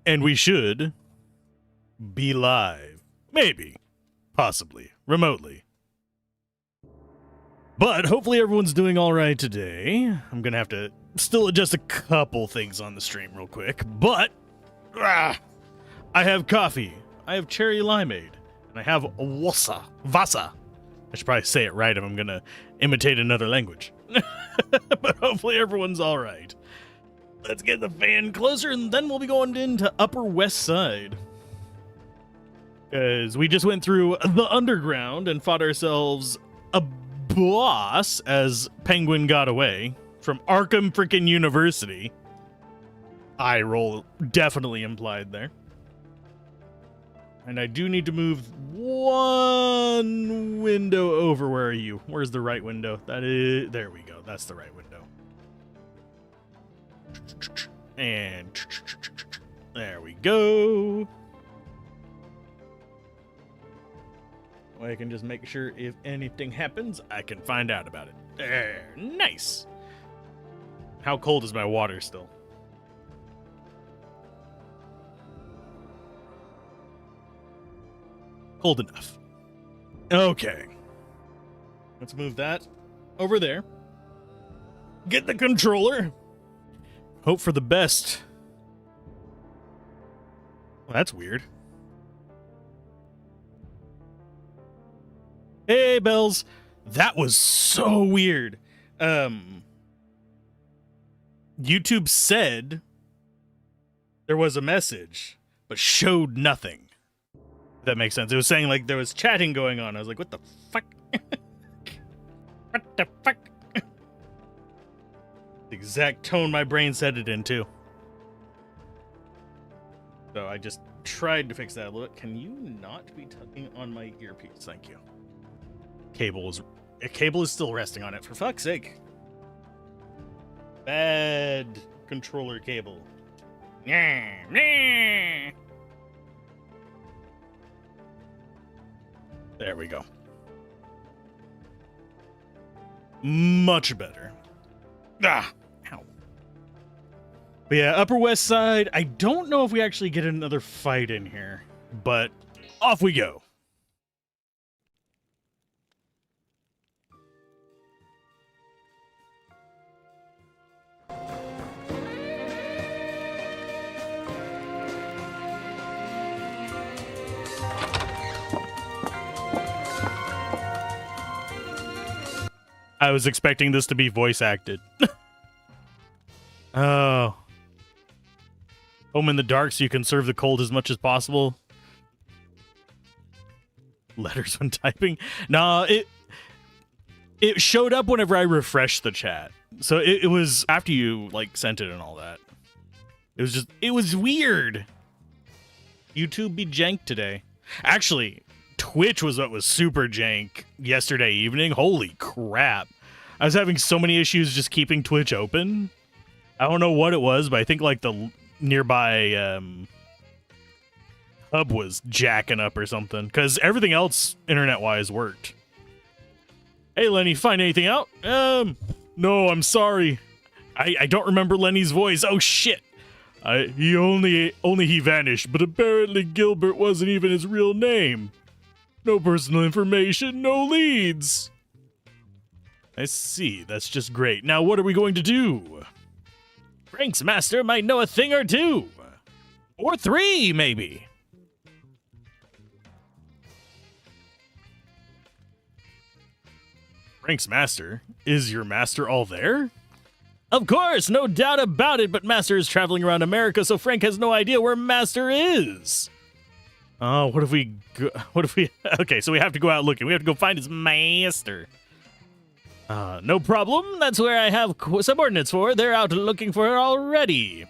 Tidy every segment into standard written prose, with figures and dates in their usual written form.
And we should be live. Maybe. Possibly. Remotely. But hopefully everyone's doing all right today. I'm going to have to still adjust a couple things on the stream real quick. But I have coffee. I have cherry limeade. And I have Vasa. I should probably say it right if I'm going to imitate another language. But hopefully everyone's all right. Let's get the fan closer, and then we'll be going into Upper West Side. Because we just went through the Underground and fought ourselves a boss as Penguin got away from Arkham freaking University. Eye roll definitely implied there. And I do need to move one window over. Where are you? Where's the right window? That is... There we go. That's the right window. And... There we go. Well, I can just make sure if anything happens, I can find out about it. There. Nice. How cold is my water still? Cold enough. Okay. Let's move that over there. Get the controller. Hope for the best. Well, that's weird. Hey, Bells. That was so weird. YouTube said there was a message, but showed nothing. That makes sense. It was saying like there was chatting going on. I was like, what the fuck? What the fuck? The exact tone my brain set it into. So I just tried to fix that a little bit. Can you not be tugging on my earpiece? Thank you. Cable is still resting on it, for fuck's sake. Bad controller cable. There we go. Much better. Ah, ow. But yeah, Upper West Side. I don't know if we actually get another fight in here, but off we go. I was expecting this to be voice acted. Oh. Home in the dark so you can serve the cold as much as possible. Letters when typing. No, it showed up whenever I refreshed the chat. So it was after you like sent it and all that. It was weird. YouTube be jank today. Actually, Twitch was what was super jank yesterday evening. Holy crap. I was having so many issues just keeping Twitch open. I don't know what it was, but I think like the nearby hub was jacking up or something. Because everything else internet-wise worked. Hey, Lenny, find anything out? No, I'm sorry. I don't remember Lenny's voice. Oh, shit. He vanished, but apparently Gilbert wasn't even his real name. No personal information, no leads. I see. That's just great. Now, what are we going to do? Frank's master might know a thing or two. Or three, maybe. Frank's master? Is your master all there? Of course, no doubt about it, but Master is traveling around America, so Frank has no idea where Master is. Oh, what if we... Okay, so we have to go out looking. We have to go find his master. No problem. That's where I have subordinates for. They're out looking for her already.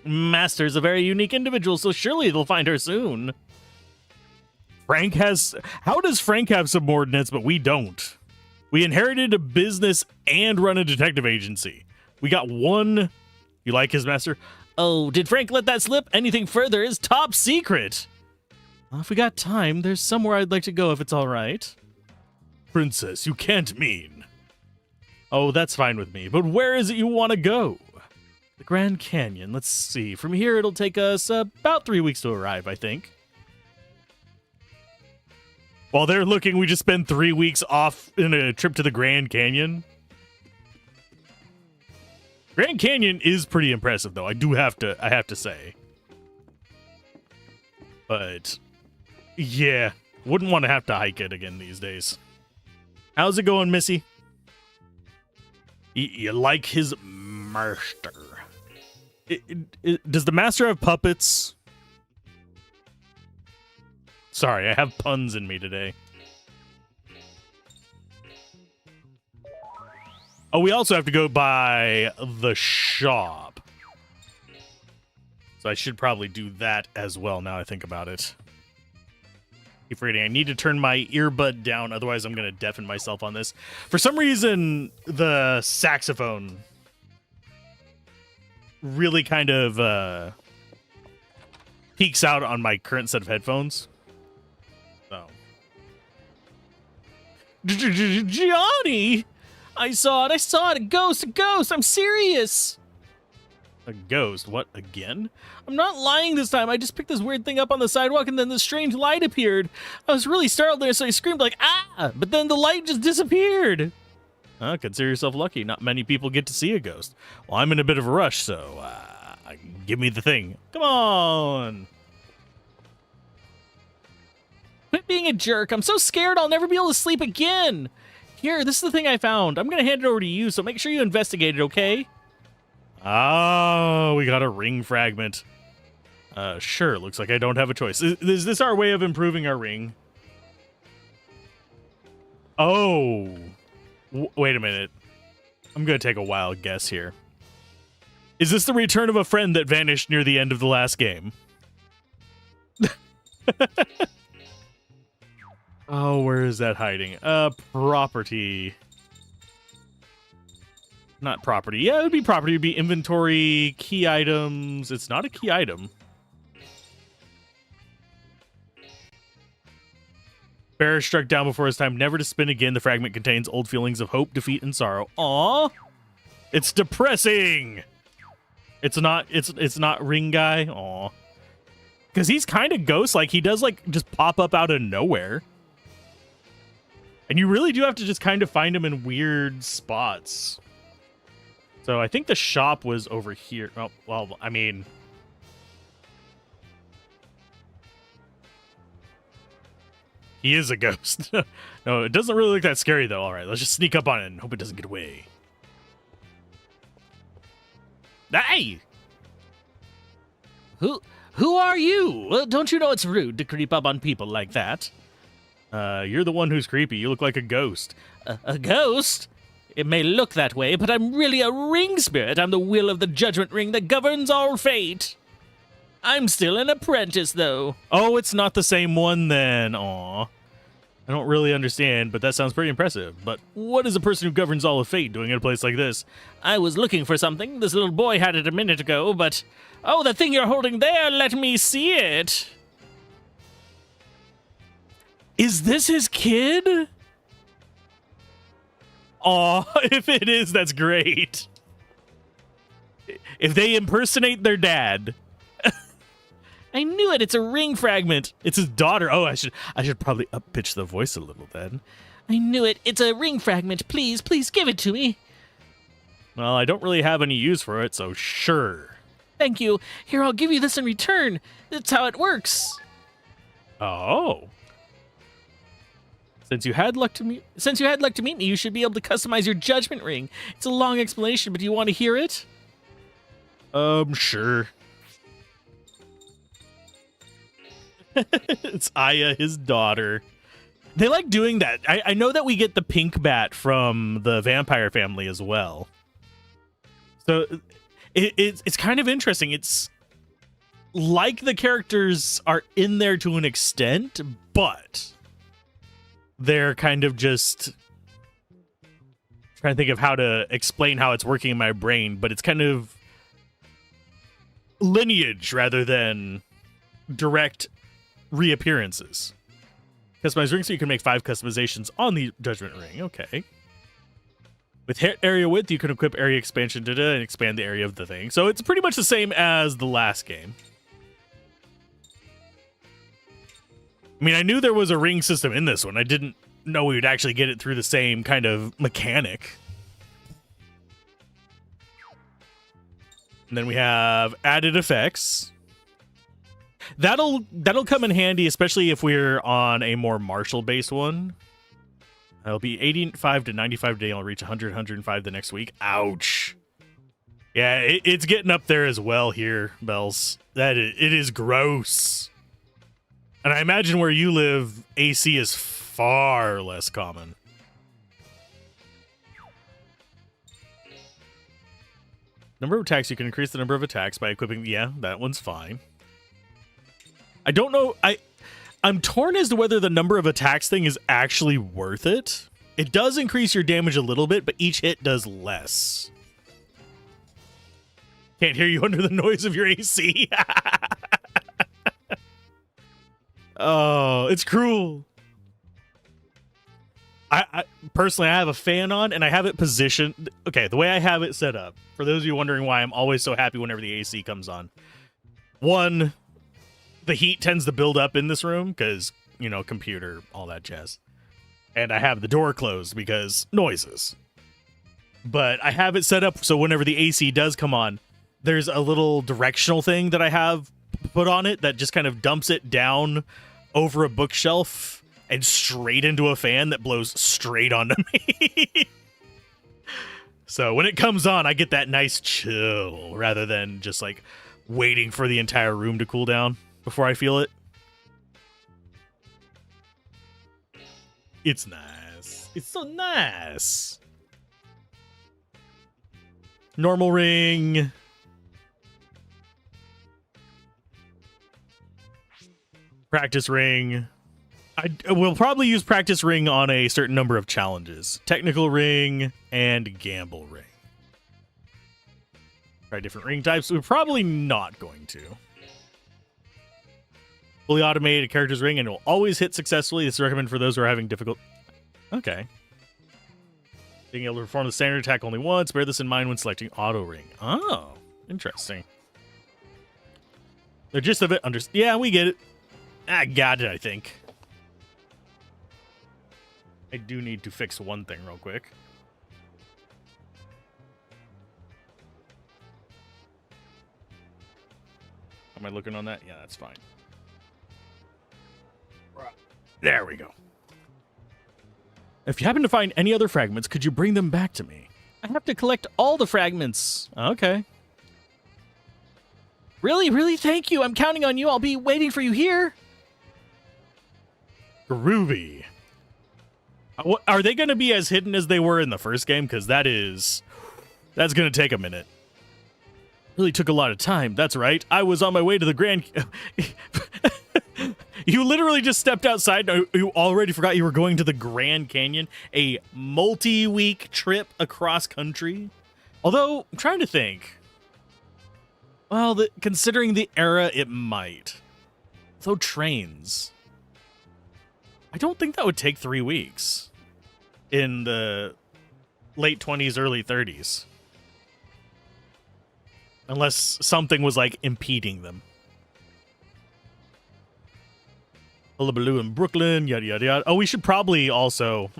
Master's a very unique individual, so surely they'll find her soon. Frank has... How does Frank have subordinates, but we don't? We inherited a business and run a detective agency. We got one... You like his master? Oh, did Frank let that slip? Anything further is top secret. Well, if we got time, there's somewhere I'd like to go if it's all right. Princess, you can't mean. Oh, that's fine with me, but where is it you want to go? The Grand Canyon. Let's see. From here, it'll take us about 3 weeks to arrive, I think. While they're looking, we just spend 3 weeks off in a trip to the Grand Canyon. Grand Canyon is pretty impressive, though. I have to say. But yeah, wouldn't want to have to hike it again these days. How's it going, Missy? You like his master? Does the master have puppets? Sorry, I have puns in me today. Oh, we also have to go by the shop. So I should probably do that as well now I think about it. Keep forgetting I need to turn my earbud down, otherwise I'm going to deafen myself on this. For some reason, the saxophone really kind of peaks out on my current set of headphones. So. Johnny! I saw it, a ghost, I'm serious! A ghost? What, again? I'm not lying this time. I just picked this weird thing up on the sidewalk and then this strange light appeared. I was really startled there, so I screamed like, ah! But then the light just disappeared. Consider yourself lucky. Not many people get to see a ghost. Well, I'm in a bit of a rush, so give me the thing. Come on! Quit being a jerk. I'm so scared I'll never be able to sleep again. Here, this is the thing I found. I'm going to hand it over to you, so make sure you investigate it, okay? Oh, we got a ring fragment. Sure, looks like I don't have a choice. Is this our way of improving our ring? Oh. Wait a minute. I'm going to take a wild guess here. Is this the return of a friend that vanished near the end of the last game? Oh, where is that hiding? Property. Not property. Yeah, it would be property. It would be inventory, key items. It's not a key item. Bearer struck down before his time, never to spin again. The fragment contains old feelings of hope, defeat, and sorrow. Aw! It's depressing! It's not ring guy. Aw. Because he's kind of ghost. Like, he does, like, just pop up out of nowhere. And you really do have to just kind of find him in weird spots. So I think the shop was over here. Oh, well, I mean... He is a ghost. No, it doesn't really look that scary, though. All right, let's just sneak up on it and hope it doesn't get away. Hey! Who are you? Well, don't you know it's rude to creep up on people like that? You're the one who's creepy. You look like a ghost. A ghost? It may look that way, but I'm really a ring spirit. I'm the will of the judgment ring that governs all fate. I'm still an apprentice, though. Oh, it's not the same one, then. Aw. I don't really understand, but that sounds pretty impressive. But what is a person who governs all of fate doing in a place like this? I was looking for something. This little boy had it a minute ago, but... Oh, the thing you're holding there, let me see it. Is this his kid? Aw, if it is, that's great. If they impersonate their dad. I knew it. It's a ring fragment. It's his daughter. Oh, I should probably up-pitch the voice a little then. I knew it. It's a ring fragment. Please give it to me. Well, I don't really have any use for it, so sure. Thank you. Here, I'll give you this in return. That's how it works. Oh. Since you had luck to meet me, you should be able to customize your judgment ring. It's a long explanation, but do you want to hear it? Sure. It's Aya, his daughter. They like doing that. I know that we get the pink bat from the vampire family as well. So it's kind of interesting. It's like the characters are in there to an extent, but they're kind of just trying to think of how to explain how it's working in my brain, but it's kind of lineage rather than direct reappearances. Customize ring so you can make 5 customizations on the judgment ring. Okay. With hit area width, you can equip area expansion and expand the area of the thing. So it's pretty much the same as the last game. I mean, I knew there was a ring system in this one. I didn't know we would actually get it through the same kind of mechanic. And then we have added effects. That'll come in handy, especially if we're on a more martial-based one. It'll be 85 to 95 today. I'll reach 100, 105 the next week. Ouch. Yeah, it's getting up there as well here, Bells. It is gross. And I imagine where you live, AC is far less common. Number of attacks, you can increase the number of attacks by equipping. Yeah, that one's fine. I don't know. I'm torn as to whether the number of attacks thing is actually worth it. It does increase your damage a little bit, but each hit does less. Can't hear you under the noise of your AC. Oh, it's cruel. I personally, I have a fan on and I have it positioned. Okay, the way I have it set up, for those of you wondering why I'm always so happy whenever the AC comes on. One, the heat tends to build up in this room because, you know, computer, all that jazz. And I have the door closed because noises. But I have it set up so whenever the AC does come on, there's a little directional thing that I have put on it that just kind of dumps it down over a bookshelf and straight into a fan that blows straight onto me. So when it comes on, I get that nice chill rather than just like waiting for the entire room to cool down before I feel it. It's nice. It's so nice. Normal ring. Practice ring. I will probably use practice ring on a certain number of challenges. Technical ring and gamble ring. Try different ring types. We're probably not going to. Fully automated character's ring and it will always hit successfully. This is recommended for those who are having difficult... Okay. Being able to perform the standard attack only once. Bear this in mind when selecting auto ring. Oh, interesting. The gist of it, yeah, we get it. I got it, I think. I do need to fix one thing real quick. Am I looking on that? Yeah, that's fine. There we go. If you happen to find any other fragments, could you bring them back to me? I have to collect all the fragments. Okay. Really, really? Thank you. I'm counting on you. I'll be waiting for you here. Groovy. Are they going to be as hidden as they were in the first game? Because that's going to take a minute. Really took a lot of time. That's right. I was on my way to the Grand... You literally just stepped outside. You already forgot you were going to the Grand Canyon. A multi-week trip across country. Although, I'm trying to think. Well, considering the era, it might. Though trains... I don't think that would take 3 weeks in the late 20s, early 30s. Unless something was, like, impeding them. Hullabaloo in Brooklyn, yada, yada, yada. Oh, we should probably also...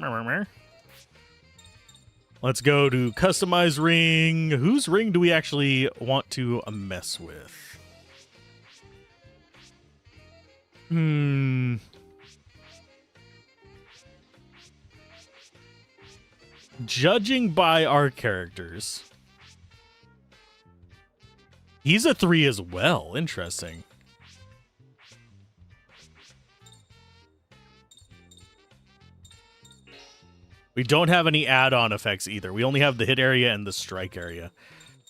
Let's go to customize ring. Whose ring do we actually want to mess with? Judging by our characters, he's a 3 as well. Interesting. We don't have any add-on effects either. We only have the hit area and the strike area.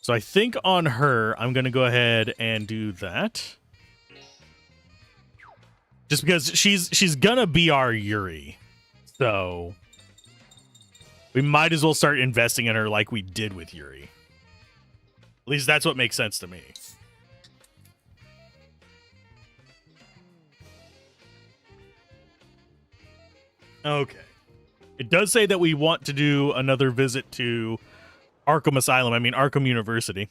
So I think on her, I'm going to go ahead and do that. Just because she's going to be our Yuri. So... we might as well start investing in her like we did with Yuri. At least that's what makes sense to me. Okay. It does say that we want to do another visit to Arkham Asylum. I mean, Arkham University.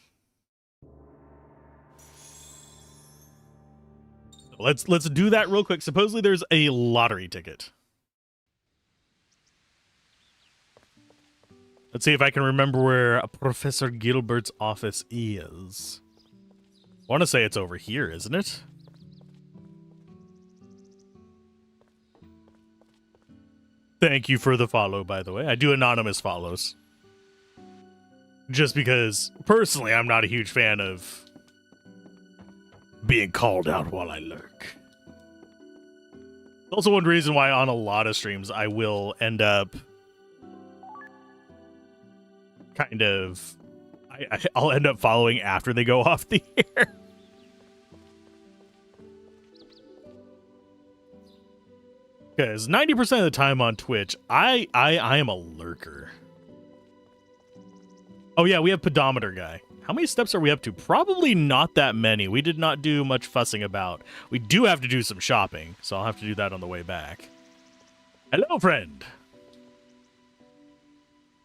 Let's do that real quick. Supposedly there's a lottery ticket. Let's see if I can remember where Professor Gilbert's office is. I want to say it's over here, isn't it? Thank you for the follow, by the way. I do anonymous follows. Just because, personally, I'm not a huge fan of being called out while I lurk. Also one reason why on a lot of streams I will end up kind of... I'll end up following after they go off the air. Because 90% of the time on Twitch, I am a lurker. Oh yeah, we have pedometer guy. How many steps are we up to? Probably not that many. We did not do much fussing about. We do have to do some shopping, so I'll have to do that on the way back. Hello, friend.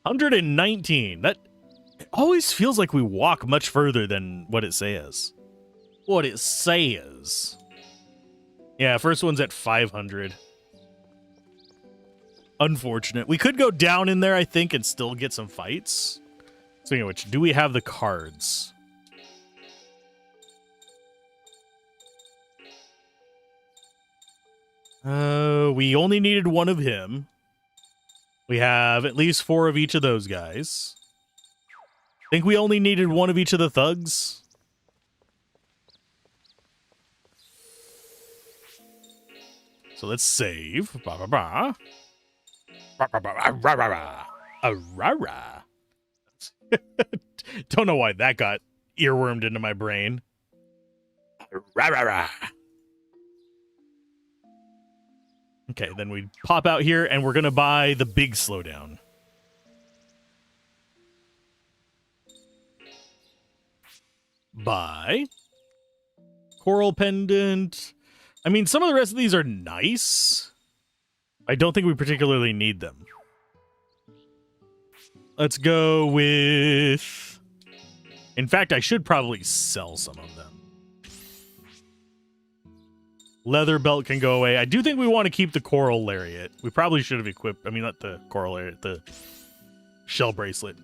119. That it always feels like we walk much further than what it says. What it says. Yeah, first one's at 500. Unfortunate. We could go down in there, I think, and still get some fights. Speaking of which, do we have the cards? We only needed one of him. We have at least 4 of each of those guys. Think we only needed one of each of the thugs? So let's save. Ba-ba-ba. Ba-ba-ba. Don't know why that got earwormed into my brain. Okay, then we pop out here and we're gonna buy the big slowdown. Buy coral pendant. I mean, some of the rest of these are nice. I don't think we particularly need them. Let's go with... In fact, I should probably sell some of them. Leather belt can go away. I do think we want to keep the coral lariat. We probably should have equipped... I mean, not the coral lariat, the shell bracelet.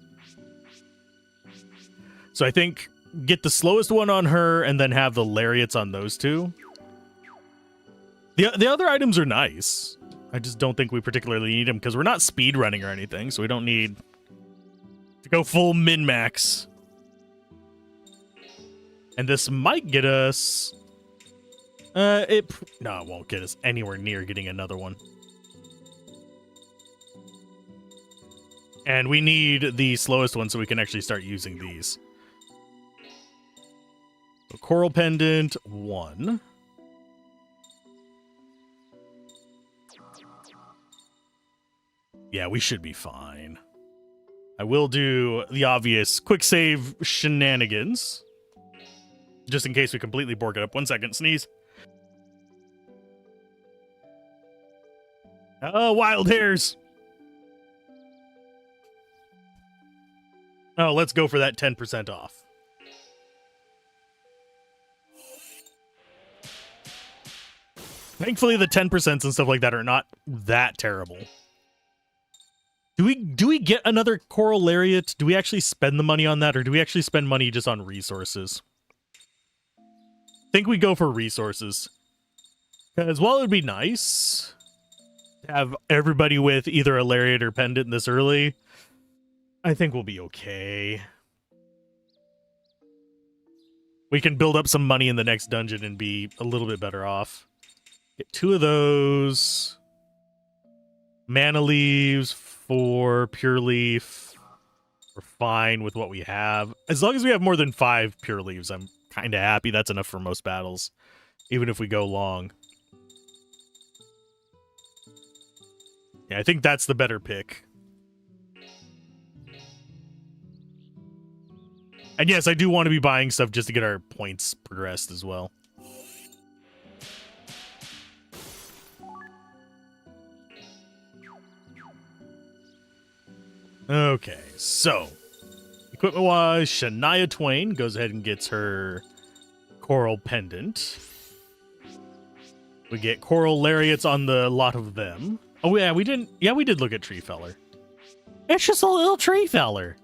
So I think get the slowest one on her and then have the lariats on those two. The other items are nice. I just don't think we particularly need them because we're not speed running or anything, so we don't need... to go full min-max. And this might get us... No, it won't get us anywhere near getting another one. And we need the slowest one so we can actually start using these. So coral pendant, 1. Yeah, we should be fine. I will do the obvious quick save shenanigans. Just in case we completely bork it up. 1 second, sneeze. Oh, wild hairs. Oh, let's go for that 10% off. Thankfully, the 10% and stuff like that are not that terrible. Do we get another coral lariat? Do we actually spend the money on that, or do we actually spend money just on resources? I think we go for resources. Because while it would be nice to have everybody with either a lariat or pendant this early, I think we'll be okay. We can build up some money in the next dungeon and be a little bit better off. Get 2 of those. Mana leaves for pure leaf. We're fine with what we have. As long as we have more than 5 pure leaves, I'm kind of happy. That's enough for most battles, even if we go long. Yeah, I think that's the better pick. And yes, I do want to be buying stuff just to get our points progressed as well. Okay, so equipment-wise, Shania Twain goes ahead and gets her coral pendant. We get coral lariats on the lot of them. Oh yeah, we didn't. Yeah, we did look at Tree Feller. It's just a little tree feller.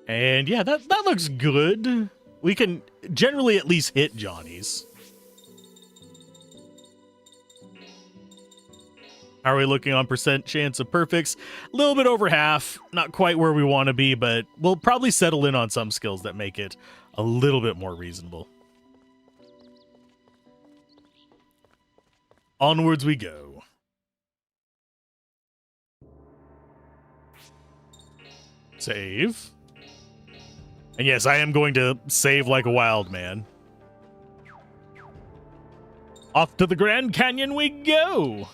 And yeah, that looks good. We can generally at least hit Johnny's. How are we looking on percent chance of perfects? A little bit over half. Not quite where we want to be, but we'll probably settle in on some skills that make it a little bit more reasonable. Onwards we go. Save. And yes, I am going to save like a wild man. Off to the Grand Canyon we go!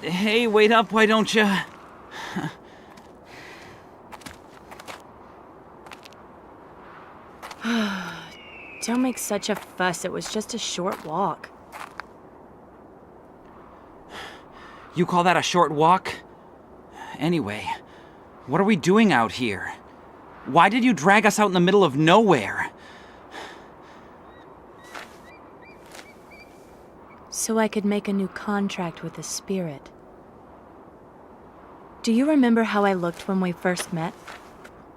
Hey, wait up, why don't you? Don't make such a fuss. It was just a short walk. You call that a short walk? Anyway, what are we doing out here? Why did you drag us out in the middle of nowhere? So I could make a new contract with the spirit. Do you remember how I looked when we first met?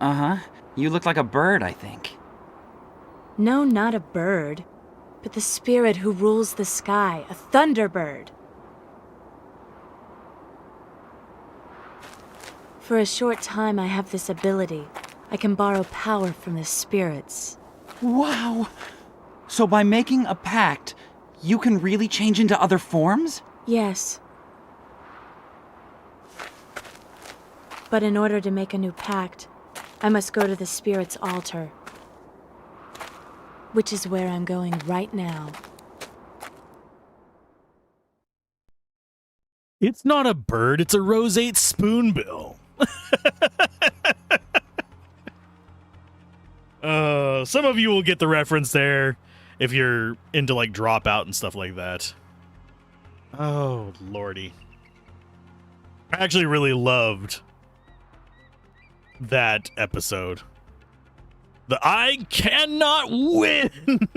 Uh-huh. You look like a bird, I think. No, not a bird, but the spirit who rules the sky, a thunderbird. For a short time, I have this ability. I can borrow power from the spirits. Wow! So by making a pact, you can really change into other forms? Yes. But in order to make a new pact, I must go to the spirit's altar. Which is where I'm going right now. It's not a bird, it's a roseate spoonbill. Some of you will get the reference there if you're into like Dropout and stuff like that. Oh, lordy. I actually really loved that episode. The I cannot win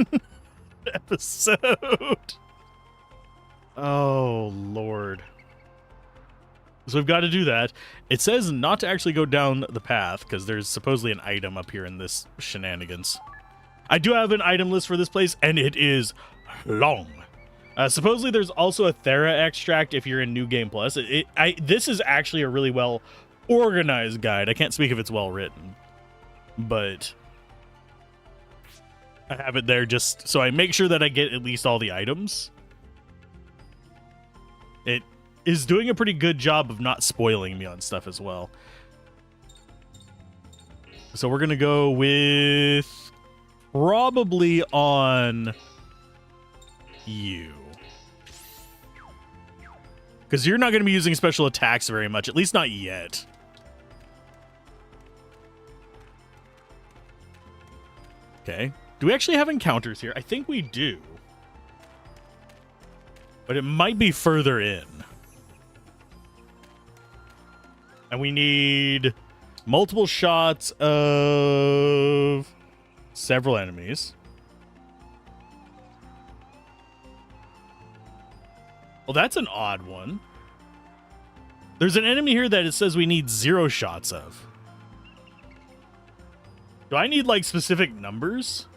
episode. Oh, Lord. So we've got to do that. It says not to actually go down the path because there's supposedly an item up here in this shenanigans. I do have an item list for this place, and it is long. Supposedly there's also a Thera extract if you're in New Game Plus. This is actually a really well organized guide. I can't speak if it's well written, but I have it there just so I make sure that I get at least all the items. It is doing a pretty good job of not spoiling me on stuff as well. So we're going to go with probably on you. Because you're not going to be using special attacks very much, at least not yet. Okay. Do we actually have encounters here? I think we do. But it might be further in. And we need multiple shots of several enemies. Well, that's an odd one. There's an enemy here that it says we need 0 shots of. Do I need, like, specific numbers?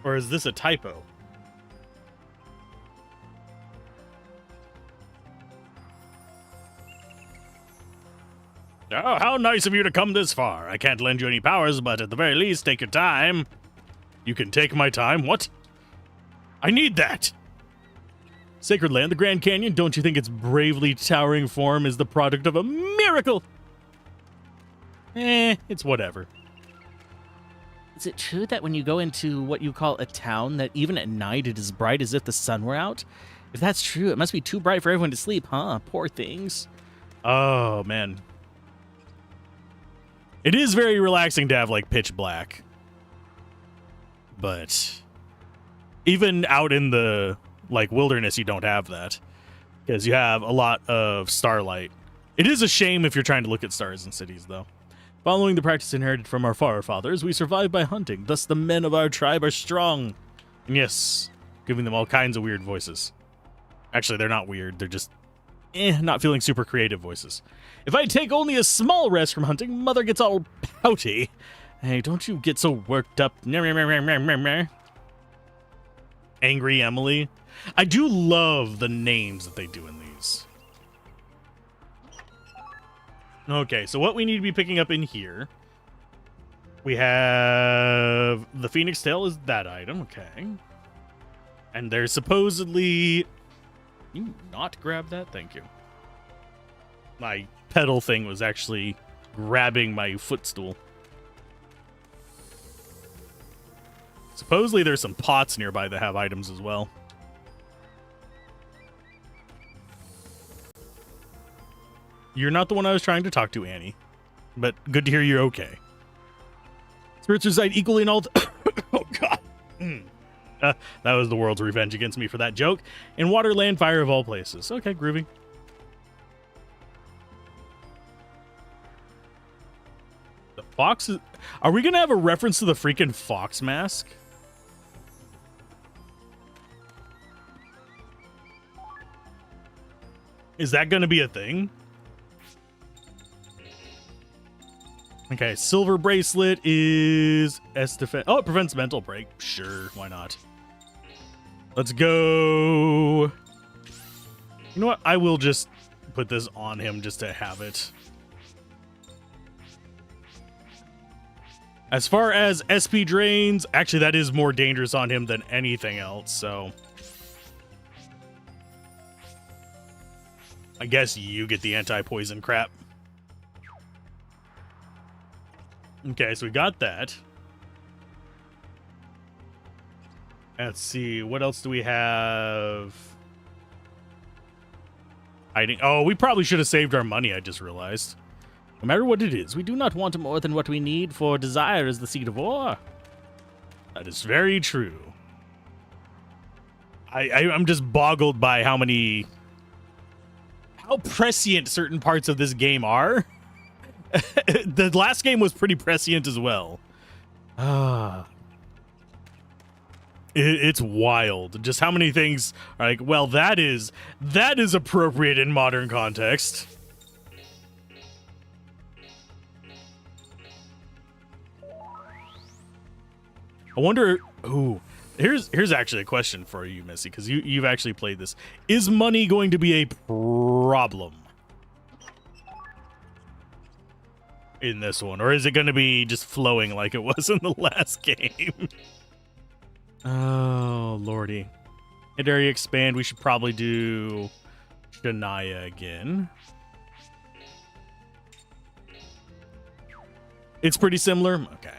Or is this a typo? Oh, how nice of you to come this far. I can't lend you any powers, but at the very least, take your time. You can take my time? What? I need that! Sacred Land, the Grand Canyon, don't you think its bravely towering form is the product of a miracle? It's whatever. Is it true that when you go into what you call a town, that even at night it is bright as if the sun were out? If that's true, it must be too bright for everyone to sleep, huh? Poor things. Oh, man. It is very relaxing to have like pitch black. But even out in the like wilderness, you don't have that because you have a lot of starlight. It is a shame if you're trying to look at stars in cities, though. Following the practice inherited from our forefathers, we survive by hunting. Thus, the men of our tribe are strong. And yes, giving them all kinds of weird voices. Actually, they're not weird. They're just not feeling super creative voices. If I take only a small rest from hunting, Mother gets all pouty. Hey, don't you get so worked up. Angry Emily. I do love the names that they do in these. Okay, so what we need to be picking up in here. We have the Phoenix Tail is that item. Okay. And there's supposedly... You not grab that? Thank you. My pedal thing was actually grabbing my footstool. Supposedly there's some pots nearby that have items as well. You're not the one I was trying to talk to, Annie. But good to hear you're okay. Spirits reside equally in all... Oh, God. That was the world's revenge against me for that joke. In water, land, fire of all places. Okay, groovy. The fox is... Are we going to have a reference to the freaking fox mask? Is that going to be a thing? Okay, silver bracelet is S defense. Oh, it prevents mental break. Sure, why not? Let's go. You know what? I will just put this on him just to have it. As far as SP drains, actually that is more dangerous on him than anything else, so I guess you get the anti-poison crap. Okay, so we got that. Let's see, what else do we have? Hiding. Oh, we probably should have saved our money, I just realized. No matter what it is, we do not want more than what we need, for desire is the seed of war. That is very true. I'm just boggled by how prescient certain parts of this game are. The last game was pretty prescient as well. It's wild. Just how many things are like, well, that is appropriate in modern context. I wonder. Ooh, here's actually a question for you, Missy, because you've actually played this. Is money going to be a problem in this one, or is it going to be just flowing like it was in the last game? Oh, lordy. Hit area expand. We should probably do Shania again. It's pretty similar. Okay.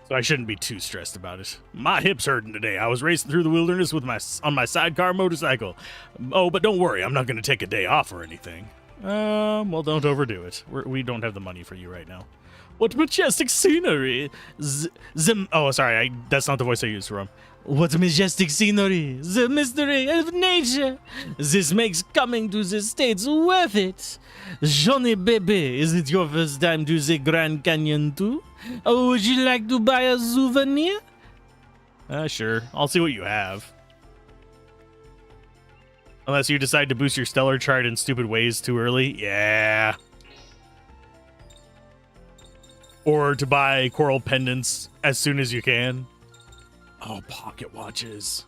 So I shouldn't be too stressed about it. My hip's hurting today. I was racing through the wilderness with on my sidecar motorcycle. Oh, but don't worry. I'm not going to take a day off or anything. Well, don't overdo it. We don't have the money for you right now. What majestic scenery! Oh, sorry, that's not the voice I used for him. What majestic scenery! The mystery of nature! This makes coming to the States worth it! Johnny Bebe, is it your first time to the Grand Canyon too? Or would you like to buy a souvenir? Sure. I'll see what you have. Unless you decide to boost your stellar chart in stupid ways too early. Yeah. Or to buy coral pendants as soon as you can. Oh, pocket watches.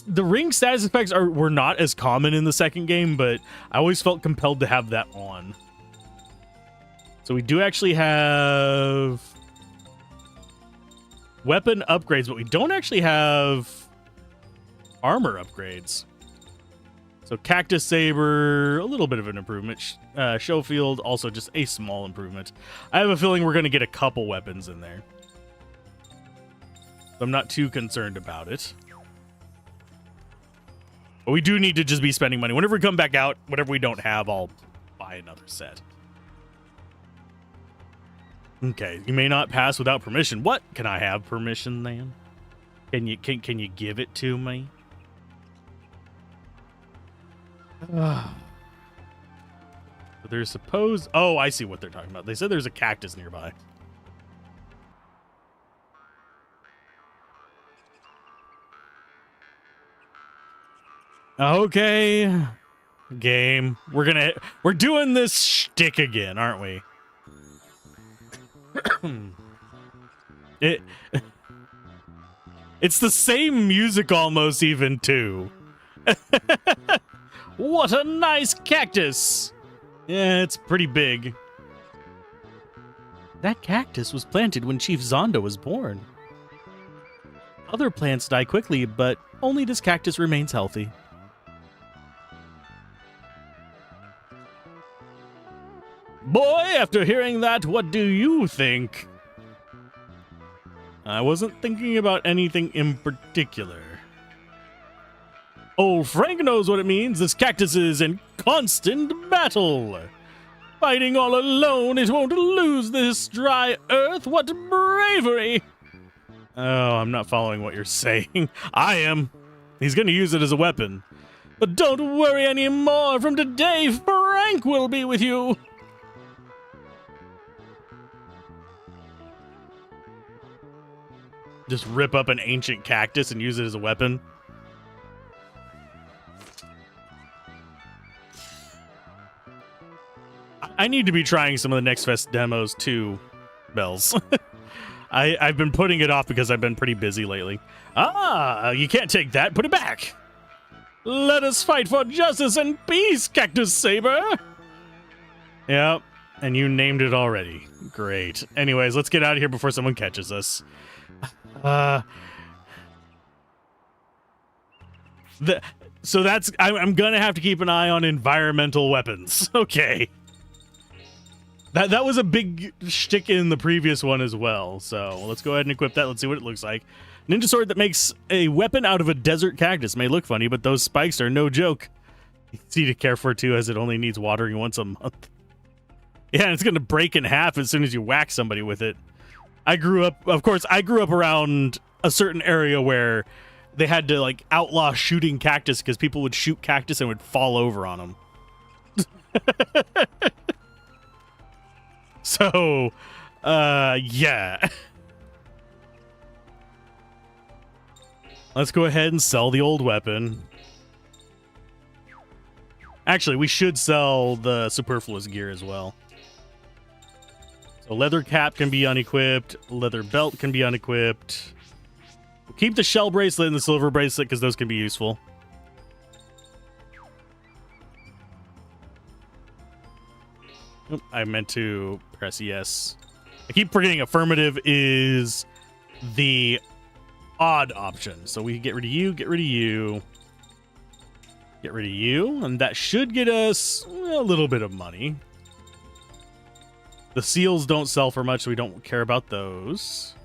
The ring status effects were not as common in the second game, but I always felt compelled to have that on. So we do actually have weapon upgrades, but we don't actually have armor upgrades. So Cactus Saber, a little bit of an improvement. Showfield, also just a small improvement. I have a feeling we're going to get a couple weapons in there. So I'm not too concerned about it. But we do need to just be spending money. Whenever we come back out, whatever we don't have, I'll buy another set. Okay, you may not pass without permission. What? Can I have permission then? Can you give it to me? But there's supposed... Oh, I see what they're talking about. They said there's a cactus nearby. Okay. Game. We're doing this shtick again, aren't we? It's the same music almost even too. What a nice cactus. Yeah, it's pretty big. That cactus was planted when Chief Zonda was born. Other plants die quickly, but only this cactus remains healthy. Boy, after hearing that, what do you think? I wasn't thinking about anything in particular. Old Frank knows what it means. This cactus is in constant battle. Fighting all alone, it won't lose this dry earth. What bravery! Oh, I'm not following what you're saying. I am. He's going to use it as a weapon. But don't worry anymore. From today, Frank will be with you. Just rip up an ancient cactus and use it as a weapon. I need to be trying some of the Next Fest demos too, Bells. I've been putting it off because I've been pretty busy lately. Ah, you can't take that. Put it back. Let us fight for justice and peace, Cactus Saber. Yep, and you named it already. Great. Anyways, let's get out of here before someone catches us. So that's... I'm gonna have to keep an eye on environmental weapons. Okay. That was a big shtick in the previous one as well. So let's go ahead and equip that. Let's see what it looks like. Ninja sword that makes a weapon out of a desert cactus. May look funny, but those spikes are no joke. Easy to care for too, as it only needs watering once a month. Yeah, and it's gonna break in half as soon as you whack somebody with it. I grew up around a certain area where they had to like outlaw shooting cactus because people would shoot cactus and would fall over on them. So, yeah. Let's go ahead and sell the old weapon. Actually, we should sell the superfluous gear as well. So leather cap can be unequipped. Leather belt can be unequipped. We'll keep the shell bracelet and the silver bracelet because those can be useful. Oop, I meant to press yes. I keep forgetting affirmative is the odd option. So we can get rid of you, get rid of you, get rid of you, and that should get us a little bit of money. The seals don't sell for much, so we don't care about those.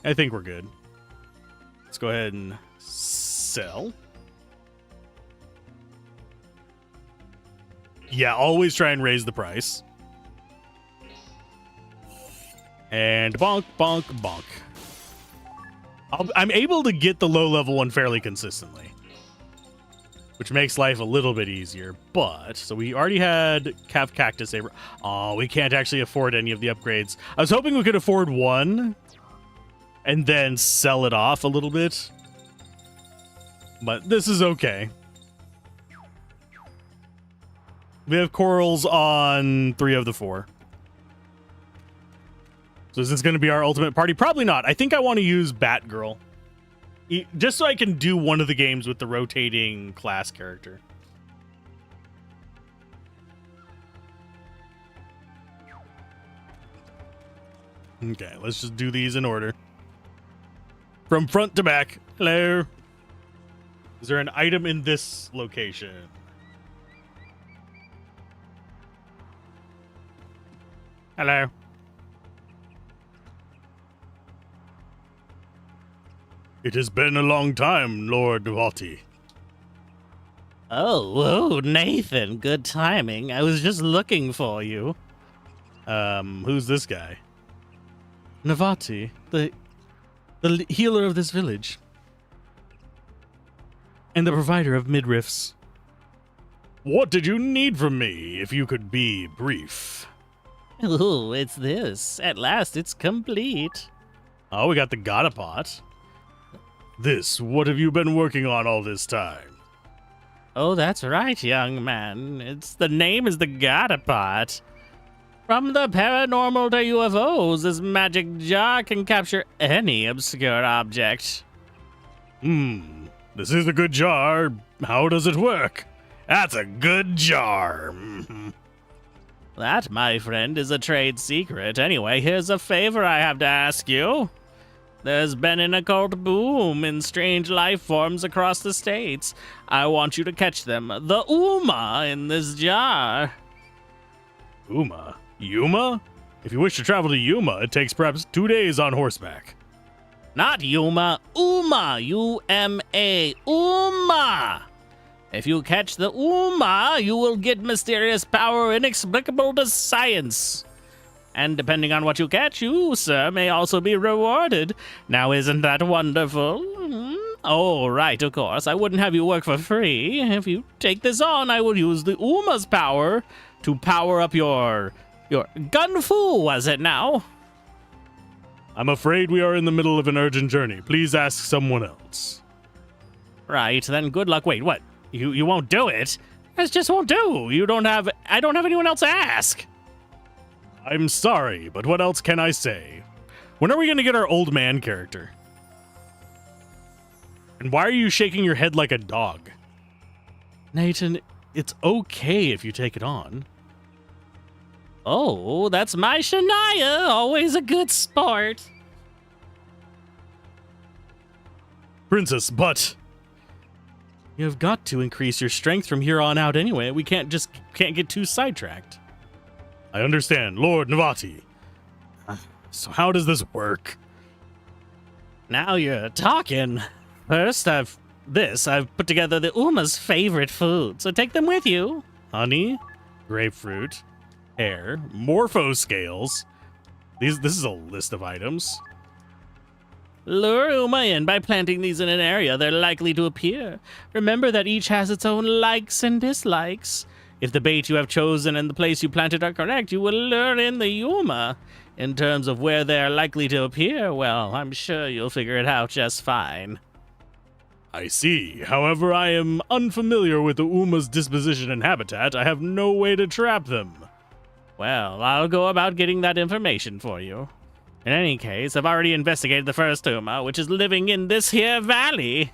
I think we're good. Let's go ahead and sell. Yeah, always try and raise the price. And bonk, bonk, bonk. I'm able to get the low level one fairly consistently, which makes life a little bit easier. But, so we already had Cactus Saber. Oh, we can't actually afford any of the upgrades. I was hoping we could afford one and then sell it off a little bit. But this is okay. We have corals on 3 of the 4. So is this going to be our ultimate party? Probably not. I think I want to use Batgirl. Just so I can do one of the games with the rotating class character. Okay, let's just do these in order. From front to back. Hello. Is there an item in this location? Hello. It has been a long time, Lord Vati. Oh, Nathan, good timing. I was just looking for you. Who's this guy? Navati, the healer of this village. And the provider of midriffs. What did you need from me, if you could be brief? Oh, it's this. At last, it's complete. Oh, we got the Godapot. What have you been working on all this time? Oh, that's right, young man. The name is the Godapot. From the paranormal to UFOs, this magic jar can capture any obscure object. This is a good jar. How does it work? That's a good jar. That, my friend, is a trade secret. Anyway, here's a favor I have to ask you. There's been an occult boom in strange life forms across the states. I want you to catch them. The Uma in this jar. Uma? Yuma? If you wish to travel to Yuma, it takes perhaps 2 days on horseback. Not Yuma. Uma. U-M-A. Uma. If you catch the Uma, you will get mysterious power inexplicable to science. And depending on what you catch, you, sir, may also be rewarded. Now, isn't that wonderful? Oh, right, of course. I wouldn't have you work for free. If you take this on, I will use the Uma's power to power up your gun fu, was it now? I'm afraid we are in the middle of an urgent journey. Please ask someone else. Right, then good luck. Wait, what? You won't do it? This just won't do. I don't have anyone else to ask. I'm sorry, but what else can I say? When are we going to get our old man character? And why are you shaking your head like a dog? Nathan, it's okay if you take it on. Oh, that's my Shania. Always a good sport. Princess, but... You have got to increase your strength from here on out anyway. We can't get too sidetracked. I understand, Lord Navati. So how does this work? Now you're talking. First, I've put together the Uma's favorite food, so take them with you. Honey, grapefruit, hair, morpho scales. This is a list of items. Lure Uma in by planting these in an area they're likely to appear. Remember that each has its own likes and dislikes. If the bait you have chosen and the place you planted are correct, you will lure in the Uma. In terms of where they're likely to appear, well, I'm sure you'll figure it out just fine. I see. However, I am unfamiliar with the Uma's disposition and habitat. I have no way to trap them. Well, I'll go about getting that information for you. In any case, I've already investigated the first Uma, which is living in this here valley.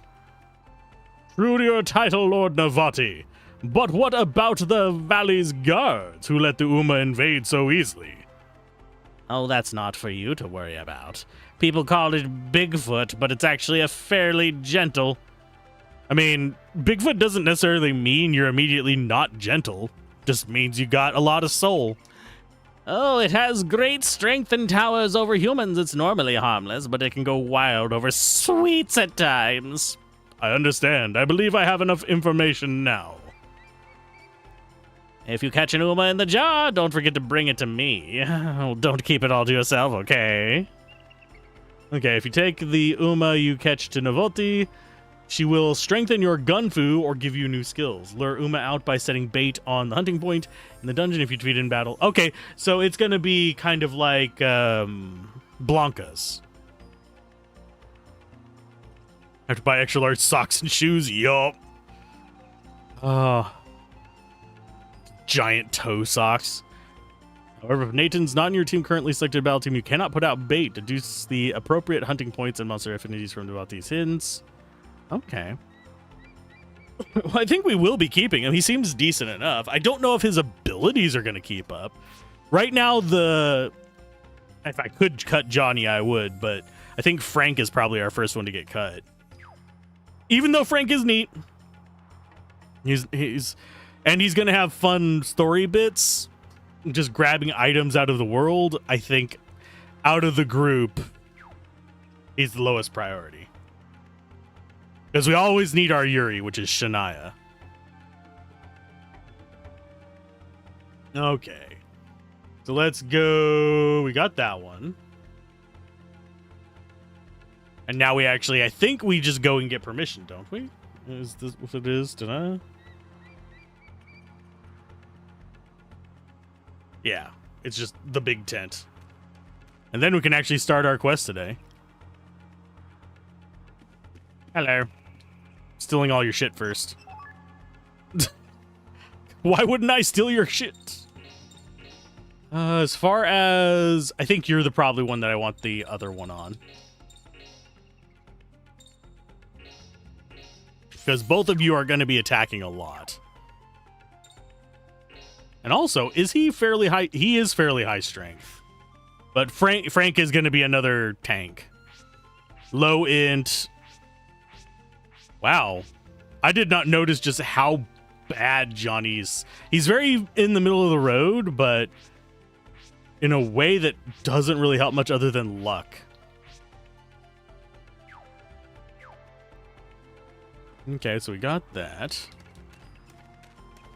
True to your title, Lord Navati. But what about the valley's guards who let the Uma invade so easily? Oh, that's not for you to worry about. People call it Bigfoot, but it's actually a fairly gentle... I mean, Bigfoot doesn't necessarily mean you're immediately not gentle. Just means you got a lot of soul. Oh, it has great strength and towers over humans. It's normally harmless, but it can go wild over sweets at times. I understand. I believe I have enough information now. If you catch an Uma in the jar, don't forget to bring it to me. Don't keep it all to yourself, okay? Okay, if you take the Uma you catch to Navoti, she will strengthen your gunfu or give you new skills. Lure Uma out by setting bait on the hunting point in the dungeon if you defeat it in battle. Okay, so it's going to be kind of like Blanca's. Have to buy extra large socks and shoes? Yup. Giant toe socks. However, if Nathan's not in your team currently selected battle team, you cannot put out bait. Deduce the appropriate hunting points and monster affinities from Navati's hints. Okay. Well, I think we will be keeping him. He seems decent enough. I don't know if his abilities are going to keep up. Right now, if I could cut Johnny, I would, but I think Frank is probably our first one to get cut. Even though Frank is neat. He's going to have fun story bits. Just grabbing items out of the world. I think out of the group, he's the lowest priority. Because we always need our Yuri, which is Shania. Okay. So let's go. We got that one. And now we actually, I think we just go and get permission, don't we? Is this what it is? Did I? Yeah. It's just the big tent. And then we can actually start our quest today. Hello. Stealing all your shit first. Why wouldn't I steal your shit? As far as... I think you're the probably one that I want the other one on. Because both of you are going to be attacking a lot. And also, is he fairly high? He is fairly high strength. But Frank is going to be another tank. Low int. Wow. I did not notice just how bad Johnny's... He's very in the middle of the road, but in a way that doesn't really help much other than luck. Okay, so we got that.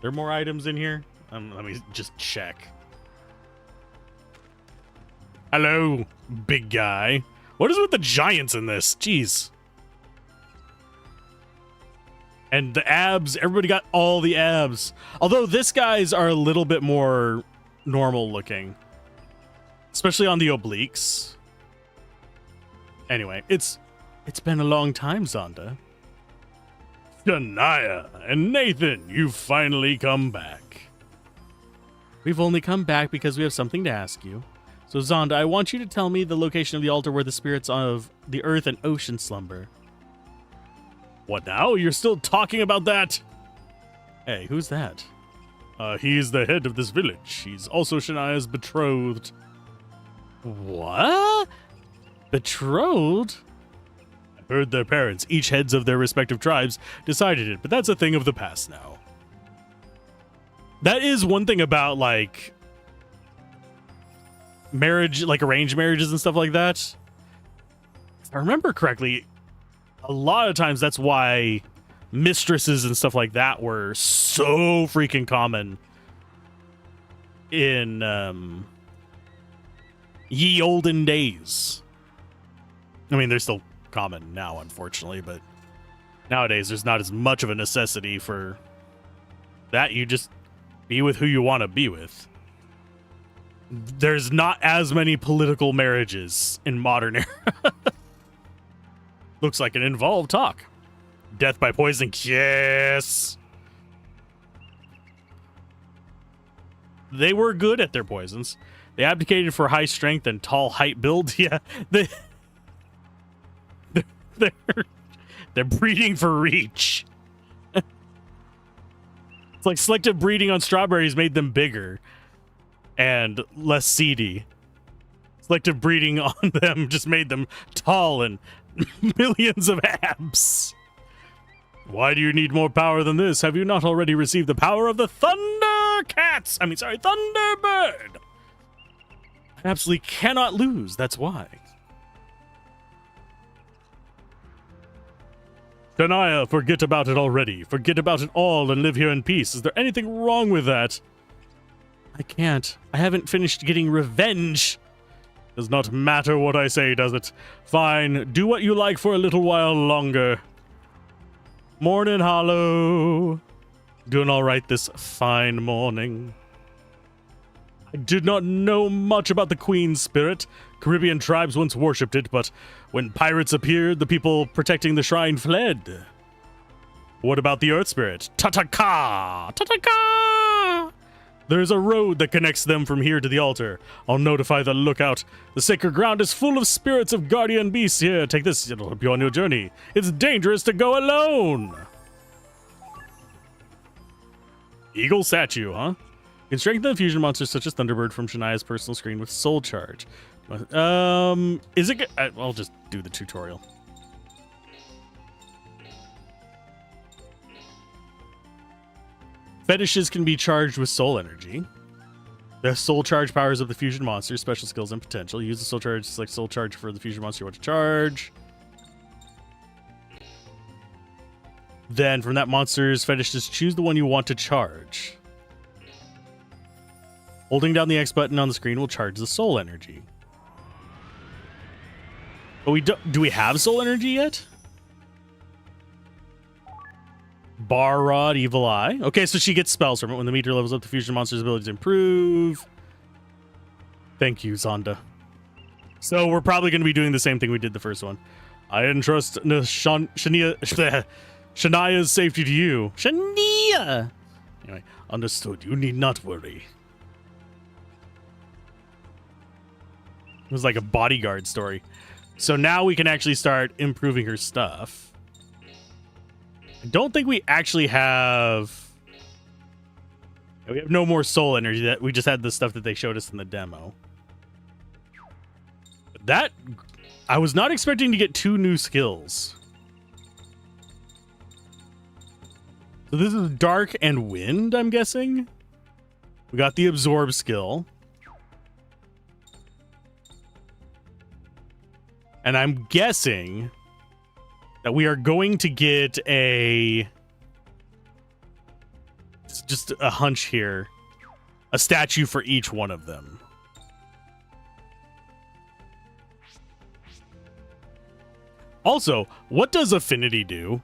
There are more items in here? Let me just check. Hello, big guy. What is with the giants in this? Jeez. And the abs, everybody got all the abs. Although this guy's are a little bit more normal looking. Especially on the obliques. Anyway, it's been a long time, Zonda. Shania and Nathan, you've finally come back. We've only come back because we have something to ask you. So Zonda, I want you to tell me the location of the altar where the spirits of the earth and ocean slumber. What now? You're still talking about that? Hey, who's that? He's the head of this village. He's also Shania's betrothed. What? Betrothed? I heard their parents, each heads of their respective tribes, decided it, but that's a thing of the past now. That is one thing about, like, marriage, like arranged marriages and stuff like that. If I remember correctly, a lot of times that's why mistresses and stuff like that were so freaking common in ye olden days. I mean, they're still common now, unfortunately, but nowadays there's not as much of a necessity for that. You just be with who you want to be with. There's not as many political marriages in modern era. Looks like an involved talk. Death by poison, yes. They were good at their poisons. They abdicated for high strength and tall height build. Yeah, they're breeding for reach. It's like selective breeding on strawberries made them bigger and less seedy. Selective breeding on them just made them tall and millions of abs. Why do you need more power than this? Have you not already received the power of the Thunderbird? I absolutely cannot lose, that's why. Shania, forget about it already. Forget about it all and live here in peace. Is there anything wrong with that? I can't. I haven't finished getting revenge. Does not matter what I say, does it? Fine, do what you like for a little while longer. Morning, Hollow. Doing all right this fine morning. I did not know much about the Queen Spirit. Caribbean tribes once worshipped it, but when pirates appeared, the people protecting the shrine fled. What about the Earth Spirit? Tataka! Tataka! There's a road that connects them from here to the altar. I'll notify the lookout. The sacred ground is full of spirits of guardian beasts. Here, take this. It'll help you on your journey. It's dangerous to go alone. Eagle statue, huh? You can strengthen fusion monsters such as Thunderbird from Shania's personal screen with soul charge. Is it good? I'll just do the tutorial. Fetishes can be charged with soul energy. The soul charge powers of the fusion monsters, special skills, and potential. Use the soul charge to select soul charge for the fusion monster you want to charge. Then from that monster's fetishes, choose the one you want to charge. Holding down the X button on the screen will charge the soul energy. But do we have soul energy yet? Bar Rod, Evil Eye. Okay, so she gets spells from it. When the meter levels up, the fusion monster's ability to improve. Thank you, Zonda. So we're probably going to be doing the same thing we did the first one. I entrust Shania's safety to you. Shania! Anyway, understood. You need not worry. It was like a bodyguard story. So now we can actually start improving her stuff. I don't think we actually have... We have no more soul energy. That we just had the stuff that they showed us in the demo. That... I was not expecting to get 2 new skills. So this is Dark and Wind, I'm guessing. We got the Absorb skill. And I'm guessing that we are going to get a... just a hunch here. A statue for each one of them. Also, what does affinity do?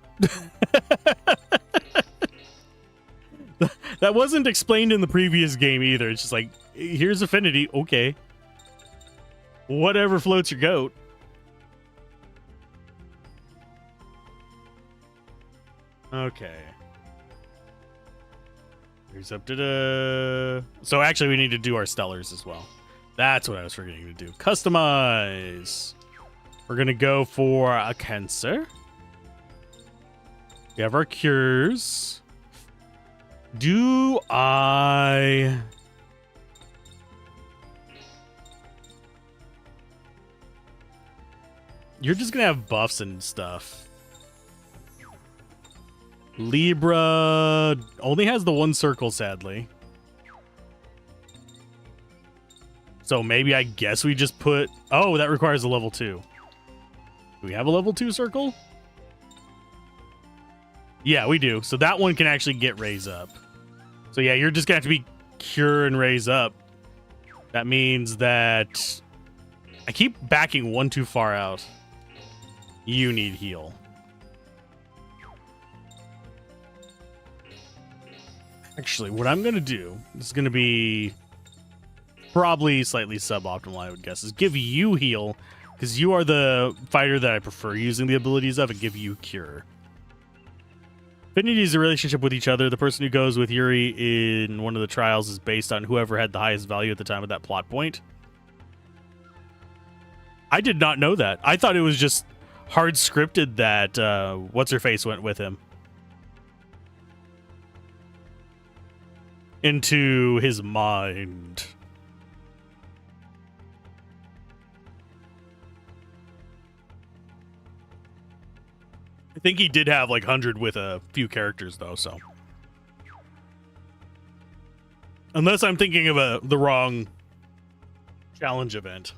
That wasn't explained in the previous game either. It's just like, here's affinity. Okay. Whatever floats your goat. Okay. Here's up to the... So actually we need to do our stellars as well. That's what I was forgetting to do. Customize. We're going to go for a cancer. We have our cures. Do I... You're just going to have buffs and stuff. Libra only has the 1 circle, sadly. So maybe I guess we just put... Oh, that requires a level 2. Do we have a level 2 circle? Yeah, we do. So that one can actually get raise up. So yeah, you're just going to have to be cure and raise up. That means that... I keep backing 1 too far out. You need heal. Actually, what I'm going to do is going to be probably slightly suboptimal, I would guess, is give you heal, because you are the fighter that I prefer using the abilities of, and give you cure. Affinity is a relationship with each other. The person who goes with Yuri in one of the trials is based on whoever had the highest value at the time of that plot point. I did not know that. I thought it was just hard scripted that What's-Her-Face went with him into his mind. I think he did have like 100 with a few characters though, so. Unless I'm thinking of the wrong challenge event.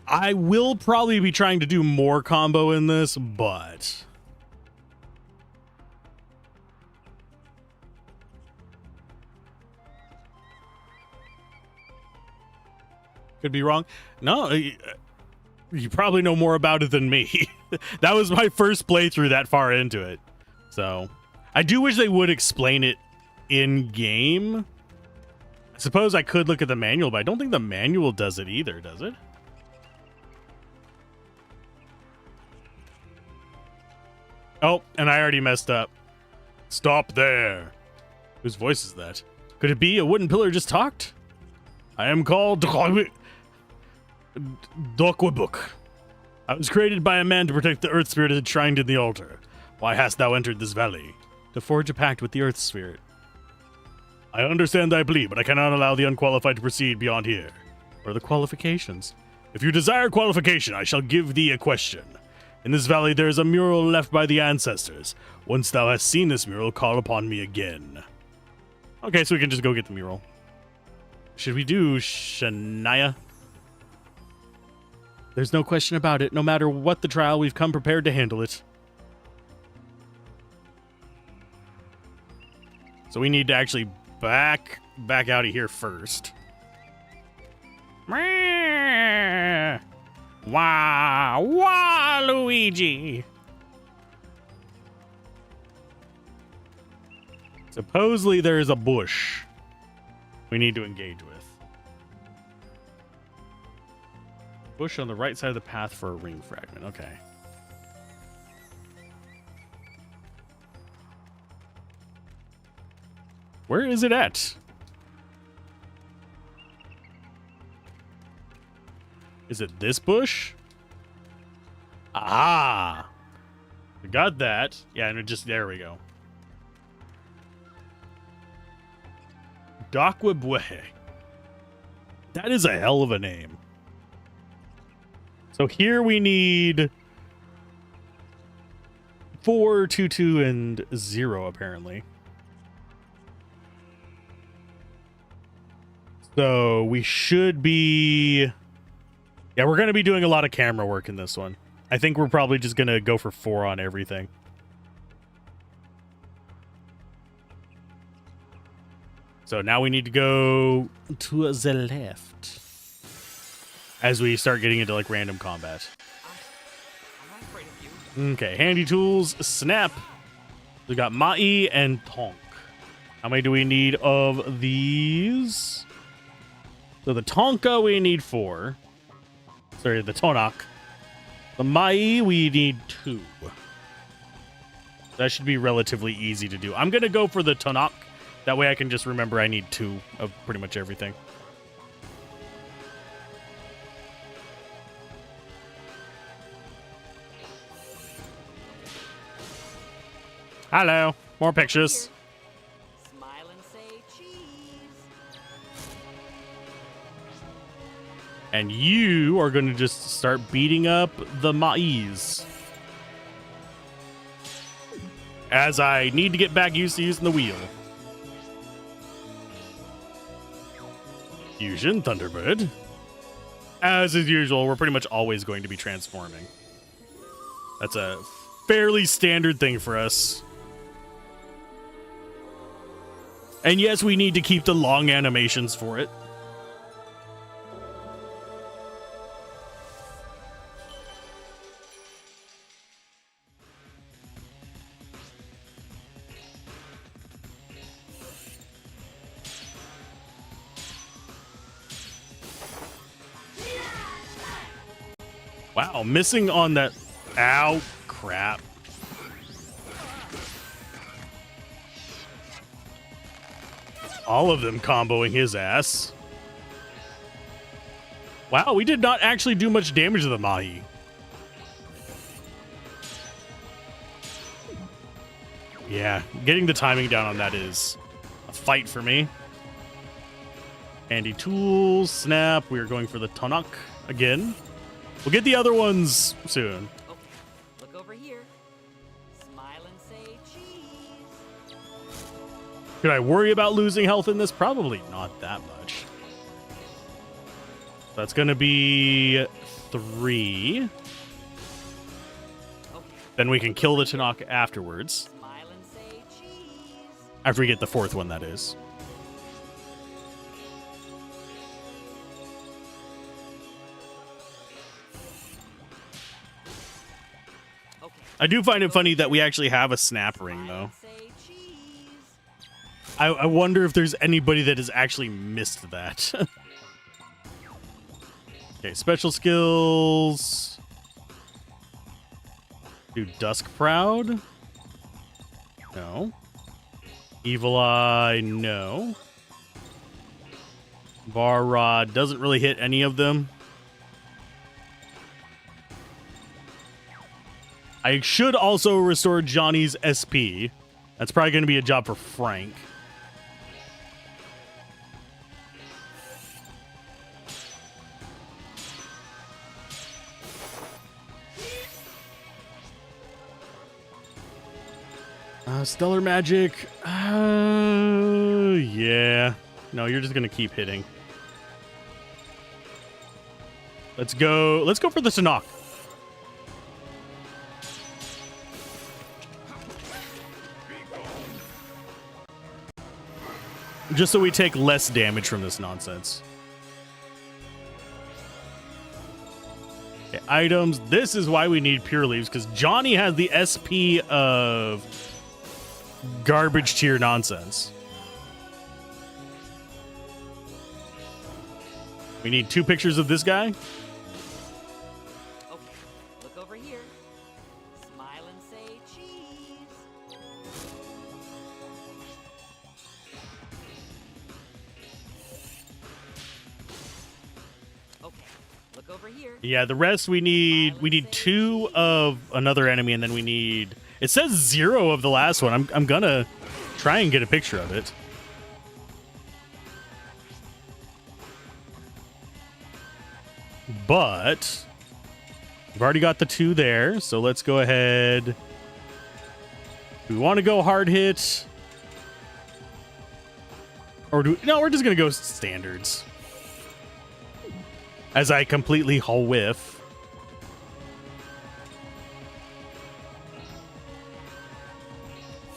I will probably be trying to do more combo in this, but... Could be wrong. No, you probably know more about it than me. That was my first playthrough that far into it. So, I do wish they would explain it in-game. I suppose I could look at the manual, but I don't think the manual does it either, does it? Oh, and I already messed up. Stop there. Whose voice is that? Could it be a wooden pillar just talked? I am called Dokwabuk. I was created by a man to protect the earth spirit enshrined in the altar. Why hast thou entered this valley? To forge a pact with the earth spirit. I understand thy plea, but I cannot allow the unqualified to proceed beyond here. What are the qualifications? If you desire qualification, I shall give thee a question. In this valley there is a mural left by the ancestors. Once thou hast seen this mural, call upon me again. Okay, so we can just go get the mural. Should we do Shania? There's no question about it. No matter what the trial, we've come prepared to handle it. So we need to actually back out of here first. Wah, wah, Luigi. Supposedly there is a bush we need to engage with. Bush on the right side of the path for a ring fragment. Okay. Where is it at? Is it this bush? Ah! We got that. Yeah, and it just, there we go. Dakwebwehe. That is a hell of a name. So here we need 4, 2, 2, and 0, apparently. So we should be... Yeah, we're going to be doing a lot of camera work in this one. I think we're probably just going to go for 4 on everything. So now we need to go to the left as we start getting into like random combat. I'm not afraid of you. Okay, handy tools, snap. We got Mai and Tonk. How many do we need of these? So the Tonka we need 4. Sorry, the Tonak. The Mai we need 2. That should be relatively easy to do. I'm going to go for the Tonak. That way I can just remember I need 2 of pretty much everything. Hello. More pictures. Smile and say cheese. And you are going to just start beating up the Mais. As I need to get back used to using the wheel. Fusion, Thunderbird. As is usual, we're pretty much always going to be transforming. That's a fairly standard thing for us. And yes, we need to keep the long animations for it. Wow, missing on that. Ow, crap. All of them comboing his ass. Wow, we did not actually do much damage to the Mahi. Yeah, getting the timing down on that is a fight for me. Handy tools, snap. We are going for the Tonak again. We'll get the other ones soon. Okay, look over here. Smile and say cheese. Could I worry about losing health in this? Probably not that much. That's going to be 3. Okay, Then we can kill the Tanaka afterwards. smile and say cheese. After we get the 4th one, that is. Okay. I do find it funny that we actually have a snap ring, though. Say cheese. I wonder if there's anybody that has actually missed that. Okay, special skills. Do Dusk Proud? No. Evil Eye, no. Bar Rod doesn't really hit any of them. I should also restore Johnny's SP. That's probably going to be a job for Frank. Stellar Magic. Yeah. No, you're just going to keep hitting. Let's go. Let's go for the Sanok. Just so we take less damage from this nonsense. Okay, items. This is why we need pure leaves, because Johnny has the SP of garbage tier nonsense. We need 2 pictures of this guy. Okay, look over here. Smile and say cheese. Okay, look over here. Yeah, the rest we need 2 of another enemy, and then we need, it says 0 of the last one. I'm gonna try and get a picture of it. But we've already got the 2 there, so let's go ahead. Do we want to go hard hit? Or no, we're just gonna go standards. As I completely whiff.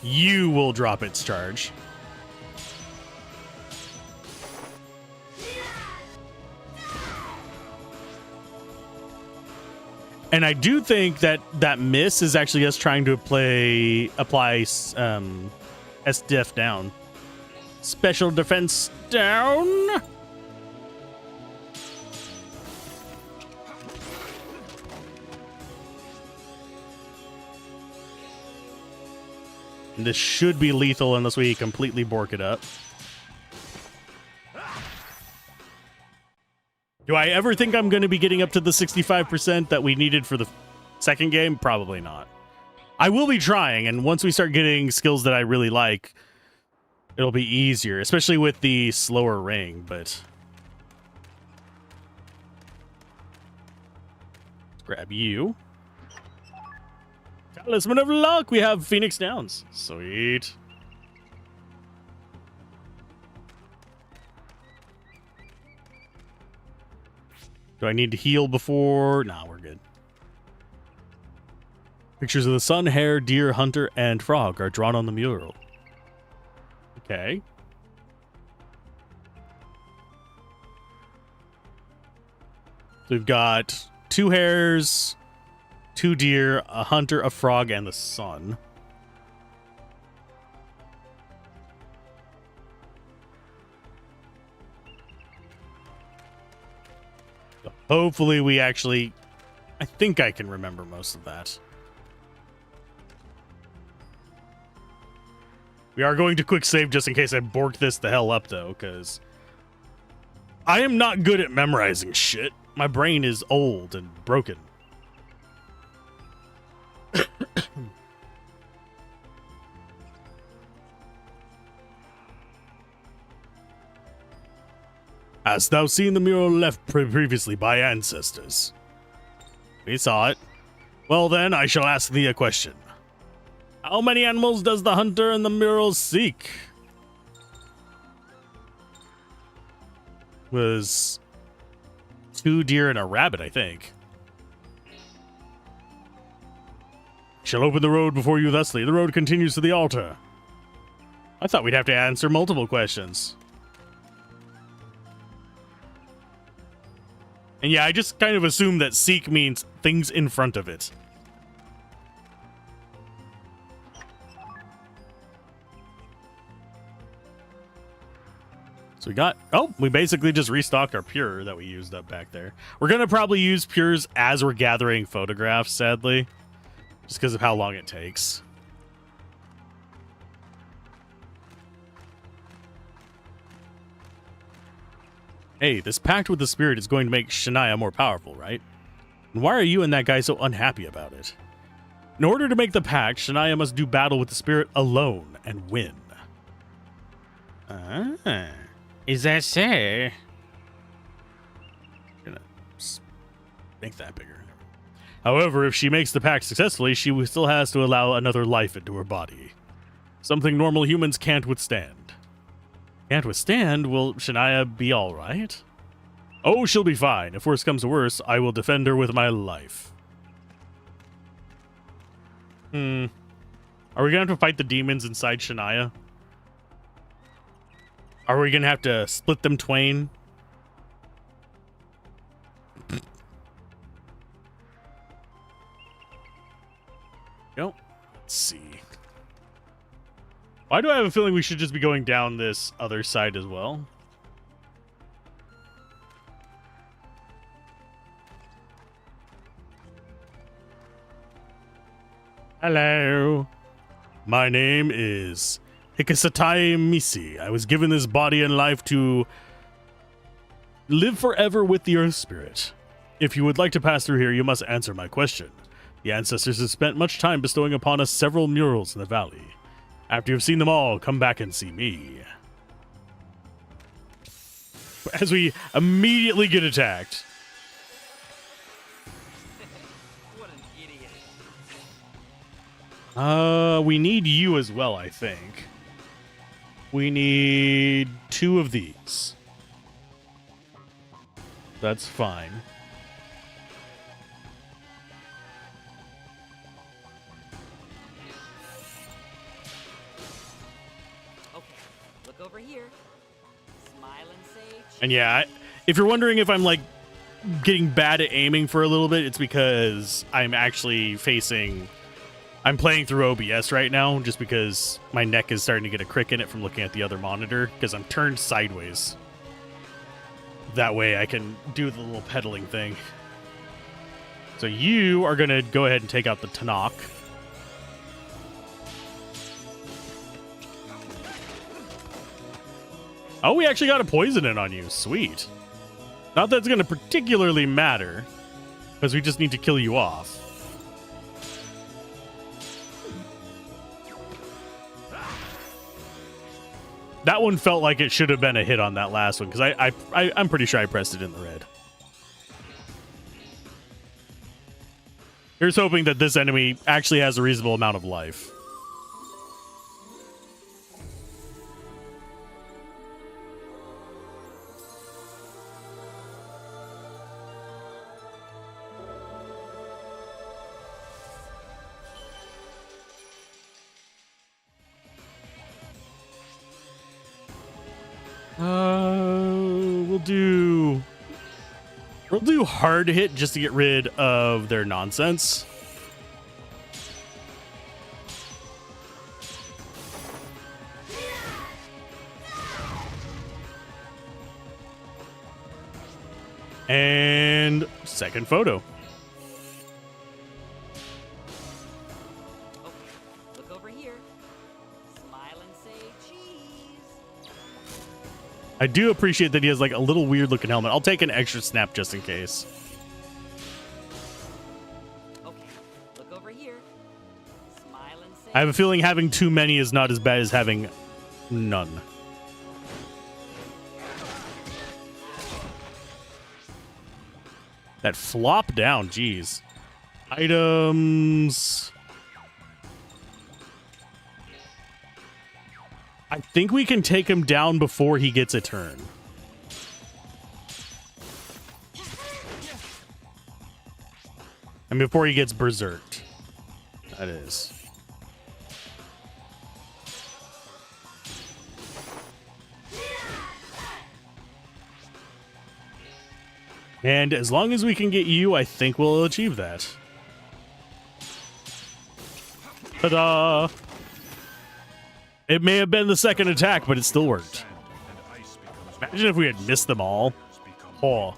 You will drop its charge. And I do think that that miss is actually us trying to apply SDF down. Special defense down. This should be lethal unless we completely bork it up. Do I ever think I'm going to be getting up to the 65% that we needed for the second game? Probably not. I will be trying, and once we start getting skills that I really like, it'll be easier, especially with the slower ring, but... Let's grab you. Talisman of Luck! We have Phoenix Downs. Sweet. Do I need to heal before? Nah, we're good. Pictures of the sun, hare, deer, hunter, and frog are drawn on the mural. Okay. So we've got 2 hares, 2 deer, a hunter, a frog, and the sun. Hopefully we actually... I think I can remember most of that. We are going to quick save just in case I borked this the hell up, though, because I am not good at memorizing shit. My brain is old and broken. Hast thou seen the mural left previously by ancestors? We saw it. Well then, I shall ask thee a question. How many animals does the hunter in the mural seek? Was 2 deer and a rabbit, I think. Shall open the road before you thusly. The road continues to the altar. I thought we'd have to answer multiple questions. And yeah, I just kind of assume that seek means things in front of it. So we got... Oh, we basically just restocked our pure that we used up back there. We're going to probably use pures as we're gathering photographs, sadly. Just because of how long it takes. Hey, this pact with the spirit is going to make Shania more powerful, right? And why are you and that guy so unhappy about it? In order to make the pact, Shania must do battle with the spirit alone and win. Ah, is that so? I'm gonna make that bigger. However, if she makes the pact successfully, she still has to allow another life into her body. Something normal humans can't withstand. Can't withstand? Will Shania be alright? Oh, she'll be fine. If worse comes to worse, I will defend her with my life. Are we gonna have to fight the demons inside Shania? Are we gonna have to split them twain? Nope. Let's see. Why do I have a feeling we should just be going down this other side as well? Hello. My name is Hikasatai Misi. I was given this body and life to live forever with the Earth Spirit. If you would like to pass through here, you must answer my question. The ancestors have spent much time bestowing upon us several murals in the valley. After you've seen them all, come back and see me. As we immediately get attacked. What an idiot. We need you as well, I think. We need 2 of these. That's fine. Okay, look over here. Smile and say cheese. And yeah, if you're wondering if I'm like getting bad at aiming for a little bit, it's because I'm actually I'm playing through OBS right now just because my neck is starting to get a crick in it from looking at the other monitor because I'm turned sideways. That way I can do the little pedaling thing. So you are going to go ahead and take out the Tanakh. Oh, we actually got a poison in on you. Sweet. Not that it's going to particularly matter, because we just need to kill you off. That one felt like it should have been a hit on that last one, because I'm pretty sure I pressed it in the red. Here's hoping that this enemy actually has a reasonable amount of life. We'll do hard hit just to get rid of their nonsense. And second photo. Okay, look over here. Smile and say cheese. I do appreciate that he has like a little weird looking helmet. I'll take an extra snap just in case. Okay, look over here. Smile and say I have a feeling having too many is not as bad as having none. That flop down, geez. Items. I think we can take him down before he gets a turn. And before he gets berserked. That is. And as long as we can get you, I think we'll achieve that. Ta-da! It may have been the second attack, but it still worked. Imagine if we had missed them all. Oh.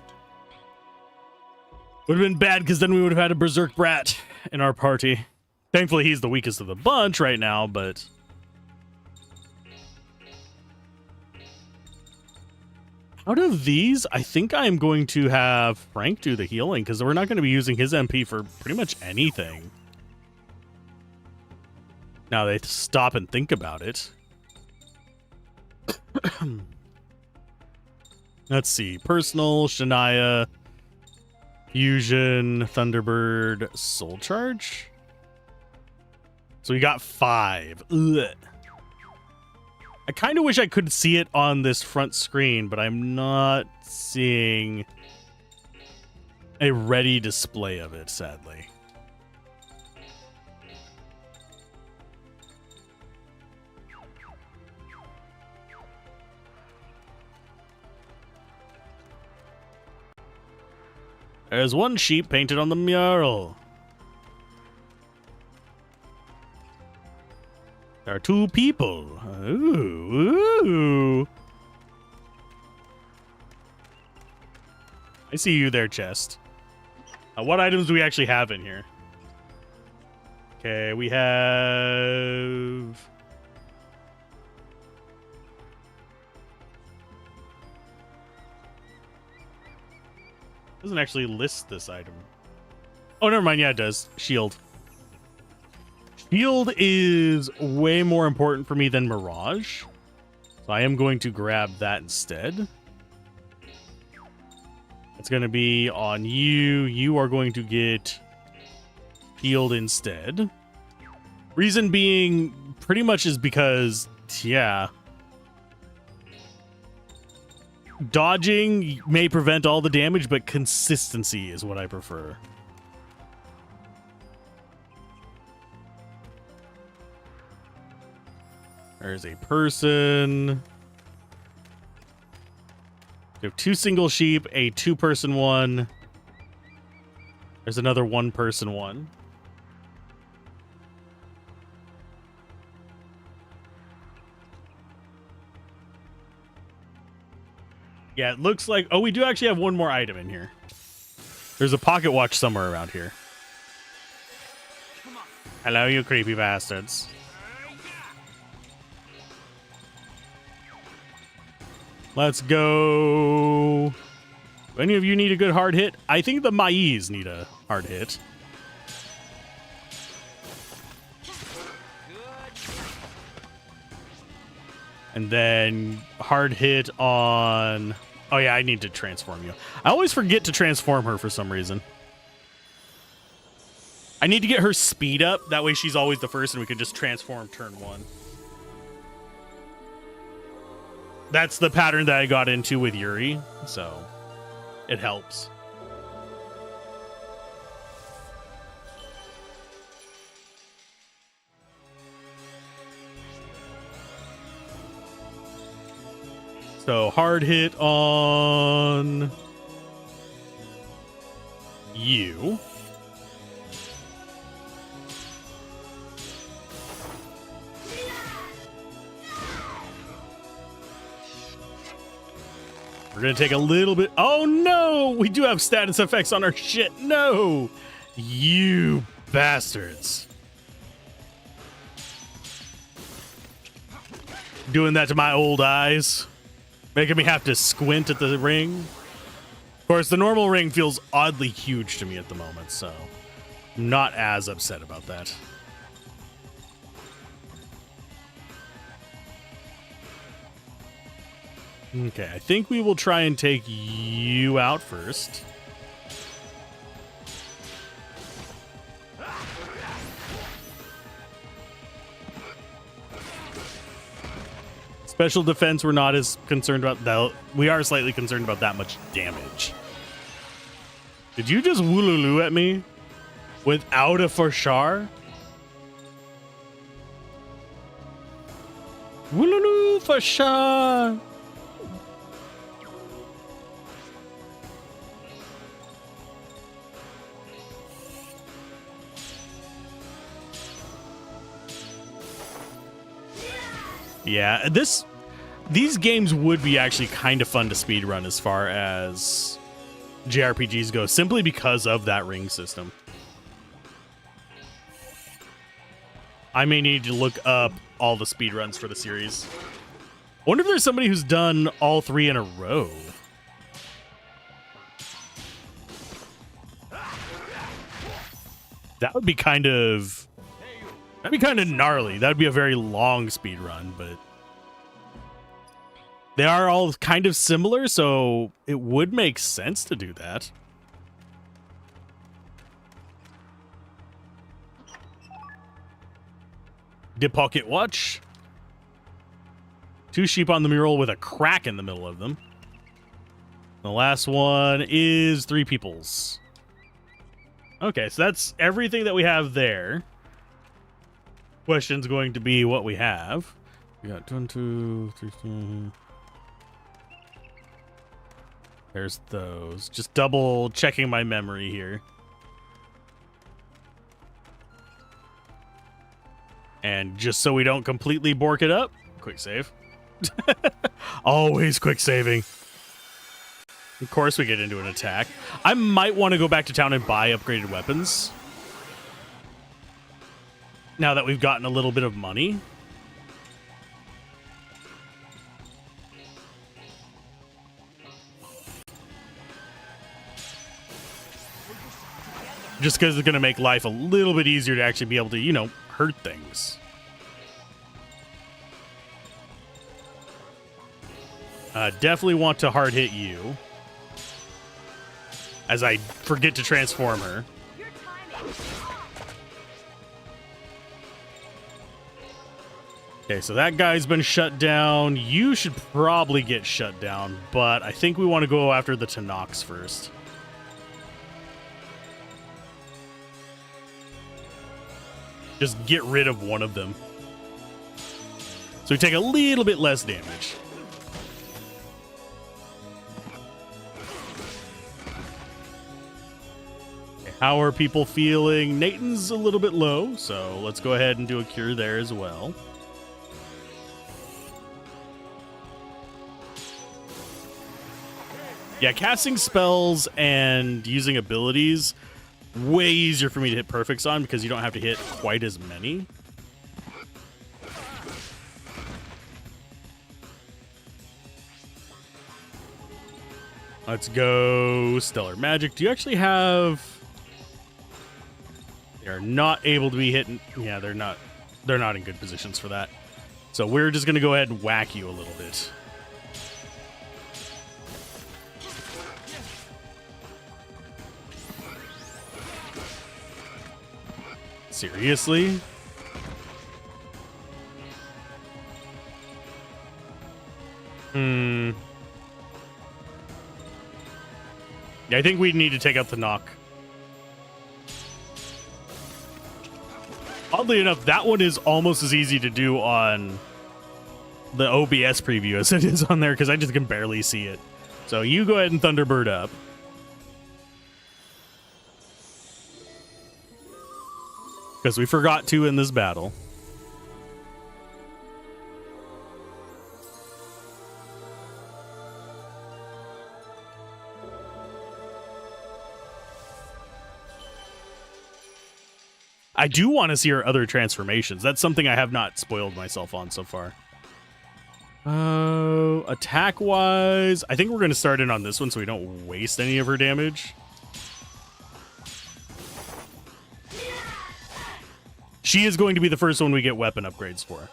Would have been bad because then we would have had a Berserk Brat in our party. Thankfully, he's the weakest of the bunch right now, but... Out of these, I think I'm going to have Frank do the healing because we're not going to be using his MP for pretty much anything. Now they stop and think about it. Let's see. Personal, Shania, Fusion, Thunderbird, Soul Charge. So we got 5. Ugh. I kind of wish I could see it on this front screen, but I'm not seeing a ready display of it, sadly. There's one sheep painted on the mural. There are 2 people. Ooh. I see you there, chest. What items do we actually have in here? Okay, we have... Doesn't actually list this item. Oh, never mind. Yeah, it does. Shield. Shield is way more important for me than Mirage. So I am going to grab that instead. It's going to be on you. You are going to get Shield instead. Reason being pretty much is because, yeah... Dodging may prevent all the damage, but consistency is what I prefer. There's a person. We have 2 single sheep, a 2-person one. There's another 1-person one. Yeah, it looks like... Oh, we do actually have one more item in here. There's a pocket watch somewhere around here. Hello, you creepy bastards. Let's go. Do any of you need a good hard hit? I think the maize need a hard hit. And then hard hit on... Oh, yeah, I need to transform you. I always forget to transform her for some reason. I need to get her speed up. That way she's always the first and we can just transform turn 1. That's the pattern that I got into with Yuri, so it helps. So hard hit on you. We're going to take a little bit. Oh, no. We do have status effects on our shit. No. You bastards. Doing that to my old eyes. Making me have to squint at the ring. Of course, the normal ring feels oddly huge to me at the moment, so I'm not as upset about that. Okay, I think we will try and take you out first. Special defense, we're not as concerned about that. We are slightly concerned about that much damage. Did you just wooloo at me without a Farshar? Wooloo Farshar. Yeah, these games would be actually kind of fun to speedrun as far as JRPGs go, simply because of that ring system. I may need to look up all the speedruns for the series. I wonder if there's somebody who's done all 3 in a row. That would be kind of... That'd be kind of gnarly. That'd be a very long speed run, but they are all kind of similar, so it would make sense to do that. The pocket watch. 2 sheep on the mural with a crack in the middle of them. The last one is 3 peoples. Okay, so that's everything that we have there. Question's going to be what we have. We got 1, 2, 3, 4. There's those. Just double checking my memory here. And just so we don't completely bork it up, quick save. Always quick saving. Of course we get into an attack. I might want to go back to town and buy upgraded weapons. Now that we've gotten a little bit of money. Just because it's going to make life a little bit easier to actually be able to, you know, hurt things. Definitely want to hard hit you. As I forget to transform her. Okay, so that guy's been shut down. You should probably get shut down, but I think we want to go after the Tanox first. Just get rid of one of them. So we take a little bit less damage. Okay, how are people feeling? Nathan's a little bit low, so let's go ahead and do a cure there as well. Yeah, casting spells and using abilities, way easier for me to hit perfects on because you don't have to hit quite as many. Let's go Stellar Magic. Do you actually have... They're not able to be hitting... Yeah, they're not in good positions for that. So we're just going to go ahead and whack you a little bit. Seriously? Yeah, I think we need to take out the knock. Oddly enough, that one is almost as easy to do on the OBS preview as it is on there because I just can barely see it. So you go ahead and Thunderbird up. Because we forgot to in this battle. I do want to see her other transformations. That's something I have not spoiled myself on so far. Attack-wise, I think we're going to start in on this one so we don't waste any of her damage. She is going to be the first one we get weapon upgrades for.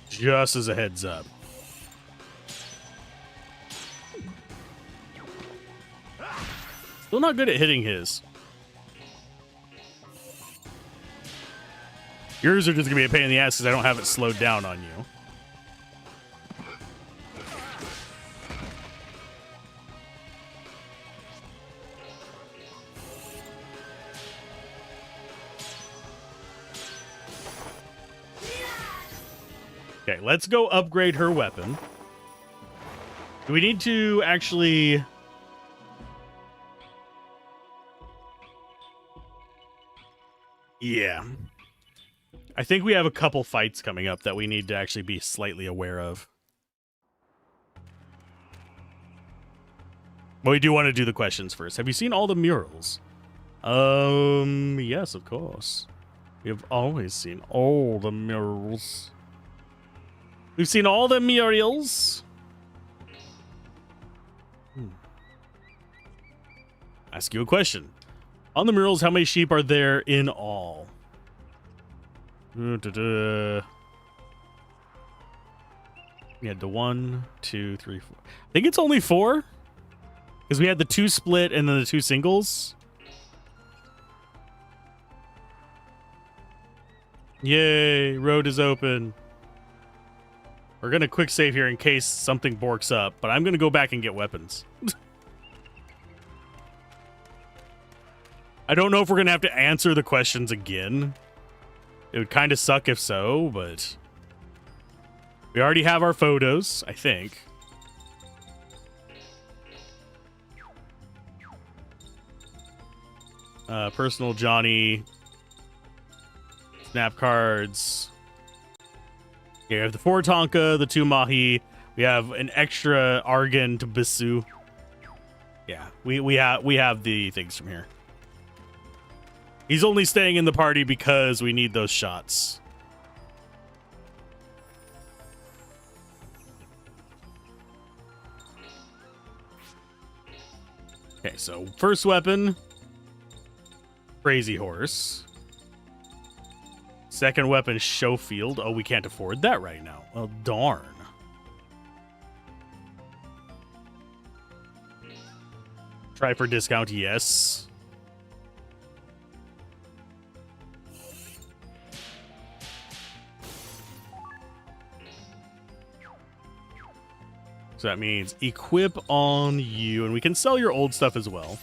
Just as a heads up. Still not good at hitting his. Yours are just going to be a pain in the ass because I don't have it slowed down on you. Okay, let's go upgrade her weapon. Do we need to actually... Yeah. I think we have a couple fights coming up that we need to actually be slightly aware of. But we do want to do the questions first. Have you seen all the murals? Yes, of course. We have always seen all the murals. We've seen all the murals. Ask you a question. On the murals, how many sheep are there in all? We had the 1, 2, 3, 4. I think it's only 4. Because we had the 2 split and then the 2 singles. Yay, road is open. We're going to quick save here in case something borks up, but I'm going to go back and get weapons. I don't know if we're going to have to answer the questions again. It would kind of suck if so, but we already have our photos, I think. Personal Johnny. Snap cards. Here we have the 4 Tonka, the 2 Mahi. We have an extra Argan to Bisu. Yeah, we have the things from here. He's only staying in the party because we need those shots. Okay, so first weapon, Crazy Horse. Second weapon, Showfield. Oh, we can't afford that right now. Well, darn. Try for discount, yes. So that means equip on you, and we can sell your old stuff as well.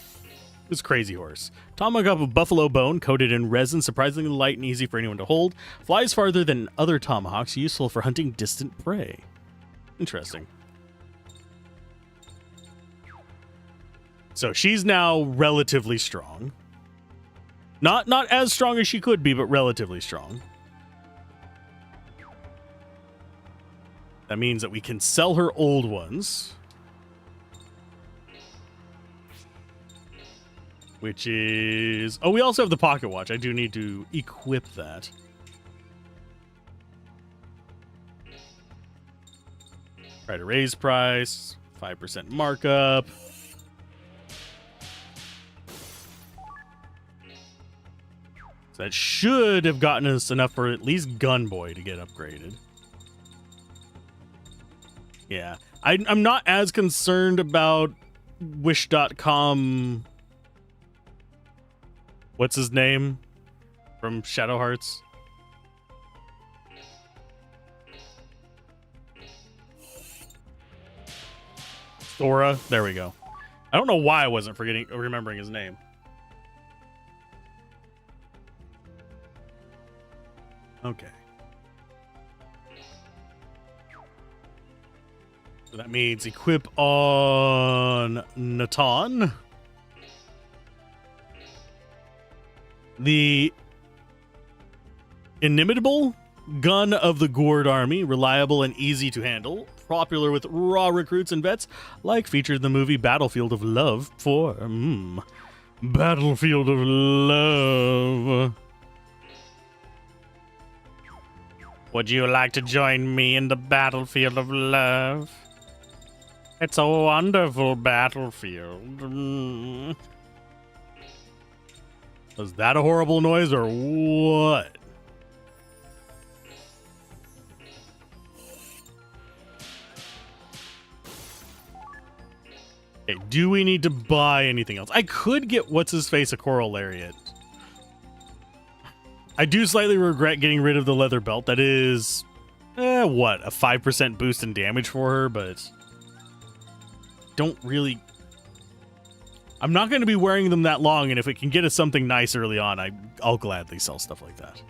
This Crazy Horse. Tomahawk of buffalo bone, coated in resin, surprisingly light and easy for anyone to hold. Flies farther than other tomahawks, useful for hunting distant prey. Interesting. So she's now relatively strong. Not as strong as she could be, but relatively strong. That means that we can sell her old ones. Which is... Oh, we also have the pocket watch. I do need to equip that. Try to raise price. 5% markup. So that should have gotten us enough for at least Gunboy to get upgraded. Yeah. I'm not as concerned about Wish.com. What's his name? From Shadow Hearts? Thora. There we go. I don't know why I wasn't remembering his name. Okay. So that means equip on Natan. The inimitable gun of the Gourd Army, reliable and easy to handle, popular with raw recruits and vets, like featured in the movie Battlefield of Love 4. Battlefield of Love. Would you like to join me in the Battlefield of Love? It's a wonderful battlefield. Was that a horrible noise or what? Okay, do we need to buy anything else? I could get what's-his-face a Coral Lariat. I do slightly regret getting rid of the leather belt. That is, what, a 5% boost in damage for her, but don't really... I'm not going to be wearing them that long, and if it can get us something nice early on, I'll gladly sell stuff like that.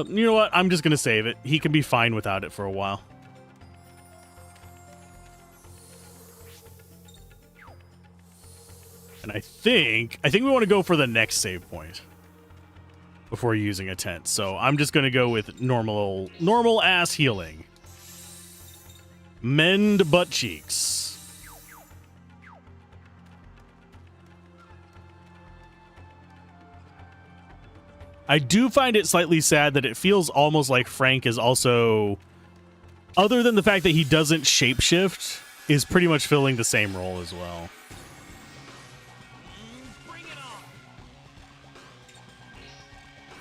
You know what? I'm just going to save it. He can be fine without it for a while. And I think we want to go for the next save point before using a tent. So I'm just going to go with normal ass healing. Mend butt cheeks. I do find it slightly sad that it feels almost like Frank is also, other than the fact that he doesn't shapeshift, is pretty much filling the same role as well. Bring it on.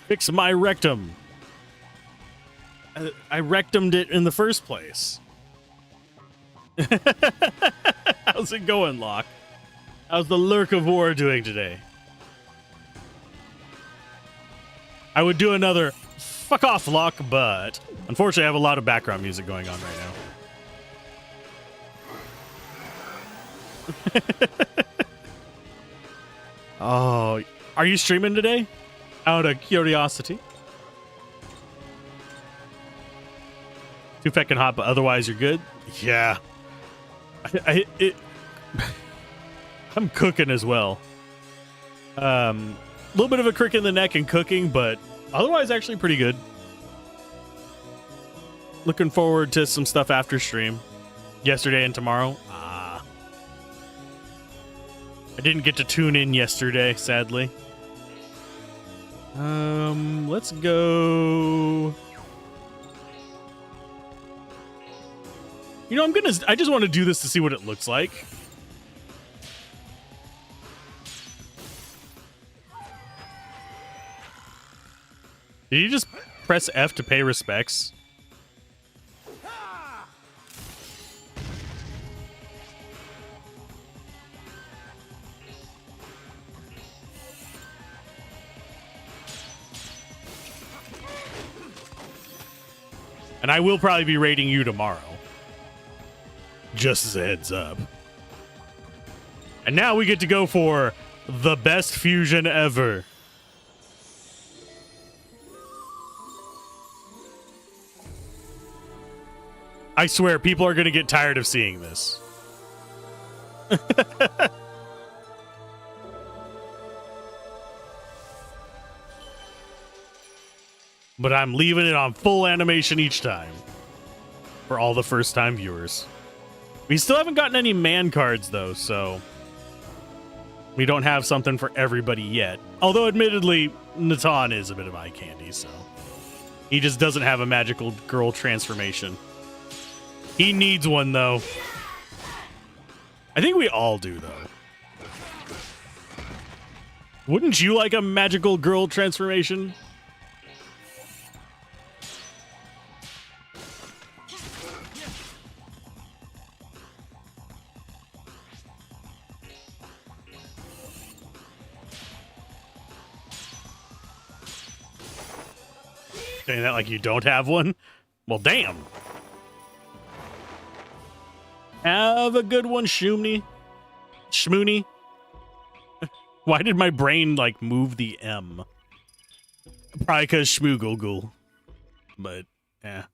Fix my rectum. I rectumed it in the first place. How's it going, Locke? How's the Lurk of War doing today? I would do another fuck off, Locke, but unfortunately I have a lot of background music going on right now. Oh, are you streaming today? Out of curiosity. Too feckin' hot, but otherwise you're good? Yeah. I'm cooking as well. A little bit of a crick in the neck in cooking, but otherwise actually pretty good. Looking forward to some stuff after stream. Yesterday and tomorrow. I didn't get to tune in yesterday, sadly. Let's go. You know, I just want to do this to see what it looks like. Did you just press F to pay respects? And I will probably be raiding you tomorrow. Just as a heads up. And now we get to go for the best fusion ever. I swear, people are going to get tired of seeing this. But I'm leaving it on full animation each time. For all the first-time viewers. We still haven't gotten any man cards, though, so... we don't have something for everybody yet. Although, admittedly, Natan is a bit of eye candy, so... he just doesn't have a magical girl transformation. He needs one, though. I think we all do, though. Wouldn't you like a magical girl transformation? Saying that like you don't have one? Well, damn. Have a good one, Shmoony. Shmoony. Why did my brain, like, move the M? Probably because Shmoogoogle. But, yeah.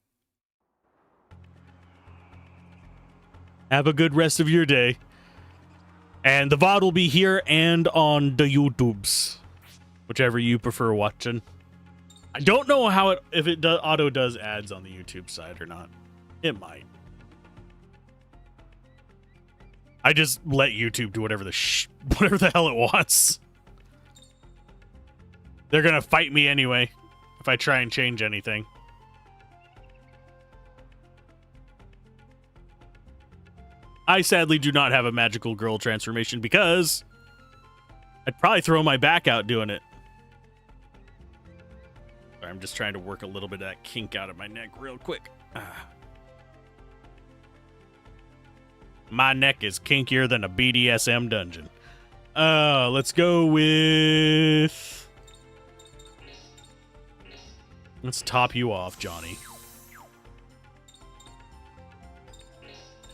Have a good rest of your day. And the VOD will be here and on the YouTubes. Whichever you prefer watching. I don't know how if it auto does ads on the YouTube side or not. It might. I just let YouTube do whatever the hell it wants. They're gonna fight me anyway if I try and change anything. I sadly do not have a magical girl transformation because I'd probably throw my back out doing it. I'm just trying to work a little bit of that kink out of my neck real quick. My neck is kinkier than a BDSM dungeon. Let's go with... let's top you off, Johnny.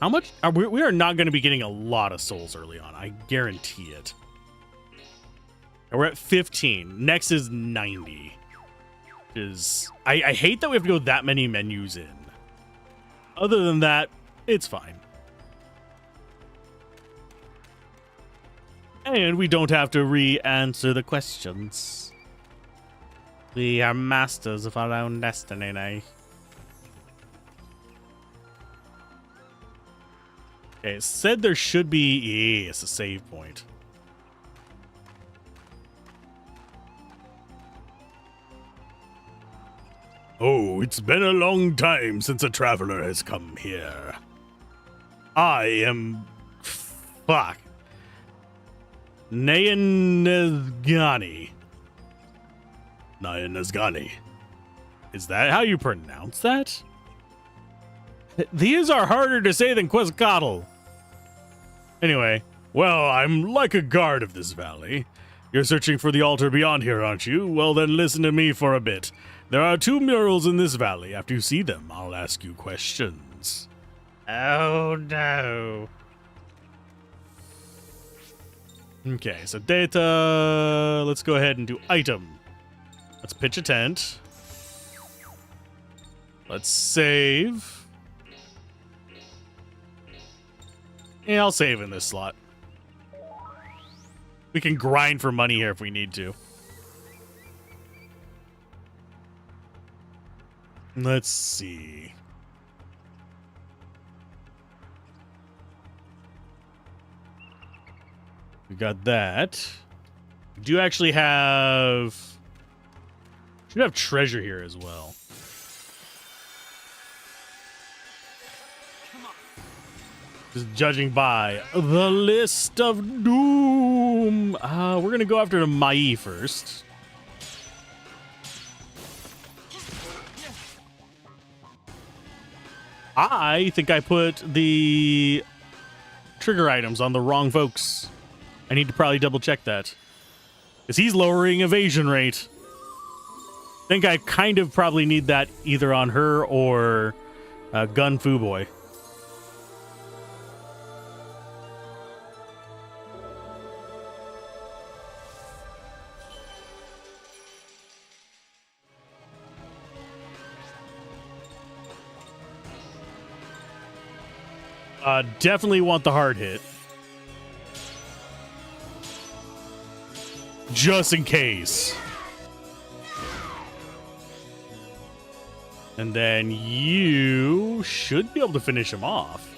How much? We are not going to be getting a lot of souls early on. I guarantee it. We're at 15. Next is 90. I hate that we have to go that many menus in. Other than that, it's fine. And we don't have to re-answer the questions. We are masters of our own destiny now. Okay, it said there should be... yes, a save point. Oh, it's been a long time since a traveler has come here. I am... fuck. Nayanazgani. Nayanazgani. Is that how you pronounce that? These are harder to say than Quetzalcoatl. Anyway, well, I'm like a guard of this valley. You're searching for the altar beyond here, aren't you? Well, then listen to me for a bit. There are 2 murals in this valley. After you see them, I'll ask you questions. Oh, no. Okay, so data. Let's go ahead and do item. Let's pitch a tent. Let's save. Yeah, I'll save in this slot. We can grind for money here if we need to. Let's see. We got that. We do actually have... Should have treasure here as well. Just judging by the list of doom. We're going to go after the Mai first. I think I put the trigger items on the wrong folks. I need to probably double check that. Because he's lowering evasion rate. I think I kind of probably need that either on her or Gun Fu Boy. Definitely want the hard hit. Just in case. And then you should be able to finish him off.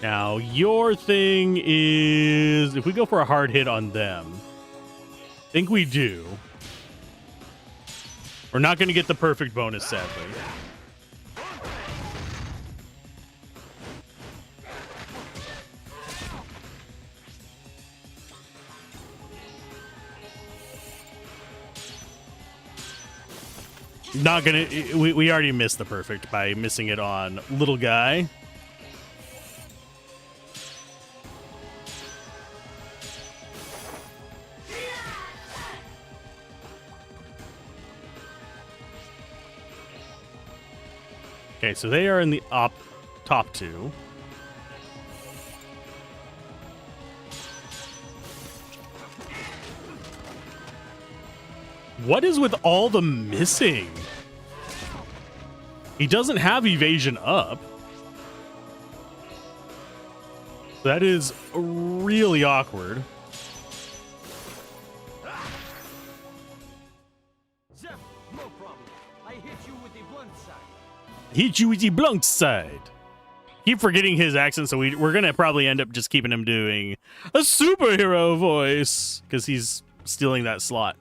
Now, your thing is... If we go for a hard hit on them... I think we do. We're not going to get the perfect bonus, sadly. Not gonna... We already missed the perfect by missing it on little guy. Okay, so they are in the top two. What is with all the missing? He doesn't have evasion up. That is really awkward. No problem. I hit you with the blunt side. Hit you with the blunt side. Keep forgetting his accent, so we're gonna probably end up just keeping him doing a superhero voice because he's stealing that slot.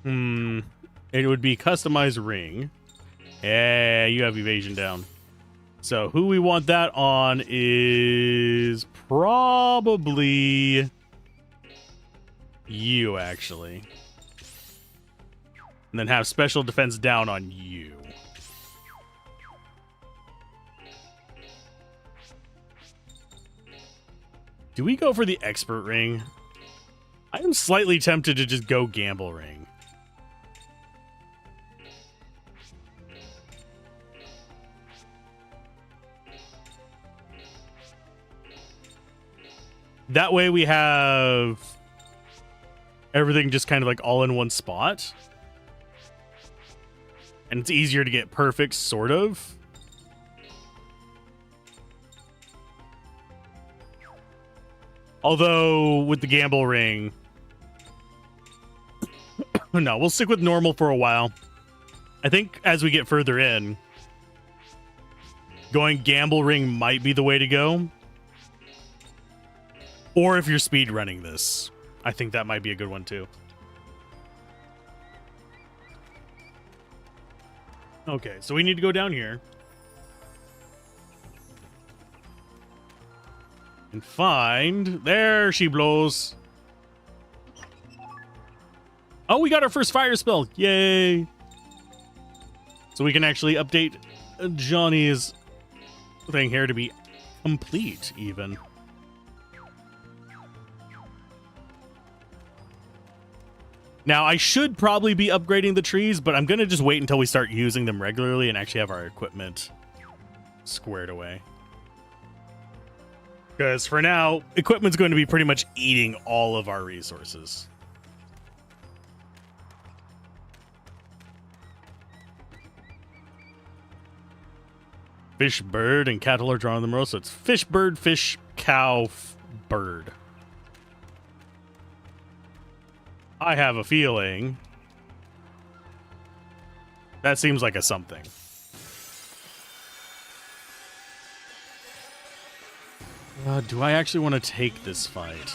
It would be customized ring. Yeah, you have evasion down. So who we want that on is probably you, actually. And then have special defense down on you. Do we go for the expert ring? I am slightly tempted to just go gamble ring. That way we have everything just kind of like all in one spot. And it's easier to get perfect, sort of. Although, with the gamble ring... no, we'll stick with normal for a while. I think as we get further in, going gamble ring might be the way to go. Or if you're speed running this, I think that might be a good one too. Okay, so we need to go down here. And find... There she blows. Oh, we got our first fire spell. Yay. So we can actually update Johnny's thing here to be complete, even. Now, I should probably be upgrading the trees, but I'm going to just wait until we start using them regularly and actually have our equipment squared away. Because for now, equipment's going to be pretty much eating all of our resources. fish, bird, and cattle are drawn in the row. So it's fish, bird, cow, bird. I have a feeling that seems like a something. Do I actually want to take this fight?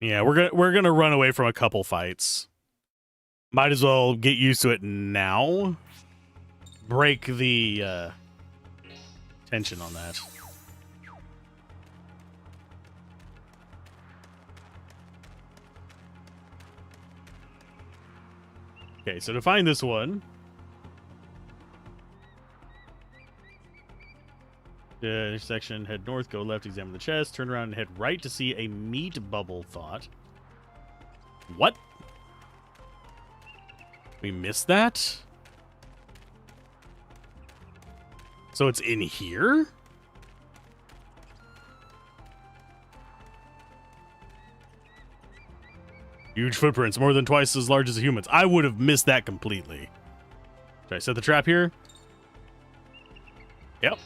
Yeah, we're gonna run away from a couple fights. Might as well get used to it now. Break the tension on that. Okay, so to find this one, the intersection, head north, go left, examine the chest, turn around and head right to see a meat bubble thought. What? We missed that? So it's in here? Huge footprints, more than twice as large as the humans. I would have missed that completely. Should I set the trap here? Yep.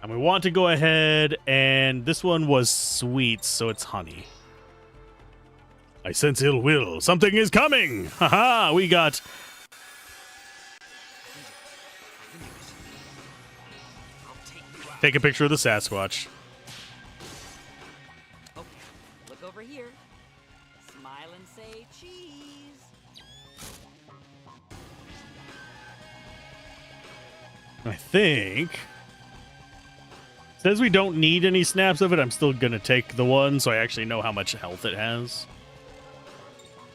And we want to go ahead, and this one was sweet, so it's honey. I sense ill will. Something is coming! Haha, we got... Take a picture of the Sasquatch. Okay, look over here. Smile and say cheese. I think... Says we don't need any snaps of it. I'm still gonna take the one, so I actually know how much health it has.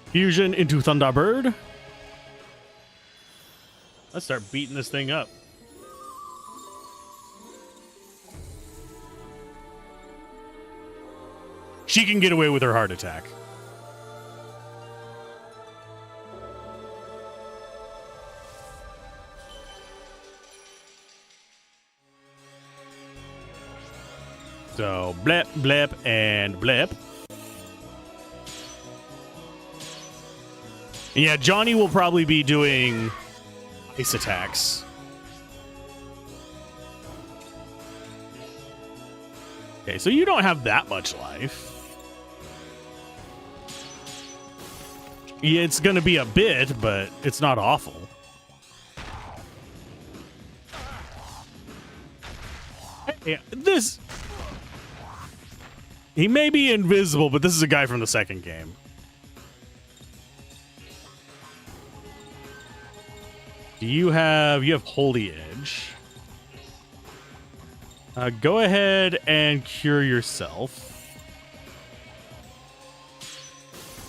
Fusion into Thunderbird. Let's start beating this thing up. She can get away with her heart attack. So, blep, blep, and blep. Yeah, Johnny will probably be doing ice attacks. Okay, so you don't have that much life. Yeah, it's going to be a bit, but it's not awful. Yeah, this... He may be invisible, but this is a guy from the second game. You have Holy Edge. Go ahead and cure yourself.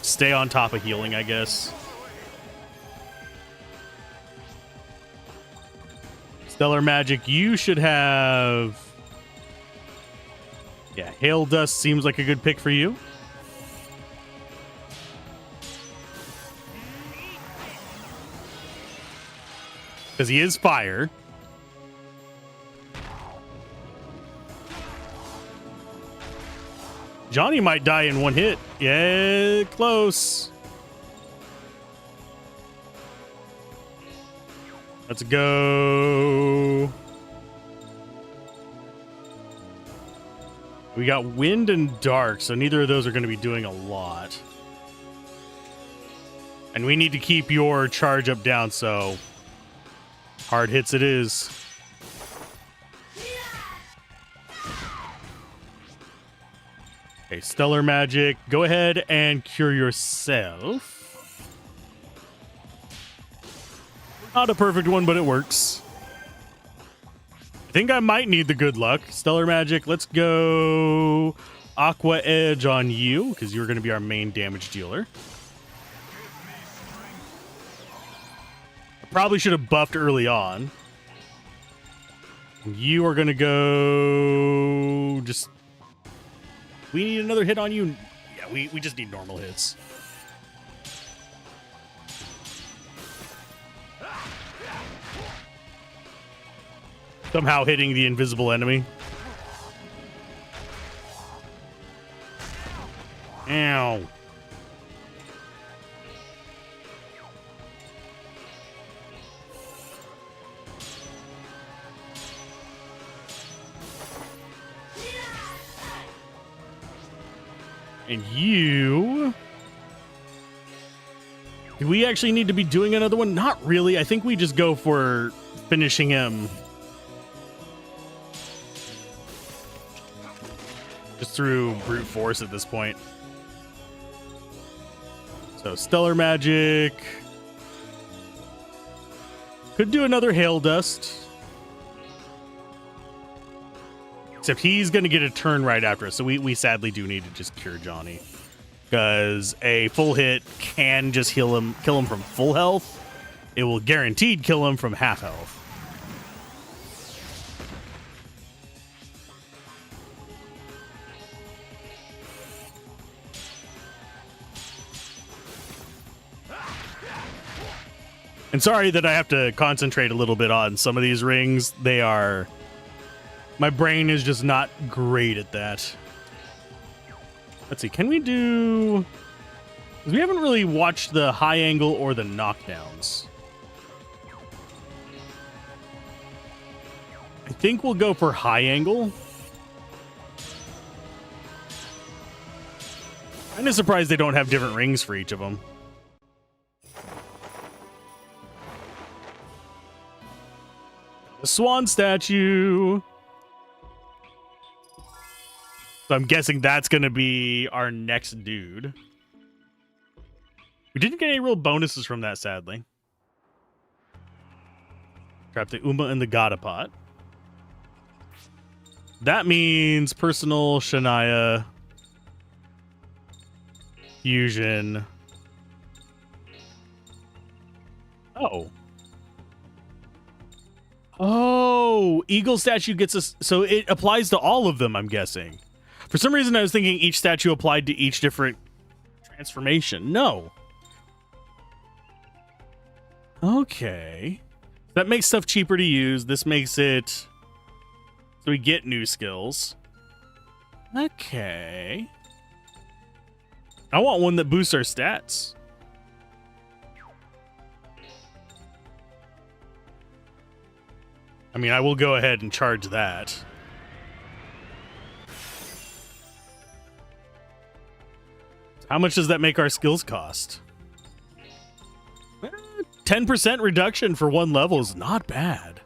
Stay on top of healing, I guess. Stellar Magic, you should have... Yeah, Hail Dust seems like a good pick for you. Because he is fire. Johnny might die in one hit. Yeah, close. Let's go. We got wind and dark, so neither of those are going to be doing a lot. And we need to keep your charge up down, so hard hits it is. Okay, Stellar Magic. Go ahead and cure yourself. Not a perfect one, but it works. I think I might need the good luck. Stellar Magic, let's go Aqua Edge on you, because you're going to be our main damage dealer. I probably should have buffed early on. You are going to go... Just... We need another hit on you. Yeah, we just need normal hits. Somehow hitting the invisible enemy. Ow. And you... Do we actually need to be doing another one? Not really. I think we just go for finishing him just through brute force at this point. So, Stellar Magic. Could do another Hail Dust. Except he's going to get a turn right after us, so we sadly do need to just cure Johnny. Because a full hit can just kill him from full health. It will guaranteed kill him from half health. And sorry that I have to concentrate a little bit on some of these rings. They are... My brain is just not great at that. Let's see, can we do... We haven't really watched the high angle or the knockdowns. I think we'll go for high angle. I'm just surprised they don't have different rings for each of them. The swan statue. So I'm guessing that's going to be our next dude. We didn't get any real bonuses from that, sadly. Trap the Uma and the Godapot. That means personal Shania fusion. Oh. Oh, Eagle statue gets us. So it applies to all of them, I'm guessing. For some reason, I was thinking each statue applied to each different transformation. No. Okay. That makes stuff cheaper to use. This makes it so we get new skills. Okay. I want one that boosts our stats. I mean, I will go ahead and charge that. How much does that make our skills cost? 10% reduction for one level is not bad.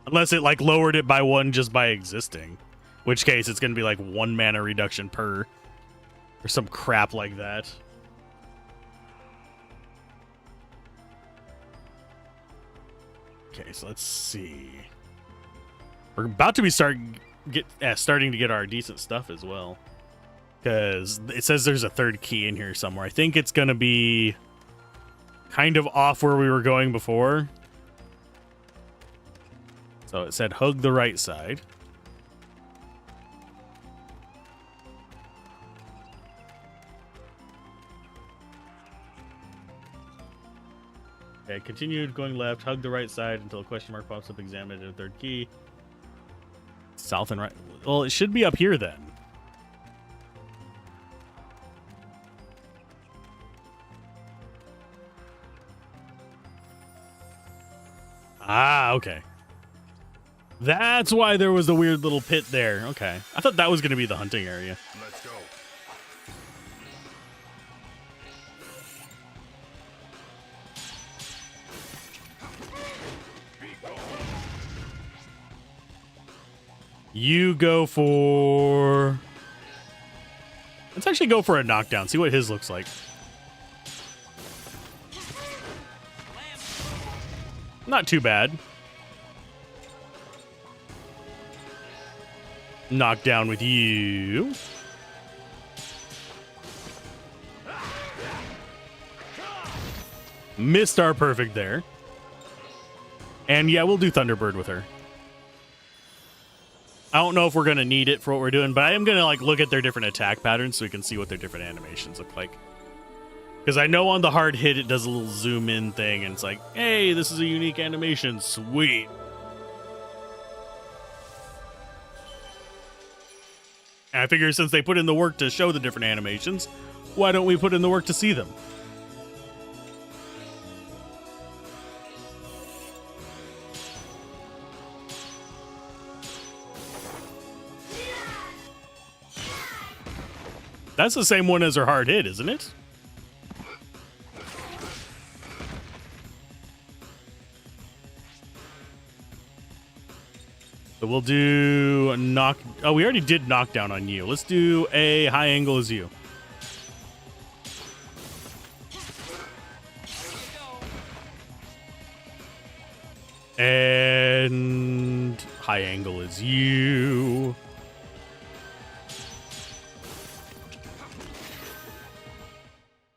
Unless it like lowered it by one just by existing. In which case it's going to be like 1 mana reduction per. Or some crap like that. Okay, so let's see. We're about to be starting to get our decent stuff as well. Because it says there's a third key in here somewhere. I think it's going to be kind of off where we were going before. So it said hug the right side. Okay, continued going left, hug the right side until a question mark pops up, examine the third key. South and right. Well, it should be up here then. Ah, okay. That's why there was the weird little pit there. Okay. I thought that was going to be the hunting area. Let's go. You go for... Let's actually go for a knockdown. See what his looks like. Not too bad. Knockdown with you. Missed our perfect there. And yeah, we'll do Thunderbird with her. I don't know if we're going to need it for what we're doing, but I am going to like look at their different attack patterns so we can see what their different animations look like. Because I know on the hard hit, it does a little zoom in thing, and it's like, hey, this is a unique animation. Sweet. And I figure since they put in the work to show the different animations, why don't we put in the work to see them? That's the same one as her hard hit, isn't it? So we'll do a knock. Oh, we already did knockdown on you. Let's do a high angle as you. And high angle is you.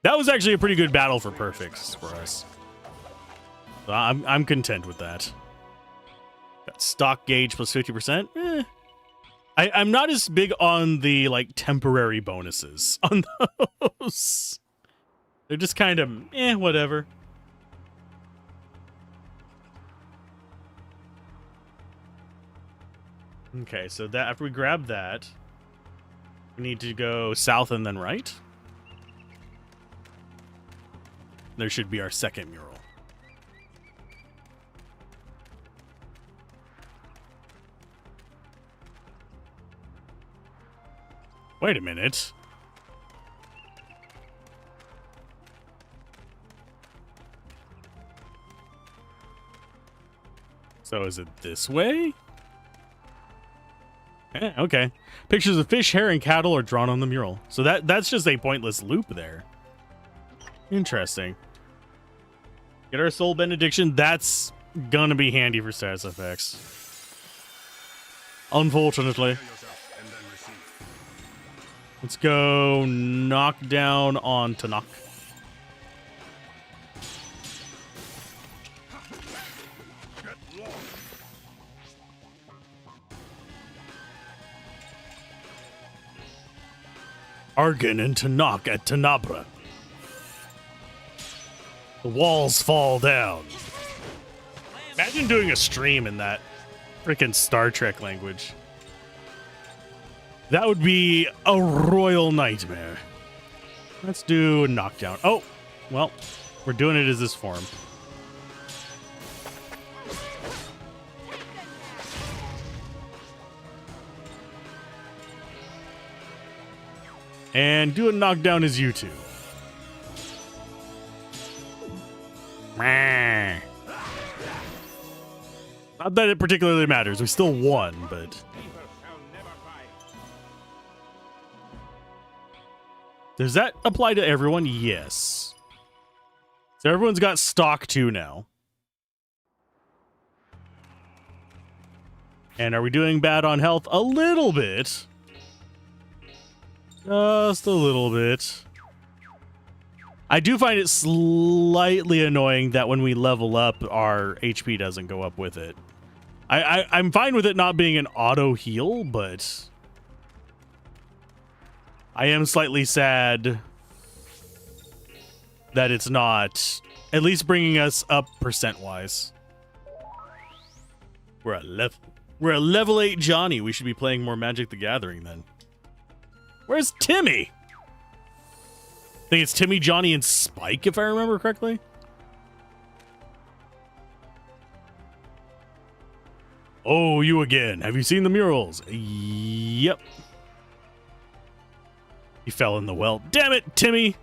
That was actually a pretty good battle for perfects for us. So I'm content with that. Got stock gauge plus 50%. I'm not as big on the like temporary bonuses on those. They're just kind of whatever. Okay, so that after we grab that, we need to go south and then right. There should be our second mural. Wait a minute. So is it this way? Okay. Pictures of fish, hair, and cattle are drawn on the mural. So that's just a pointless loop there. Interesting. Get our soul benediction. That's gonna be handy for status effects. Unfortunately. Let's go knock down on Tanakh. Argon and Tanakh at Tenabra. The walls fall down. Imagine doing a stream in that freaking Star Trek language. That would be a royal nightmare. Let's do a knockdown. Oh, well, we're doing it as this form. And do a knockdown as you two. Not that it particularly matters. We still won, but... Does that apply to everyone? Yes. So everyone's got stock 2 now. And are we doing bad on health? A little bit. Just a little bit. I do find it slightly annoying that when we level up, our HP doesn't go up with it. I'm fine with it not being an auto heal, but I am slightly sad that it's not at least bringing us up percent-wise. We're a level 8 Johnny. We should be playing more Magic the Gathering then. Where's Timmy? I think it's Timmy, Johnny, and Spike, if I remember correctly. Oh, you again. Have you seen the murals? Yep. He fell in the well. Damn it, Timmy!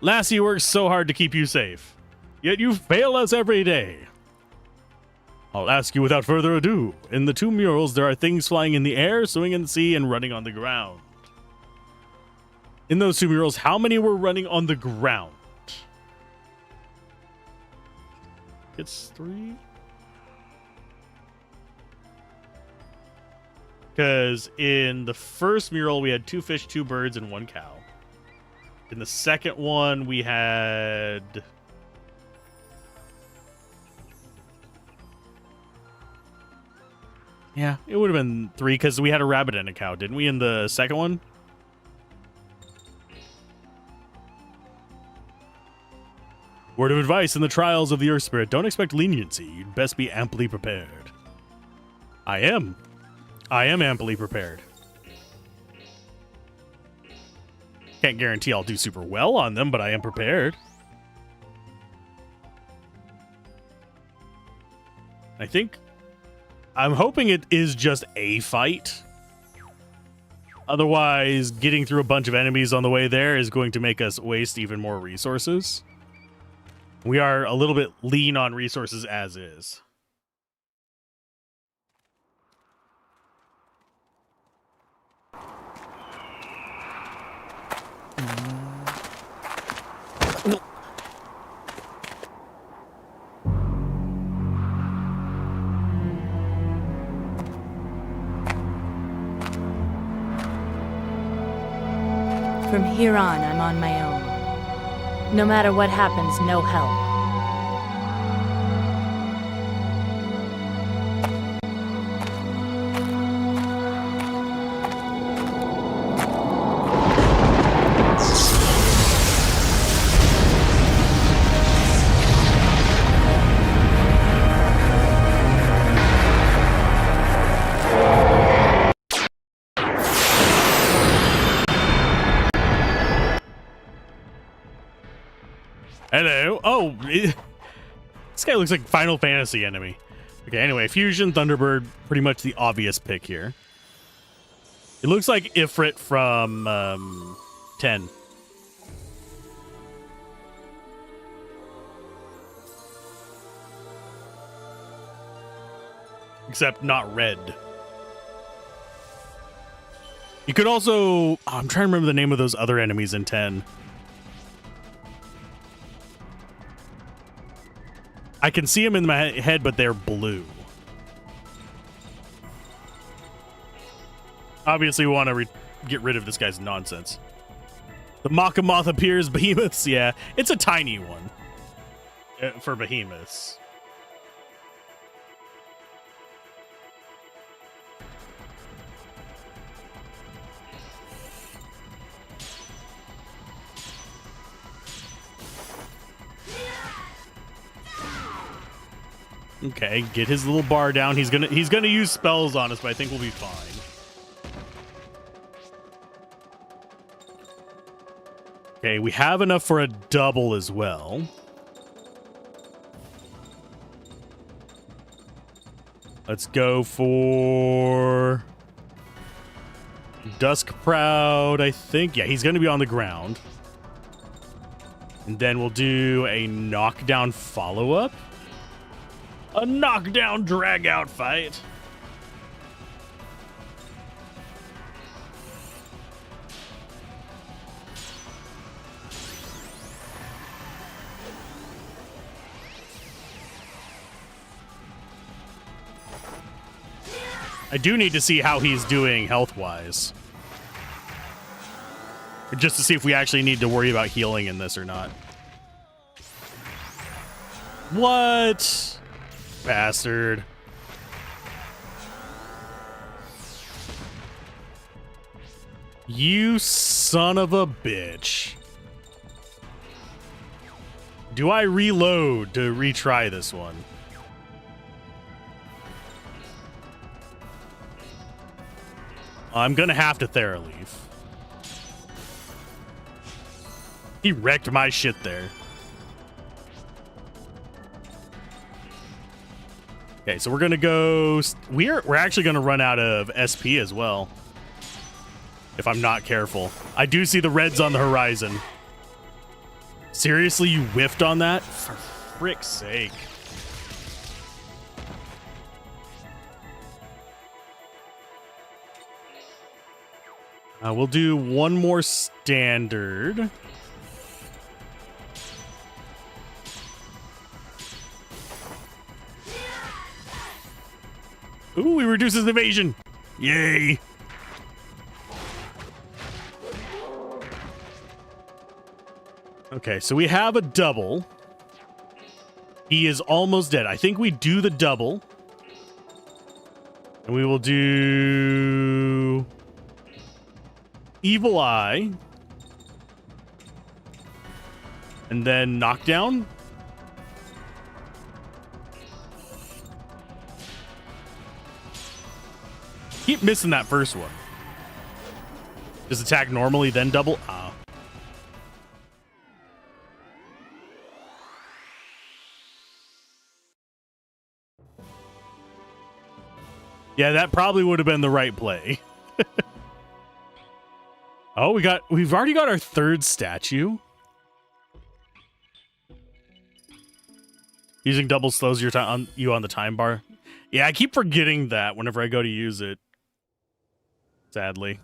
Lassie works so hard to keep you safe. Yet you fail us every day. I'll ask you without further ado. In the 2 murals, there are things flying in the air, swimming in the sea, and running on the ground. In those 2 murals, how many were running on the ground? It's 3. Because in the first mural, we had 2 fish, 2 birds, and 1 cow. In the second one, we had... Yeah, it would have been 3 because we had a rabbit and a cow, didn't we, in the second one? Word of advice in the trials of the Earth Spirit. Don't expect leniency. You'd best be amply prepared. I am amply prepared. Can't guarantee I'll do super well on them, but I am prepared. I'm hoping it is just a fight. Otherwise, getting through a bunch of enemies on the way there is going to make us waste even more resources. We are a little bit lean on resources as is. From here on, I'm on my own. No matter what happens, no help. Hello. Oh, this guy looks like Final Fantasy enemy. Okay, anyway, Fusion, Thunderbird, pretty much the obvious pick here. It looks like Ifrit from 10. Except not red. You could also... Oh, I'm trying to remember the name of those other enemies in 10. I can see them in my head, but they're blue. Obviously, we want to get rid of this guy's nonsense. The Makamoth appears, behemoths. Yeah, it's a tiny one for behemoths. Okay, get his little bar down. He's gonna use spells on us, but I think we'll be fine. Okay, we have enough for a double as well. Let's go for Dusk Proud, I think. Yeah, he's gonna be on the ground. And then we'll do a knockdown follow-up. A knockdown drag-out fight. I do need to see how he's doing health-wise. Just to see if we actually need to worry about healing in this or not. What? Bastard. You son of a bitch. Do I reload to retry this one? I'm gonna have to Thera-leaf. He wrecked my shit there. Okay, so we're gonna go. We're actually gonna run out of SP as well, if I'm not careful. I do see the reds on the horizon. Seriously, you whiffed on that? For frick's sake! We'll do one more standard. Ooh, he reduces evasion. Yay. Okay, so we have a double. He is almost dead. I think we do the double. And we will do Evil Eye. And then knockdown. Keep missing that first one. Just attack normally, then double. Ah. Yeah, that probably would have been the right play. Oh, we've already got our third statue. Using double slows your time on the time bar. Yeah, I keep forgetting that whenever I go to use it. Sadly.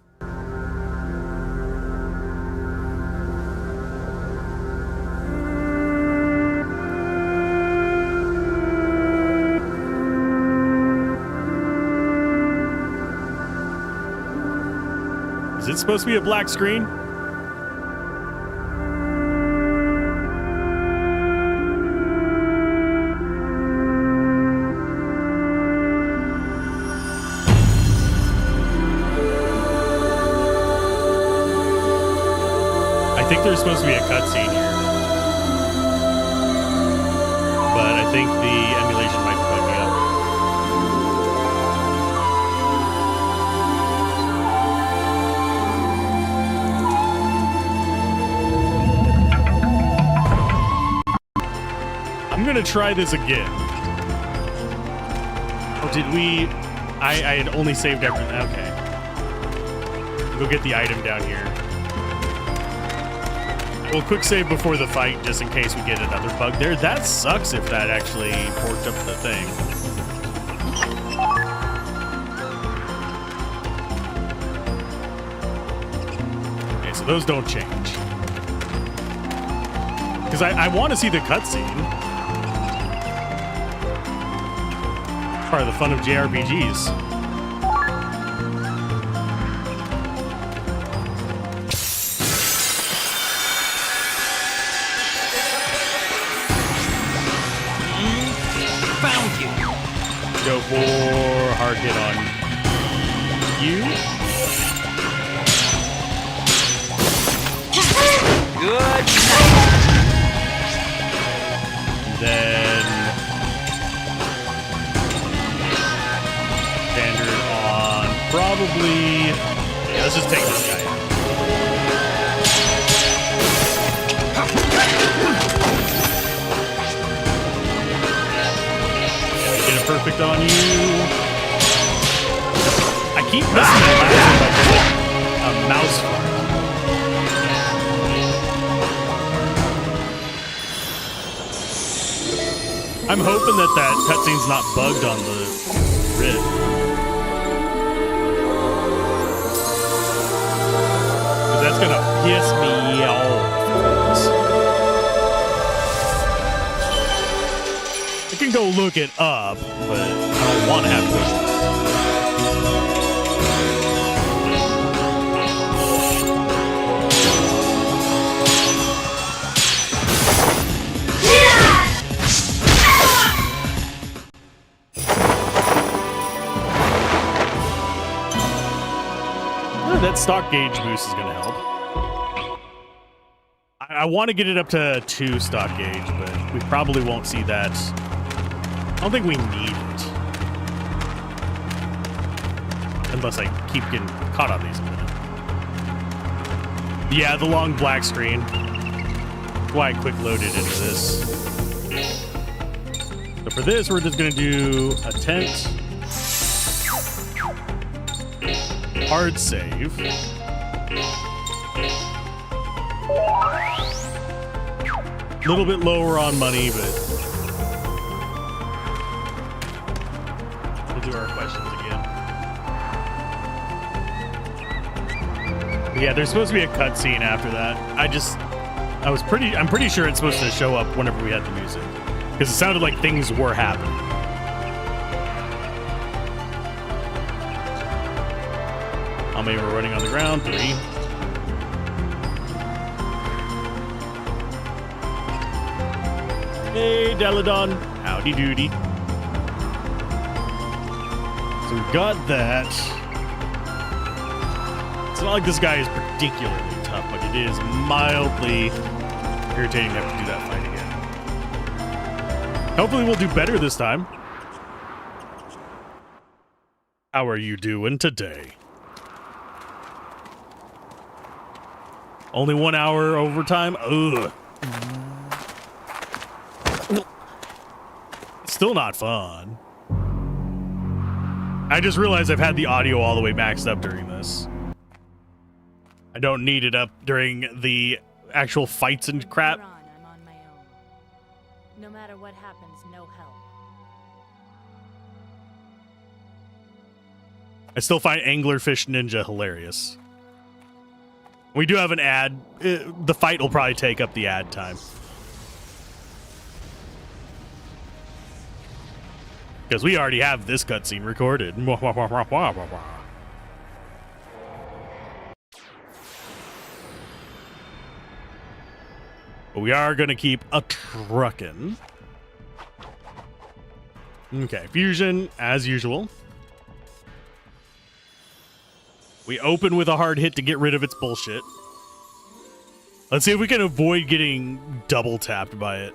Is it supposed to be a black screen? I think there's supposed to be a cutscene here. But I think the emulation might be bugging up. I'm gonna try this again. Oh, did we? I had only saved after that. Okay. Go get the item down here. We'll quick save before the fight just in case we get another bug there. That sucks if that actually porked up the thing. Okay, so those don't change. Because I want to see the cutscene. Part of the fun of JRPGs. Found you. Go for hard hit on you. Good night. Then standard on probably. Yeah, let's just take this guy out. Get a perfect on you. I keep missing that last one by a mouse fart. I'm hoping that cutscene's not bugged on the grid. Because that's gonna piss me off. I can go look it up, but I don't want to have to. That stock gauge boost is going to help. I want to get it up to 2 stock gauge, but we probably won't see that. I don't think we need it. Unless I keep getting caught on these a minute. Yeah, the long black screen. That's why I quick loaded into this. So for this, we're just going to do a tent. Hard save. A little bit lower on money, but we'll do our questions again. Yeah, there's supposed to be a cutscene after that. I'm pretty sure it's supposed to show up whenever we had the music, because it sounded like things were happening. How many were running on the ground? 3. Hey, Daladon. Howdy doody. So we've got that. It's not like this guy is particularly tough, but it is mildly irritating to have to do that fight again. Hopefully we'll do better this time. How are you doing today? Only 1 hour overtime? Ugh. Still not fun. I just realized I've had the audio all the way maxed up during this. I don't need it up during the actual fights and crap. From here on, I'm on my own. No matter what happens, no help. I still find Anglerfish Ninja hilarious. We do have an ad. The fight will probably take up the ad time. Because we already have this cutscene recorded. But we are going to keep a truckin'. Okay, fusion, as usual. We open with a hard hit to get rid of its bullshit. Let's see if we can avoid getting double tapped by it.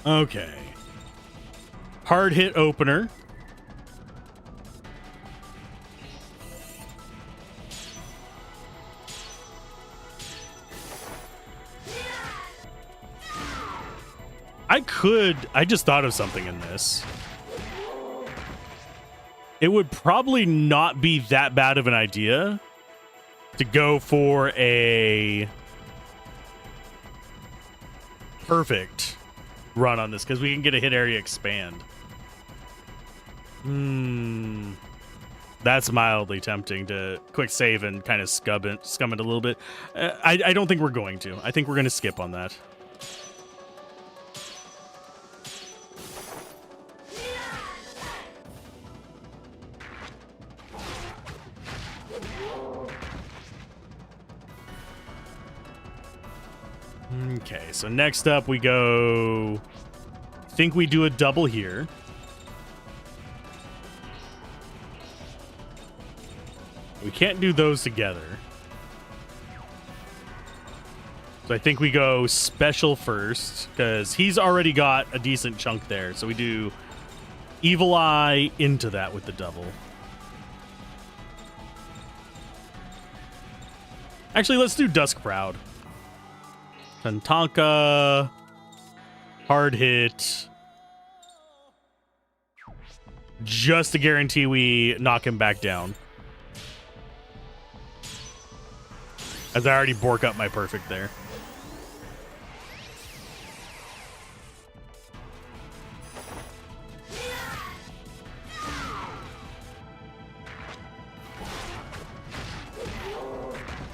Okay. Hard hit opener. I just thought of something in this. It would probably not be that bad of an idea to go for a perfect run on this, because we can get a hit area expand. That's mildly tempting to quick save and kind of scum it a little bit. I don't think we're going to. I think we're going to skip on that. Okay, so next up we go... I think we do a double here. We can't do those together. So I think we go special first, because he's already got a decent chunk there. So we do Evil Eye into that with the double. Actually, let's do Dusk Proud. Tantanka, hard hit, just to guarantee we knock him back down. As I already bork up my perfect there.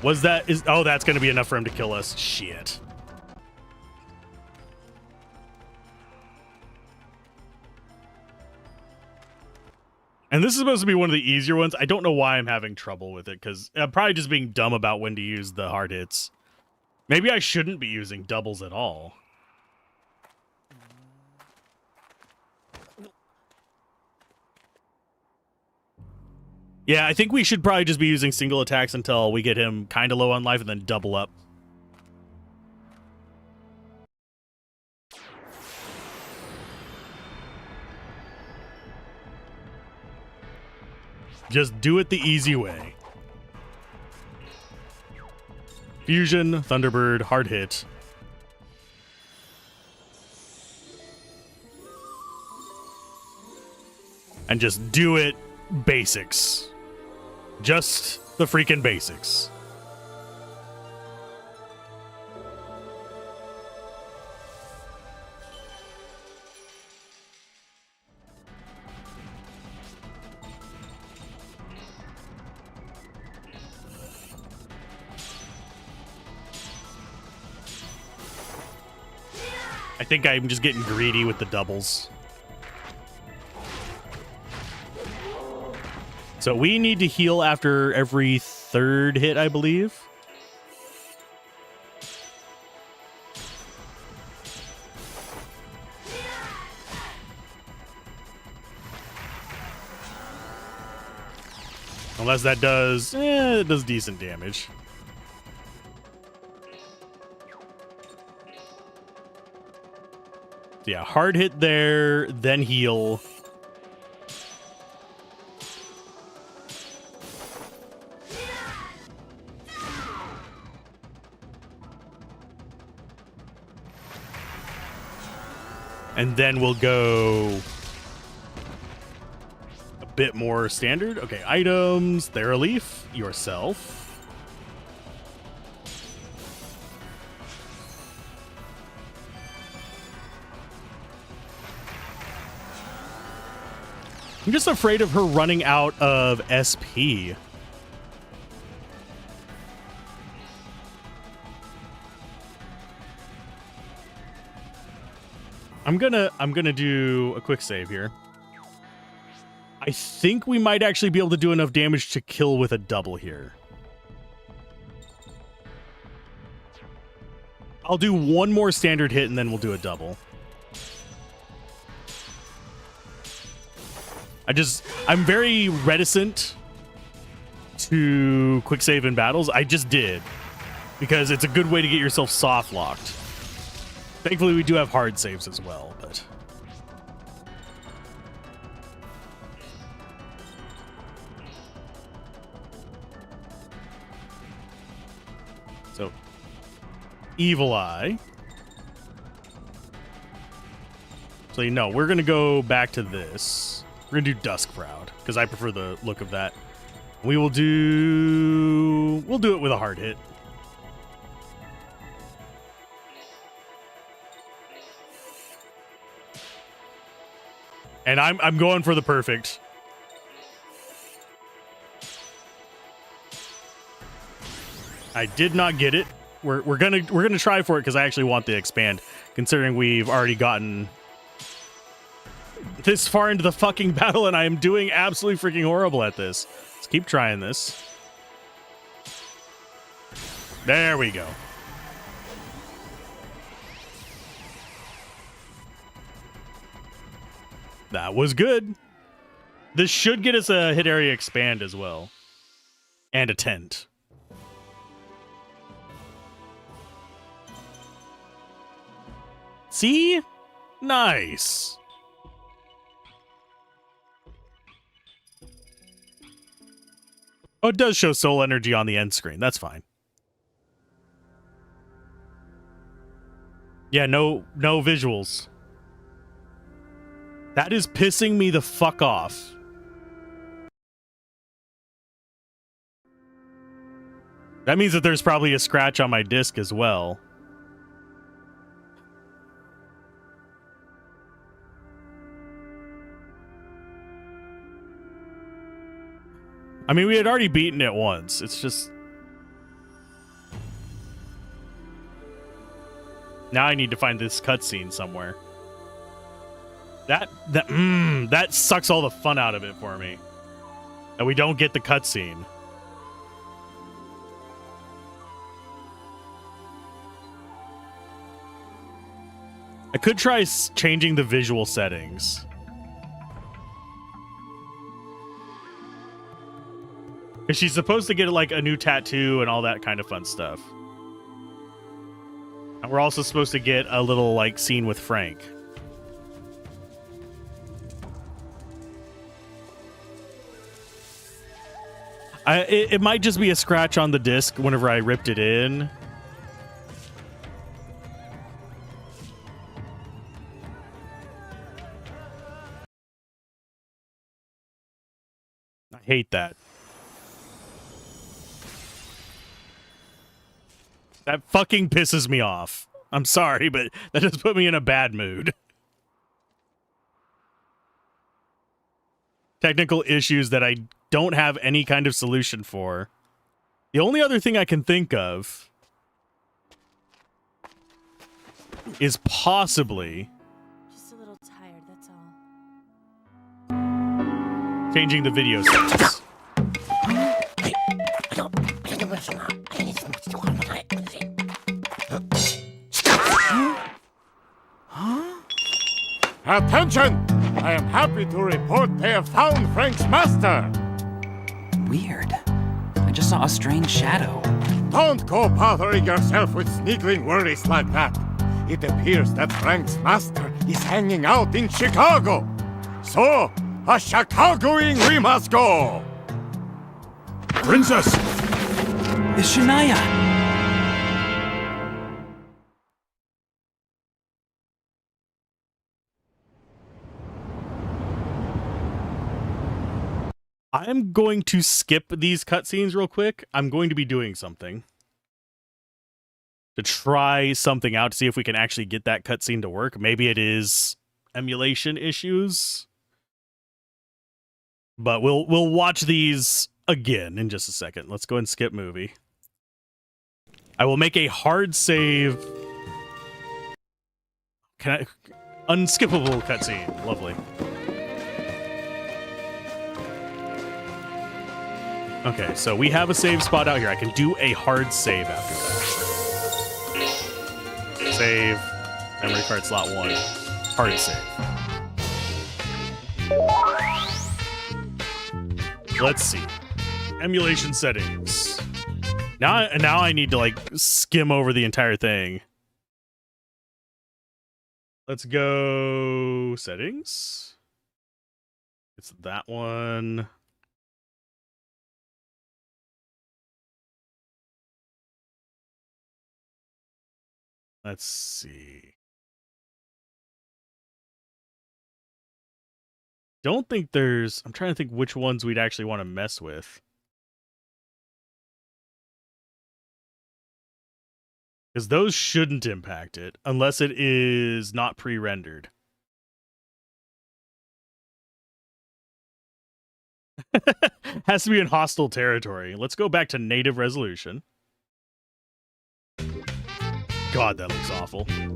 Oh, that's going to be enough for him to kill us. Shit. And this is supposed to be one of the easier ones. I don't know why I'm having trouble with it, because I'm probably just being dumb about when to use the hard hits. Maybe I shouldn't be using doubles at all. Yeah, I think we should probably just be using single attacks until we get him kind of low on life and then double up. Just do it the easy way. Fusion, Thunderbird, hard hit. And just do it basics. Just the freaking basics. I think I'm just getting greedy with the doubles. So we need to heal after every third hit, I believe. Unless that does, it does decent damage. Yeah, hard hit there, then heal. And then we'll go a bit more standard. Okay, items, Theraleaf, yourself. I'm just afraid of her running out of SP. I'm gonna do a quick save here. I think we might actually be able to do enough damage to kill with a double here. I'll do one more standard hit and then we'll do a double. I'm very reticent to quick save in battles. I just did because it's a good way to get yourself soft locked. Thankfully, we do have hard saves as well, but... So, Evil Eye. So, no, we're going to go back to this. We're going to do Dusk Proud, because I prefer the look of that. We'll do it with a hard hit. And I'm going for the perfect. I did not get it. We're gonna try for it because I actually want the expand, considering we've already gotten this far into the fucking battle and I am doing absolutely freaking horrible at this. Let's keep trying this. There we go. That was good. This should get us a hit area expand as well. And a tent. See? Nice. Oh, it does show soul energy on the end screen. That's fine. Yeah, no visuals. That is pissing me the fuck off. That means that there's probably a scratch on my disc as well. I mean, we had already beaten it once. It's just... Now I need to find this cutscene somewhere. That sucks all the fun out of it for me. And we don't get the cutscene. I could try changing the visual settings. Because she's supposed to get like a new tattoo and all that kind of fun stuff. And we're also supposed to get a little like scene with Frank. It might just be a scratch on the disc whenever I ripped it in. I hate that. That fucking pisses me off. I'm sorry, but that just put me in a bad mood. Technical issues that I don't have any kind of solution for. The only other thing I can think of is possibly Just a little tired, that's all. changing the video settings. Attention! I am happy to report they have found Frank's master. Weird. I just saw a strange shadow. Don't go bothering yourself with sneakling worries like that. It appears that Frank's master is hanging out in Chicago. So, a Chicagoing we must go. Princess! It's Shania! I'm going to skip these cutscenes real quick. I'm going to be doing something to try something out to see if we can actually get that cutscene to work. Maybe it is emulation issues, but we'll watch these again in just a second. Let's go and skip movie. I will make a hard save. Can I? Unskippable cutscene. Lovely. Okay, so we have a save spot out here. I can do a hard save after that. Save. Memory card slot 1. Hard save. Let's see. Emulation settings. Now I need to like skim over the entire thing. Let's go settings. It's that one. Let's see. Don't think there's... I'm trying to think which ones we'd actually want to mess with. Because those shouldn't impact it, unless it is not pre-rendered. Has to be in hostile territory. Let's go back to native resolution. God, that looks awful. And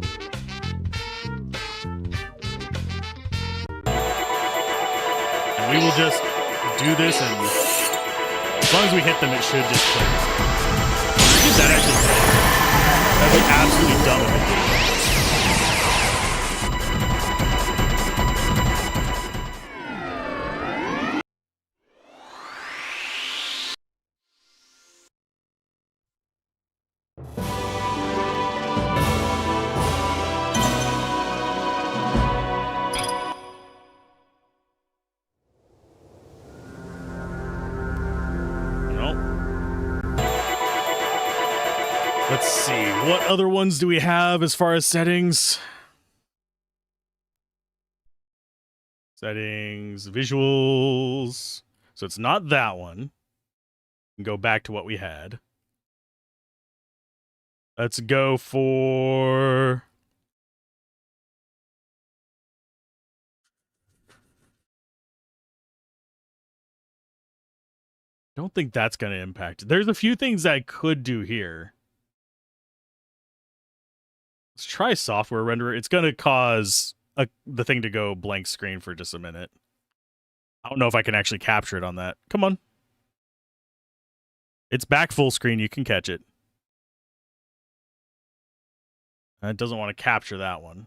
we will just do this, and as long as we hit them, it should just click. Did that actually hit? That'd be absolutely dumb if it did. Let's see, what other ones do we have as far as settings? Settings, visuals. So it's not that one. Go back to what we had. Let's go for... Don't think that's going to impact it. There's a few things I could do here. Let's try software renderer. It's going to cause the thing to go blank screen for just a minute. I don't know if I can actually capture it on that. Come on. It's back full screen. You can catch it. And it doesn't want to capture that one.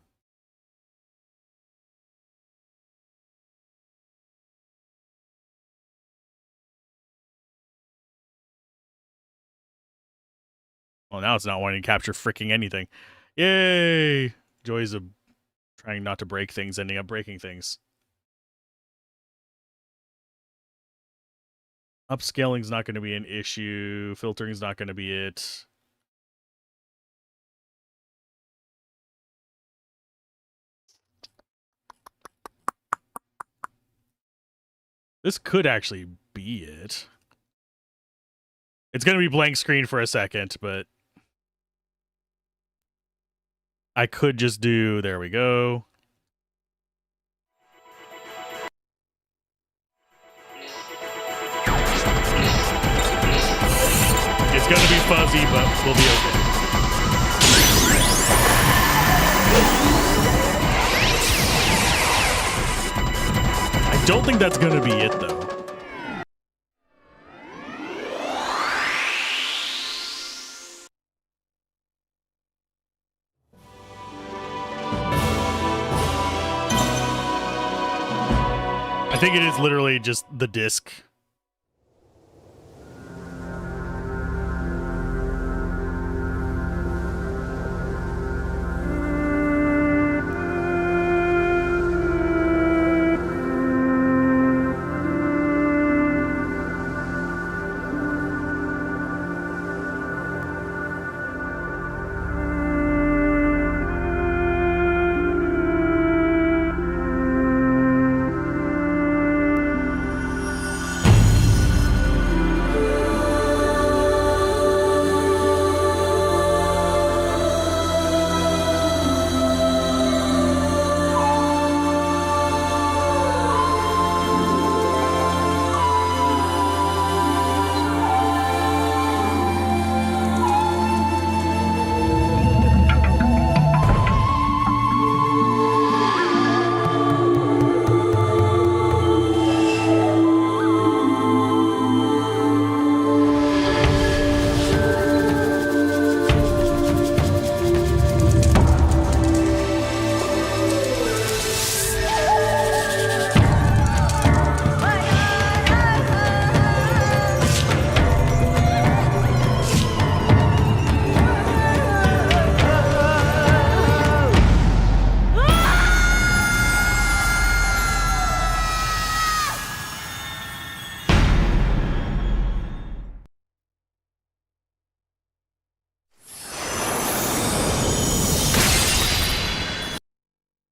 Well, now it's not wanting to capture freaking anything. Yay! Joys of trying not to break things, ending up breaking things. Upscaling's not going to be an issue. Filtering's not going to be it. This could actually be it. It's going to be blank screen for a second, but I could just do, there we go. It's going to be fuzzy, but we'll be okay. I don't think that's going to be it, though. I think it is literally just the disc.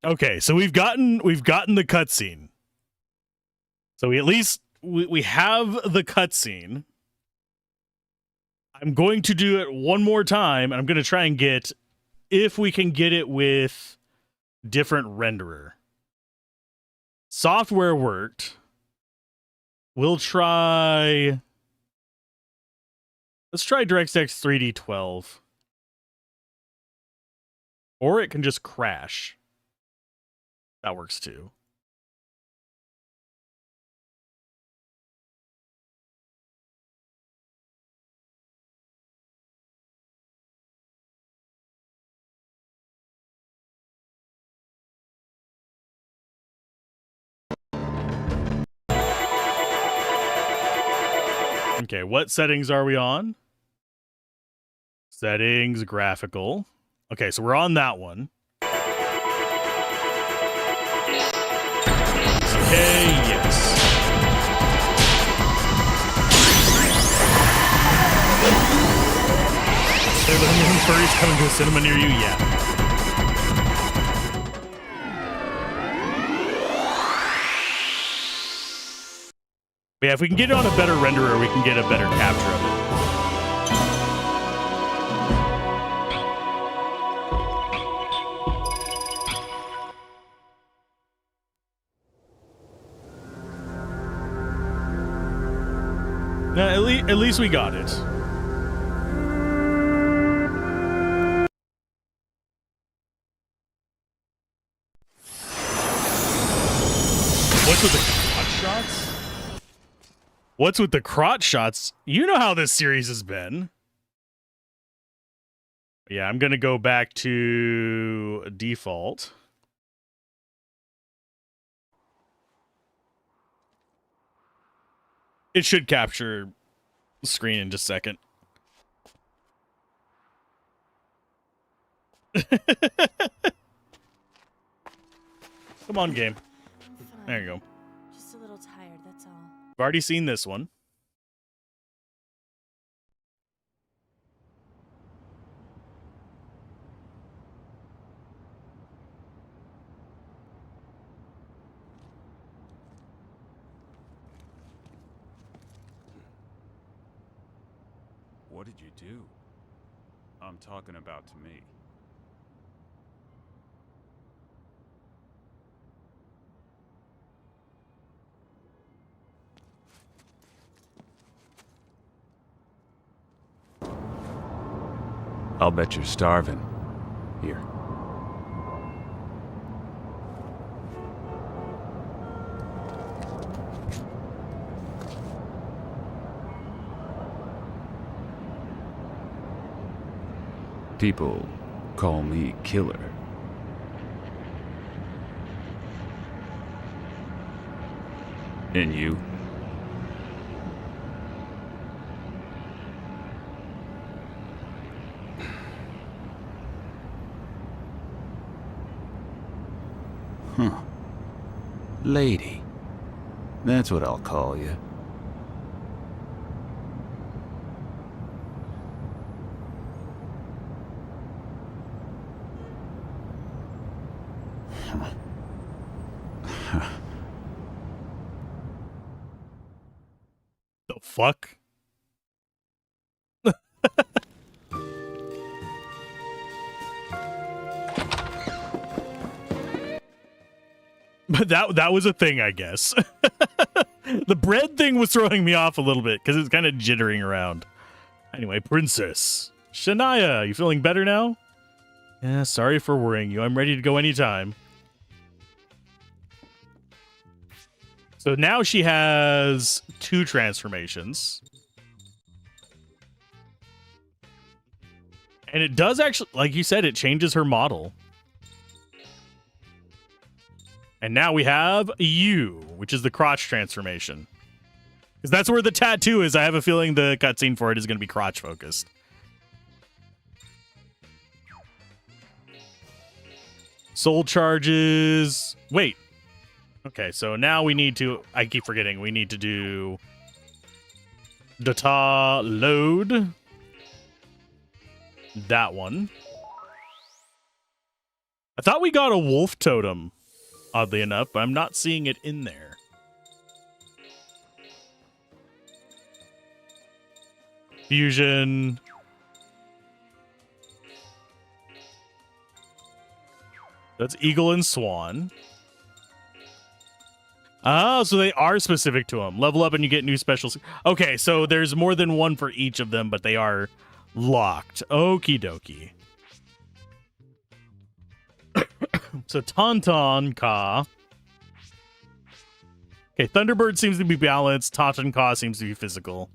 Okay, so we've gotten the cutscene. So we at least we have the cutscene. I'm going to do it one more time, and I'm going to try and get, if we can get it with different renderer. Software worked. We'll try... Let's try DirectX 3D 12. Or it can just crash. That works too. Okay, what settings are we on? Settings, graphical. Okay, so we're on that one. Okay, yes. Are the new furries coming to a cinema near you? Yeah. But yeah, if we can get it on a better renderer, we can get a better capture of it. No, at least we got it. What's with the crotch shots? What's with the crotch shots? You know how this series has been. Yeah, I'm going to go back to default. It should capture the screen in just a second. Come on, game. There you go. Just a little tired, that's all. I've already seen this one. What did you do? I'm talking about to me. I'll bet you're starving. Here. People call me killer. And you? Huh. Lady. That's what I'll call you. The fuck? But that was a thing, I guess. The bread thing was throwing me off a little bit because it's kind of jittering around. Anyway, Princess. Shania, you feeling better now? Yeah, sorry for worrying you. I'm ready to go anytime. So now she has 2 transformations. And it does actually, like you said, it changes her model. And now we have you, which is the crotch transformation. Because that's where the tattoo is. I have a feeling the cutscene for it is going to be crotch focused. Soul charges. Wait. Okay, so now we need to... I keep forgetting. We need to do... data load. That one. I thought we got a wolf totem, oddly enough, but I'm not seeing it in there. Fusion. That's eagle and swan. Oh, so they are specific to them. Level up and you get new specials. Okay, so there's more than one for each of them, but they are locked. Okie dokie. So Tauntaun Ka. Okay, Thunderbird seems to be balanced. Tauntaun Ka seems to be physical.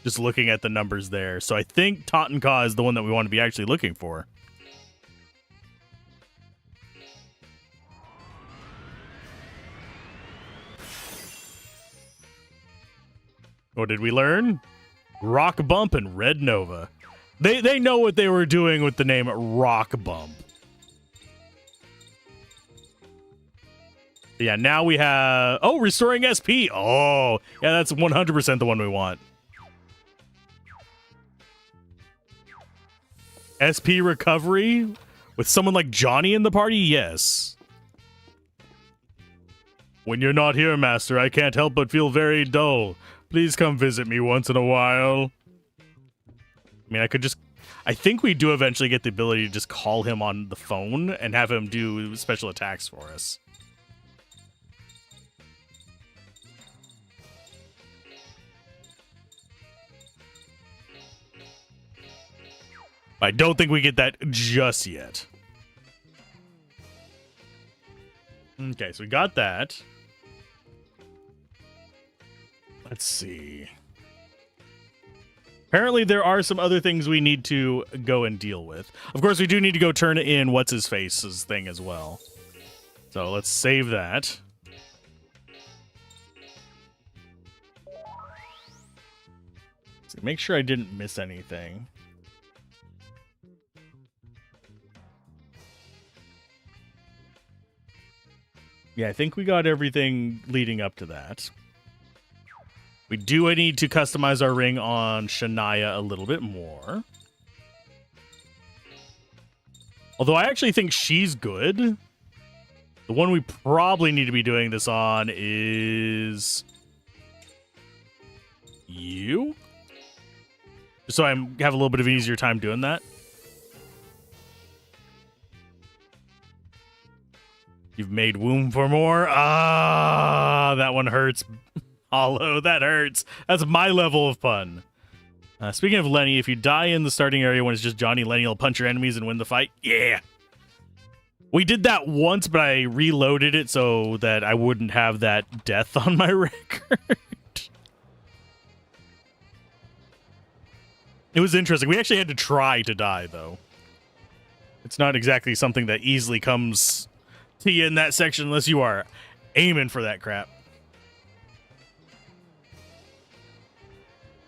Just looking at the numbers there. So I think Tauntaun Ka is the one that we want to be actually looking for. What did we learn? Rock Bump and Red Nova. They know what they were doing with the name Rock Bump. Yeah, now we have... Oh, Restoring SP. Oh, yeah, that's 100% the one we want. SP Recovery? With someone like Johnny in the party? Yes. When you're not here, Master, I can't help but feel very dull. Please come visit me once in a while. I mean, I think we do eventually get the ability to just call him on the phone and have him do special attacks for us. I don't think we get that just yet. Okay, so we got that. Let's see. Apparently there are some other things we need to go and deal with. Of course, we do need to go turn in What's-His-Face's thing as well. So let's save that. So make sure I didn't miss anything. Yeah, I think we got everything leading up to that. We do need to customize our ring on Shania a little bit more. Although I actually think she's good. The one we probably need to be doing this on is... you? Just so I have a little bit of an easier time doing that. You've made womb for more? Ah, that one hurts. Hollow, that hurts. That's my level of fun. Speaking of Lenny, if you die in the starting area when it's just Johnny, Lenny will punch your enemies and win the fight. Yeah. We did that once, but I reloaded it so that I wouldn't have that death on my record. It was interesting. We actually had to try to die, though. It's not exactly something that easily comes to you in that section unless you are aiming for that crap.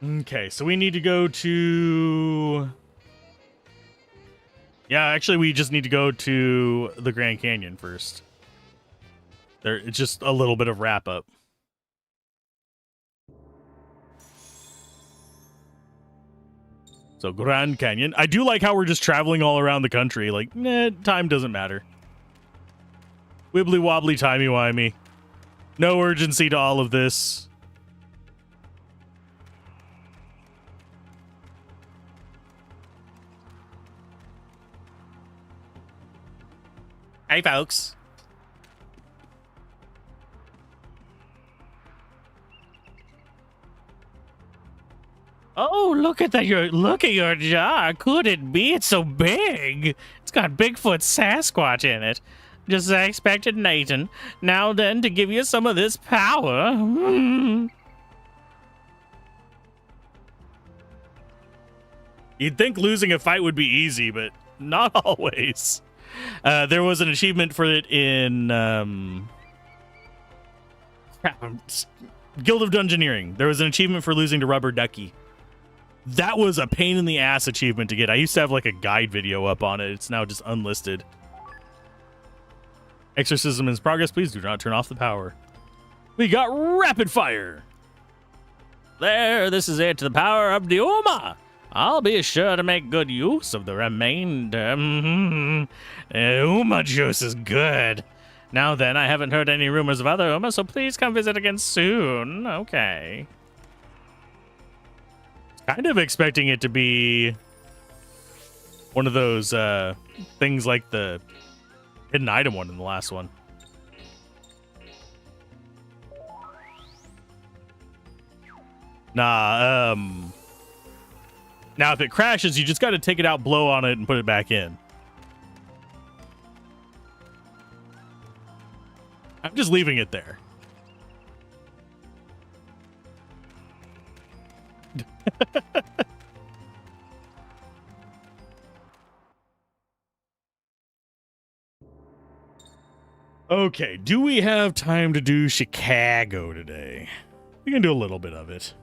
Okay, so we need to go to... Yeah, actually, we just need to go to the Grand Canyon first. It's just a little bit of wrap-up. So, Grand Canyon. I do like how we're just traveling all around the country. Like, time doesn't matter. Wibbly-wobbly, timey-wimey. No urgency to all of this. Hey, folks. Oh, look at that! Look at your jar. Could it be? It's so big. It's got Bigfoot Sasquatch in it. Just as I expected, Nathan. Now then, to give you some of this power. You'd think losing a fight would be easy, but not always. There was an achievement for it in Guild of Dungeoneering. There was an achievement for losing to Rubber Ducky. That was a pain in the ass achievement to get. I used to have like a guide video up on it. It's now just unlisted. Exorcism is progress. Please do not turn off the power. We got rapid fire. There, this is it. The power of the Uma. I'll be sure to make good use of the remainder. Uma juice is good. Now then, I haven't heard any rumors of other Uma, so please come visit again soon. Okay. Kind of expecting it to be one of those things like the hidden item one in the last one. Nah, now if it crashes, you just got to take it out, blow on it, and put it back in. I'm just leaving it there. Okay, do we have time to do Chicago today? We can do a little bit of it.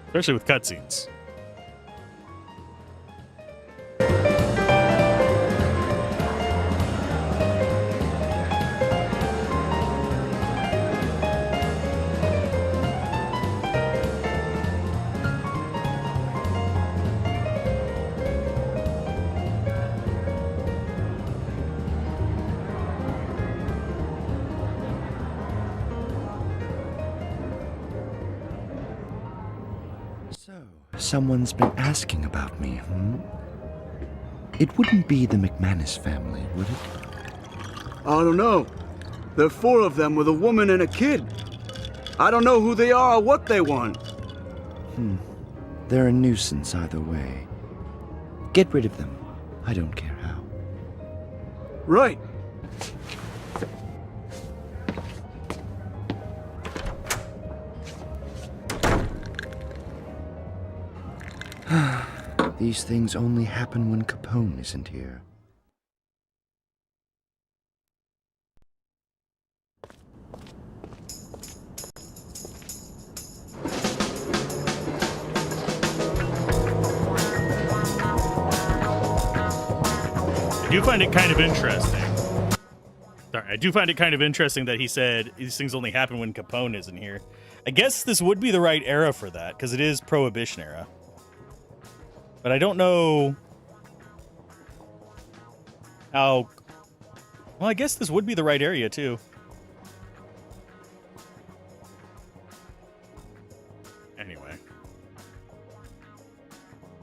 Especially with cutscenes. Someone's been asking about me, It wouldn't be the McManus family, would it? I don't know. There are 4 of them with a woman and a kid. I don't know who they are or what they want. They're a nuisance either way. Get rid of them. I don't care how. Right. These things only happen when Capone isn't here. I do find it kind of interesting. Sorry, I do find it kind of interesting that he said these things only happen when Capone isn't here. I guess this would be the right era for that, because it is Prohibition era. But I don't know how... Well, I guess this would be the right area, too. Anyway.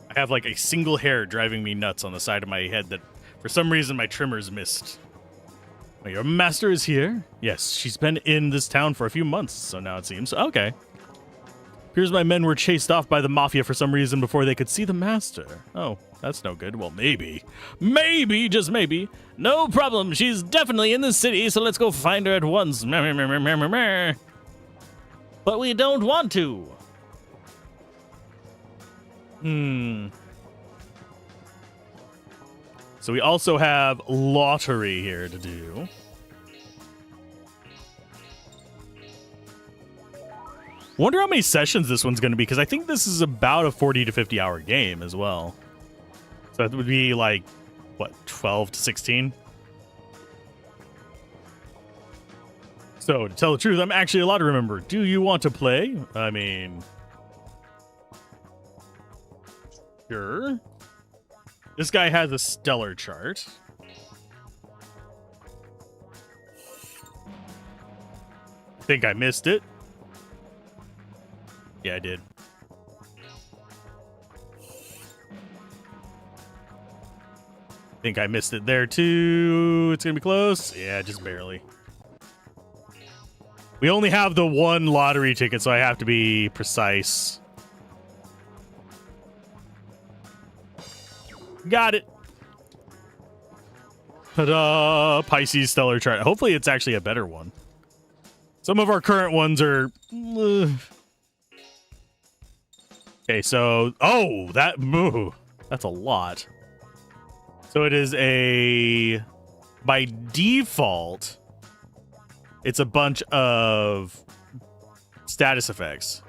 I have, like, a single hair driving me nuts on the side of my head that, for some reason, my trimmer's missed. Well, your master is here? Yes, she's been in this town for a few months, so now it seems. Okay. Appears my men were chased off by the Mafia for some reason before they could see the master. Oh, that's no good. Well, maybe. Maybe, just maybe. No problem. She's definitely in the city, so let's go find her at once. But we don't want to. So we also have lottery here to do. Wonder how many sessions this one's going to be, because I think this is about a 40 to 50 hour game as well. So that would be like, what, 12 to 16? So, to tell the truth, I'm actually a lottery member. Do you want to play? I mean... Sure. This guy has a stellar chart. I think I missed it. Yeah, I did. Think I missed it there too. It's gonna be close. Yeah, just barely. We only have the one lottery ticket, so I have to be precise. Got it. Ta-da! Pisces stellar chart. Hopefully it's actually a better one. Some of our current ones are... Okay, so... Oh, that's a lot. So it is a... By default, it's a bunch of status effects.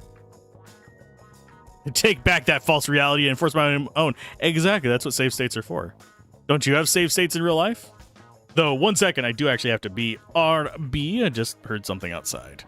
Take back that false reality and enforce my own. Exactly, that's what save states are for. Don't you have save states in real life? Though, 1 second, I do actually have to be RB. I just heard something outside.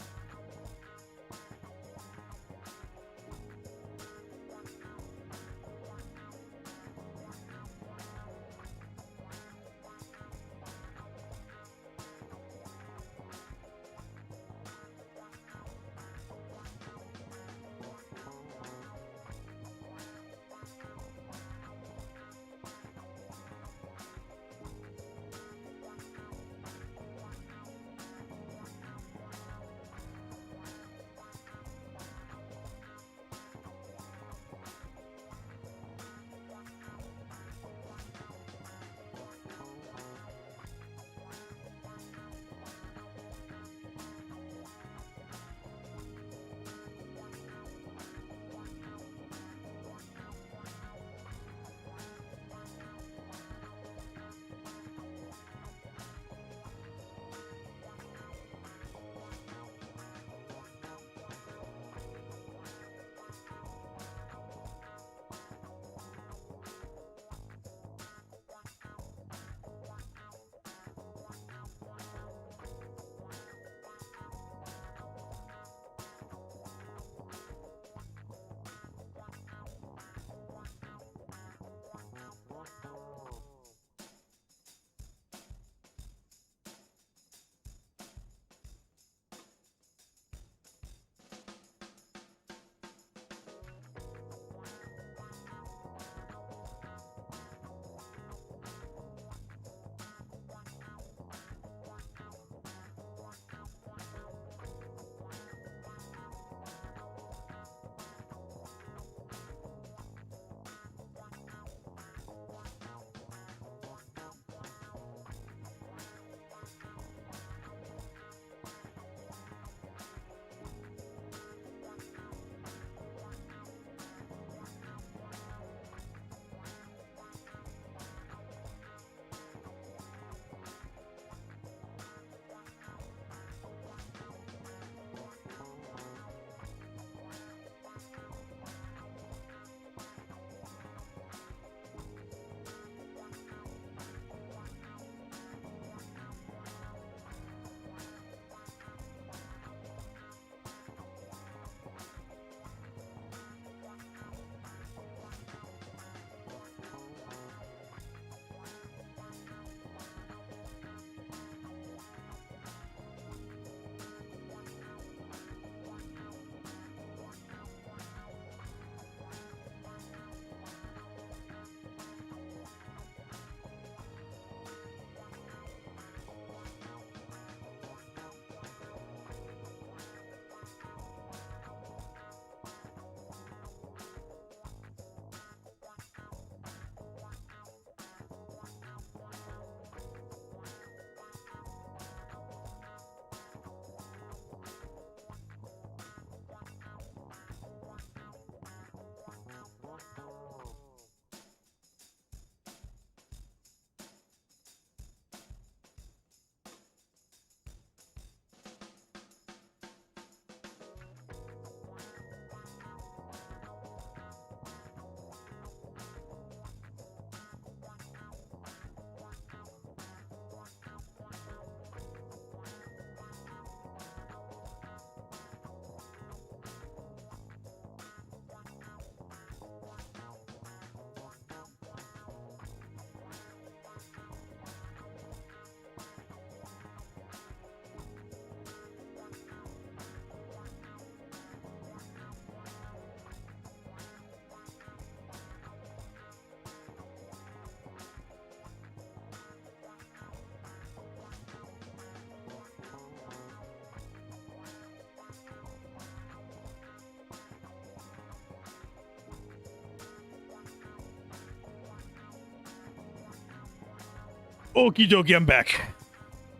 Okie dokie, I'm back.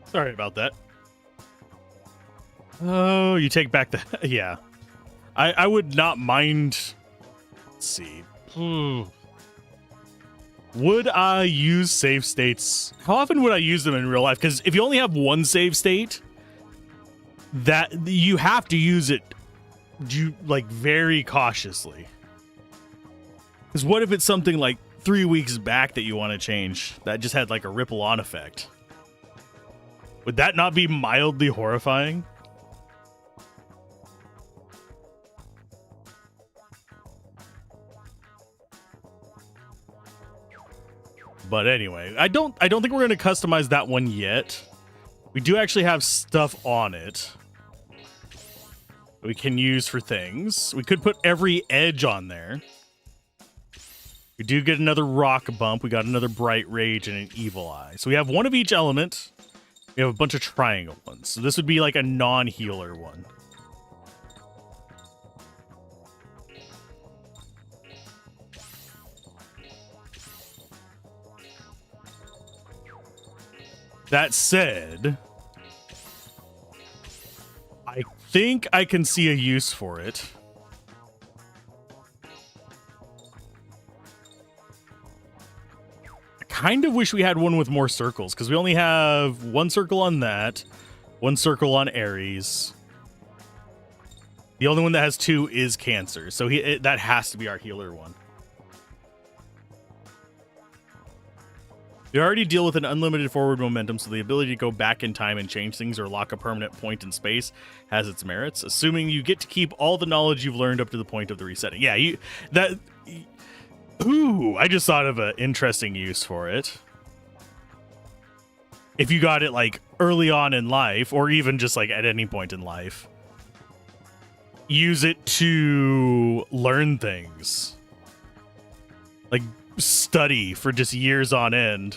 Sorry about that. Oh, you take back the... Yeah. I would not mind... Let's see. Would I use save states? How often would I use them in real life? Because if you only have one save state, that you have to use it like very cautiously. Because what if it's something like 3 weeks back that you want to change that just had like a ripple on effect? Would that not be mildly horrifying? But anyway, I don't think we're going to customize that one yet. We do actually have stuff on it that we can use for things. We could put every edge on there. We do get another rock bump. We got another bright rage and an evil eye. So we have one of each element. We have a bunch of triangle ones. So this would be like a non-healer one. That said, I think I can see a use for it. I kind of wish we had one with more circles, because we only have one circle on that, one circle on Ares. The only one that has two is Cancer, so that has to be our healer one. We already deal with an unlimited forward momentum, so the ability to go back in time and change things or lock a permanent point in space has its merits, assuming you get to keep all the knowledge you've learned up to the point of the resetting. Yeah, I just thought of an interesting use for it. If you got it like early on in life, or even just like at any point in life, use it to learn things. Like study for just years on end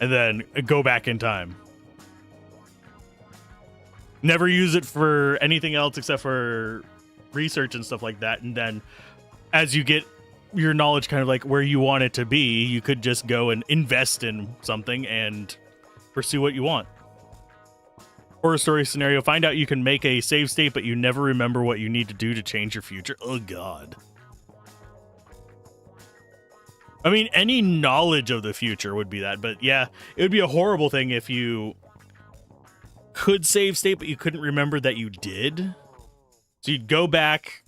and then go back in time. Never use it for anything else except for research and stuff like that, and then as you get your knowledge kind of like where you want it to be, you could just go and invest in something and pursue what you want. Horror story scenario, find out you can make a save state but you never remember what you need to do to change your future. Oh god. I mean, any knowledge of the future would be that, but yeah, it would be a horrible thing if you could save state, but you couldn't remember that you did. So you'd go back,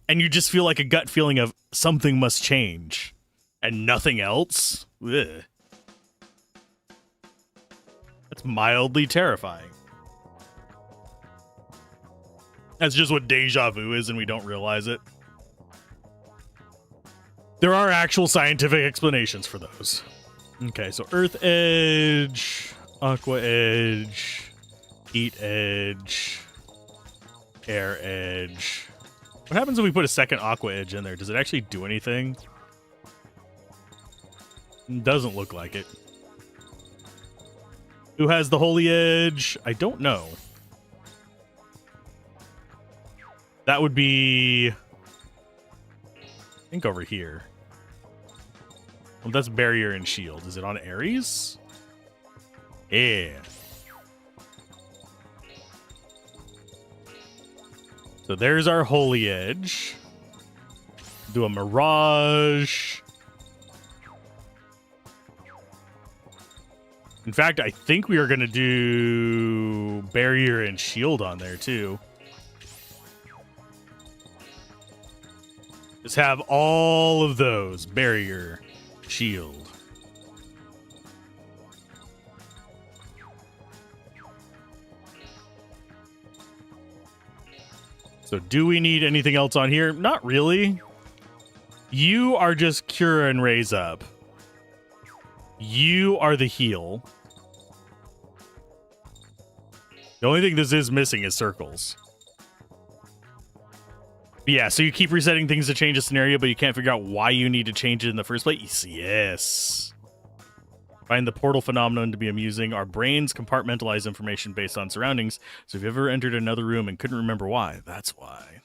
and you just feel like a gut feeling of something must change, and nothing else. Ugh. That's mildly terrifying. That's just what deja vu is, and we don't realize it. There are actual scientific explanations for those. Okay, so Earth Edge, Aqua Edge, Heat Edge, Air Edge. What happens if we put a second Aqua Edge in there? Does it actually do anything? It doesn't look like it. Who has the Holy Edge? I don't know. That would be, I think, over here. Well, that's Barrier and Shield. Is it on Ares? Yeah. So there's our Holy Edge. Do a Mirage. In fact, I think we are going to do Barrier and Shield on there, too. Just have all of those. Barrier, Shield. So do we need anything else on here? Not really. You are just Cure and Raise Up. You are the heal. The only thing this is missing is circles. But yeah, so you keep resetting things to change a scenario, but you can't figure out why you need to change it in the first place. Yes. Find the portal phenomenon to be amusing. Our brains compartmentalize information based on surroundings. So if you ever entered another room and couldn't remember why, that's why.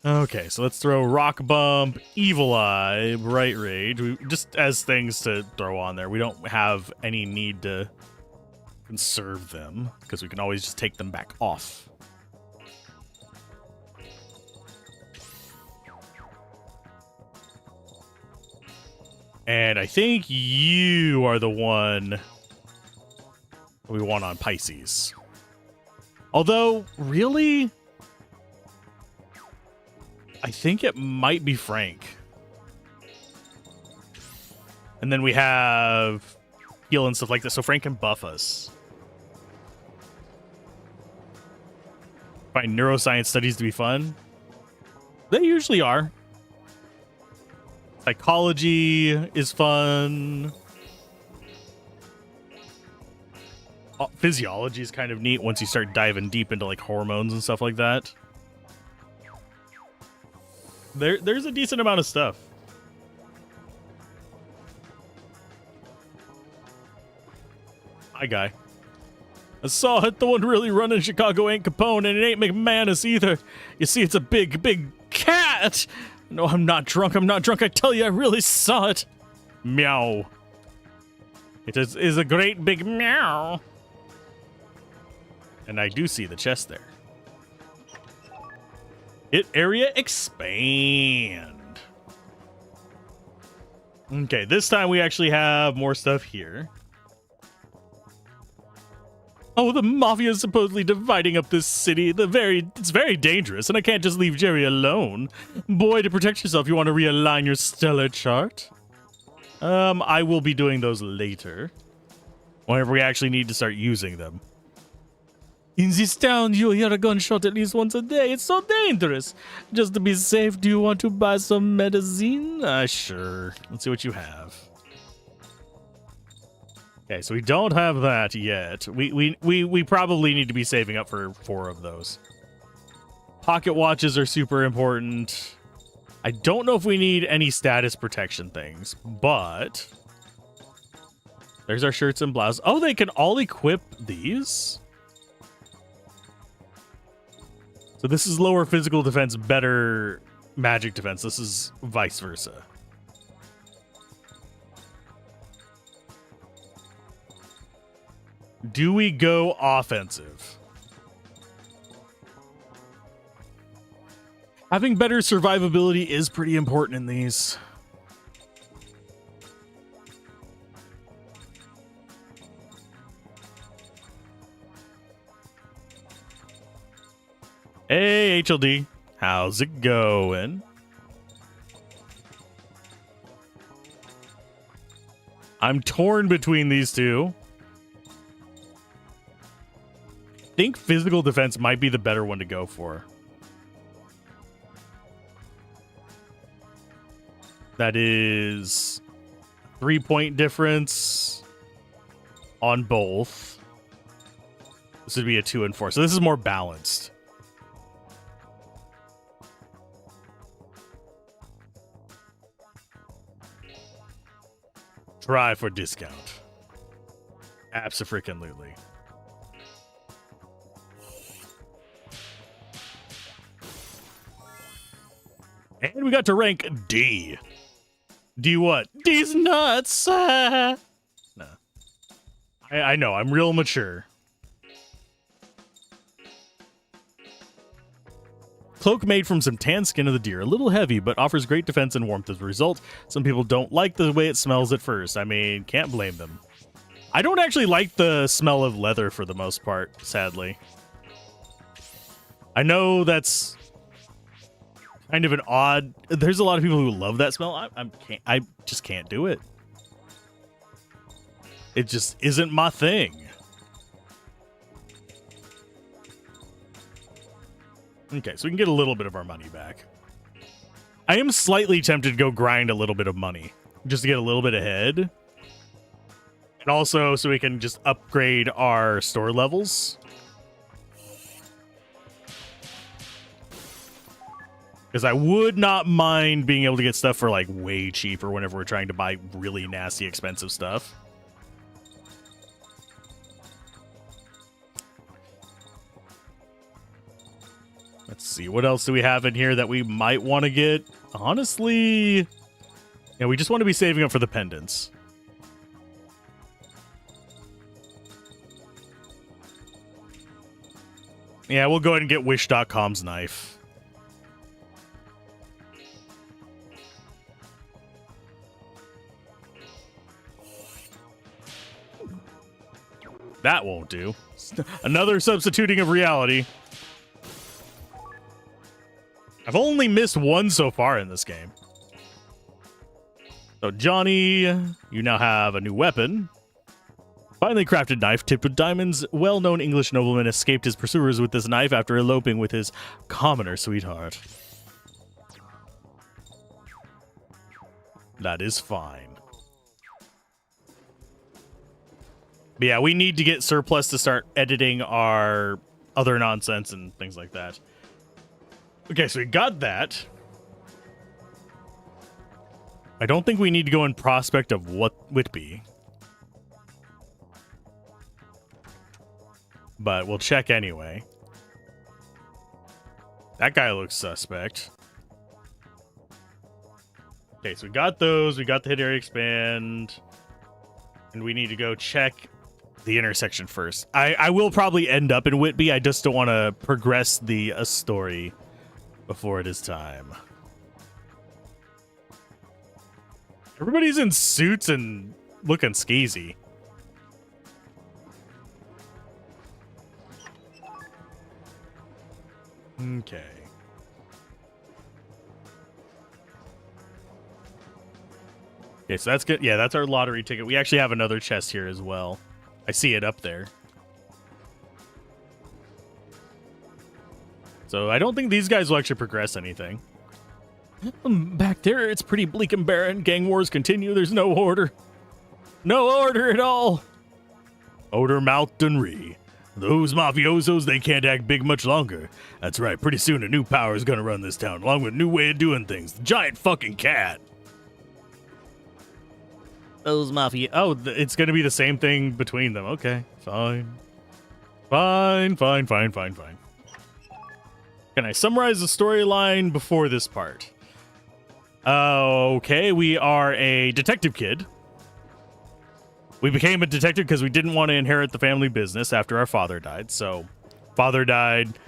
Okay, so let's throw Rock Bump, Evil Eye, Bright Rage, just as things to throw on there. We don't have any need to conserve them, because we can always just take them back off. And I think you are the one we want on Pisces. Although, really, I think it might be Frank. And then we have heal and stuff like that, so Frank can buff us. Find neuroscience studies to be fun. They usually are. Psychology is fun. Physiology is kind of neat once you start diving deep into like hormones and stuff like that. There's a decent amount of stuff. Hi, guy. I saw it. The one really running Chicago ain't Capone, and it ain't McManus either. You see, it's a big, big cat. No, I'm not drunk. I'm not drunk. I tell you, I really saw it. Meow. It is a great big meow. And I do see the chest there. Hit area expand. Okay, this time we actually have more stuff here. Oh, the Mafia is supposedly dividing up this city. It's very dangerous, and I can't just leave Jerry alone. Boy, to protect yourself, you want to realign your stellar chart? I will be doing those later. Whenever we actually need to start using them. In this town, you hear a gunshot at least once a day. It's so dangerous. Just to be safe, do you want to buy some medicine? Sure. Let's see what you have. Okay, so we don't have that yet. We probably need to be saving up for 4 of those. Pocket watches are super important. I don't know if we need any status protection things, but there's our shirts and blouses. Oh, they can all equip these? So this is lower physical defense, better magic defense. This is vice versa. Do we go offensive? Having better survivability is pretty important in these. Hey, HLD. How's it going? I'm torn between these two. I think physical defense might be the better one to go for. That is 3-point difference on both. This would be a 2 and 4. So this is more balanced. Try for discount. Abso-freaking-lutely. And we got to rank D. D what? D's nuts. No. I know, I'm real mature. Cloak made from some tan skin of the deer. A little heavy, but offers great defense and warmth as a result. Some people don't like the way it smells at first. I mean, can't blame them. I don't actually like the smell of leather for the most part, sadly. I know that's kind of an odd... There's a lot of people who love that smell. I just can't do it. It just isn't my thing. Okay, so we can get a little bit of our money back. I am slightly tempted to go grind a little bit of money just to get a little bit ahead. And also so we can just upgrade our store levels. Because I would not mind being able to get stuff for like way cheaper whenever we're trying to buy really nasty expensive stuff. Let's see, what else do we have in here that we might want to get? Honestly, yeah, we just want to be saving up for the pendants. Yeah, we'll go ahead and get Wish.com's knife. That won't do. Another substituting of reality. I've only missed one so far in this game. So, Johnny, you now have a new weapon. Finely crafted knife tipped with diamonds. Well-known English nobleman escaped his pursuers with this knife after eloping with his commoner sweetheart. That is fine. But yeah, we need to get Surplus to start editing our other nonsense and things like that. Okay, so we got that. I don't think we need to go in prospect of what Whitby. But we'll check anyway. That guy looks suspect. Okay, so we got those. We got the hit area expand. And we need to go check the intersection first. I will probably end up in Whitby. I just don't want to progress the story before it is time. Everybody's in suits and looking skeezy. Okay. Okay, so that's good. Yeah, that's our lottery ticket. We actually have another chest here as well. I see it up there. So I don't think these guys will actually progress anything. Back there, it's pretty bleak and barren. Gang wars continue. There's no order. No order at all. Odor mouthed and re. Those mafiosos, they can't act big much longer. That's right, pretty soon a new power is gonna run this town, along with a new way of doing things. The giant fucking cat. Those mafia. Oh, it's gonna be the same thing between them. Okay, fine. Fine. Can I summarize the storyline before this part? Okay, we are a detective kid. We became a detective because we didn't want to inherit the family business after our father died. So, father died.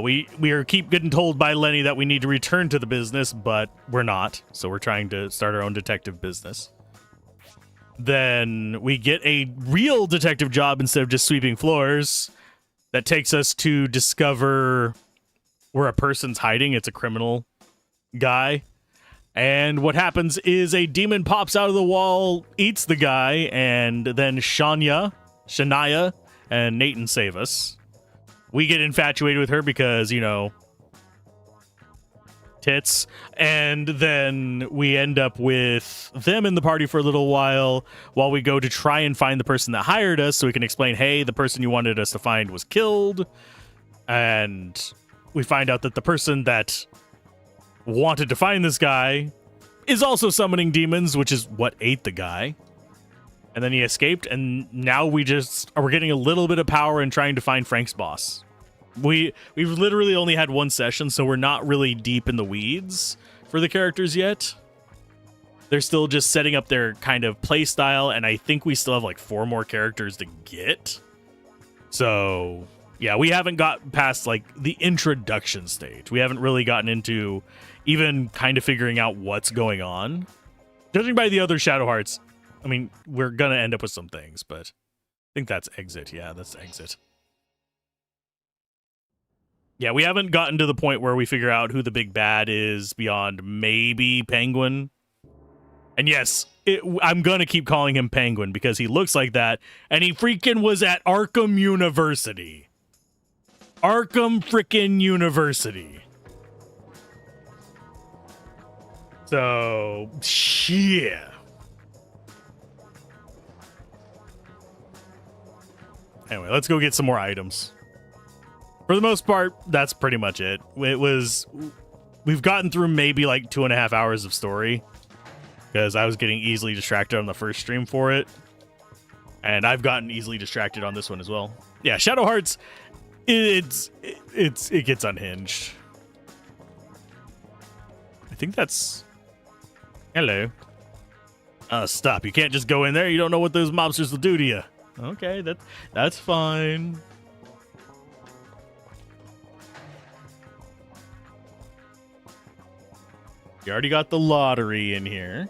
We keep getting told by Lenny that we need to return to the business, but we're not. So we're trying to start our own detective business. Then we get a real detective job instead of just sweeping floors. That takes us to discover where a person's hiding. It's a criminal guy. And what happens is a demon pops out of the wall, eats the guy, and then Shania, and Nathan save us. We get infatuated with her because, you know, tits. And then we end up with them in the party for a little while we go to try and find the person that hired us so we can explain, hey, the person you wanted us to find was killed. And we find out that the person that wanted to find this guy is also summoning demons, which is what ate the guy. And then he escaped, and now we're getting a little bit of power and trying to find Frank's boss. We've literally only had one session, so we're not really deep in the weeds for the characters yet. They're still just setting up their kind of play style, and I think we still have like 4 more characters to get. So yeah, we haven't got past like the introduction stage. We haven't really gotten into even kind of figuring out what's going on. Judging by the other Shadow Hearts, I mean, we're gonna end up with some things, but I think that's exit. Yeah, that's exit. Yeah, we haven't gotten to the point where we figure out who the big bad is beyond maybe Penguin. And yes, I'm gonna keep calling him Penguin because he looks like that, and he freaking was at Arkham University. Arkham freaking University. So, yeah. Anyway, let's go get some more items. For the most part, that's pretty much it. We've gotten through maybe like 2.5 hours of story because I was getting easily distracted on the first stream for it. And I've gotten easily distracted on this one as well. Yeah, Shadow Hearts, it gets unhinged. I think that's... Hello. Stop. You can't just go in there. You don't know what those mobsters will do to you. Okay, that's fine. You already got the lottery in here.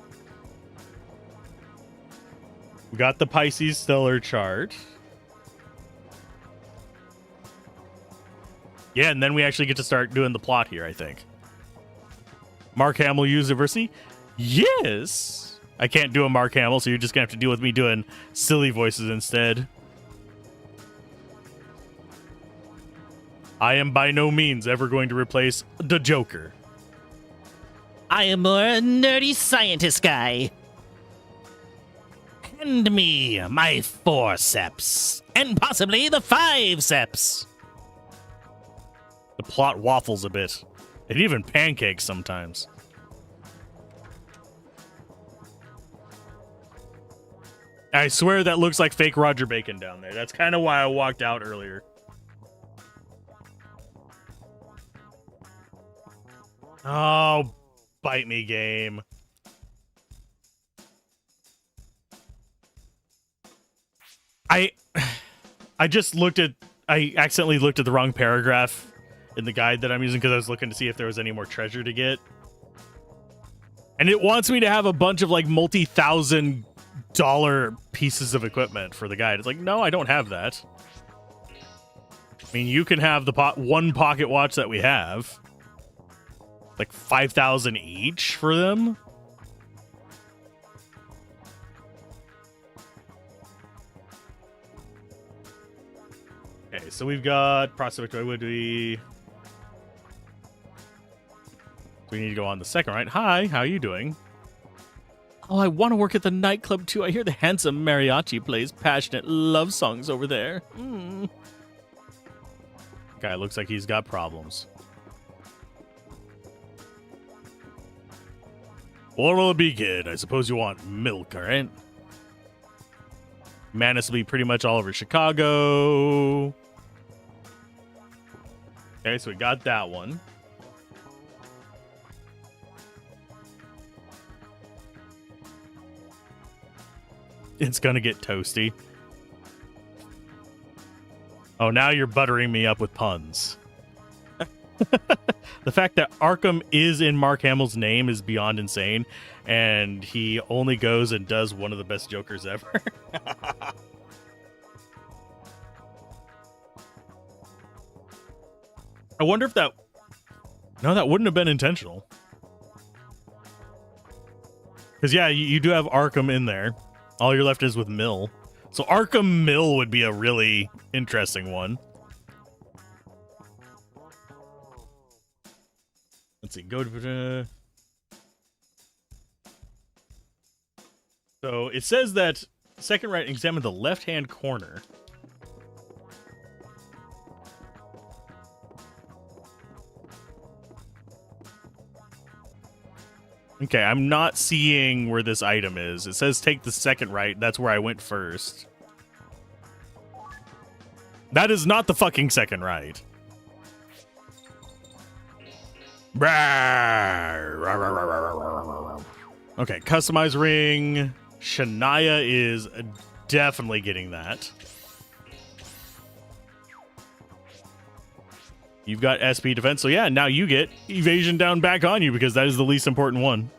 We got the Pisces stellar chart. Yeah, and then we actually get to start doing the plot here, I think. Mark Hamill University? Yes. I can't do a Mark Hamill, so you're just gonna have to deal with me doing silly voices instead. I am by no means ever going to replace the Joker. I am more a nerdy scientist guy. Hand me my forceps, and possibly the fiveseps. The plot waffles a bit. It even pancakes sometimes. I swear that looks like fake Roger Bacon down there. That's kind of why I walked out earlier. Oh, bite me, game. I just looked at... I accidentally looked at the wrong paragraph in the guide that I'm using because I was looking to see if there was any more treasure to get. And it wants me to have a bunch of, like, multi-$1,000 pieces of equipment for the guide. It's like, no, I don't have that. I mean, you can have the one pocket watch that we have. Like 5,000 each for them. Okay, so we've got prospect. Would we? We need to go on the second, right? Hi, how are you doing? Oh, I want to work at the nightclub too. I hear the handsome mariachi plays passionate love songs over there. Guy looks like he's got problems. What will it be, kid? I suppose you want milk, all right? Manus will be pretty much all over Chicago. Okay, so we got that one. It's gonna get toasty. Oh, now you're buttering me up with puns. The fact that Arkham is in Mark Hamill's name is beyond insane, and he only goes and does one of the best Jokers ever. I wonder if that... No, that wouldn't have been intentional. Because, yeah, you do have Arkham in there. All you're left is with Mill. So Arkham Mill would be a really interesting one. Let's see. Go to... So it says that second right, examine the left-hand corner. Okay, I'm not seeing where this item is. It says take the second right. That's where I went first. That is not the fucking second right. Okay, customize ring. Shania is definitely getting that. You've got SP defense, so yeah, now you get evasion down back on you because that is the least important one.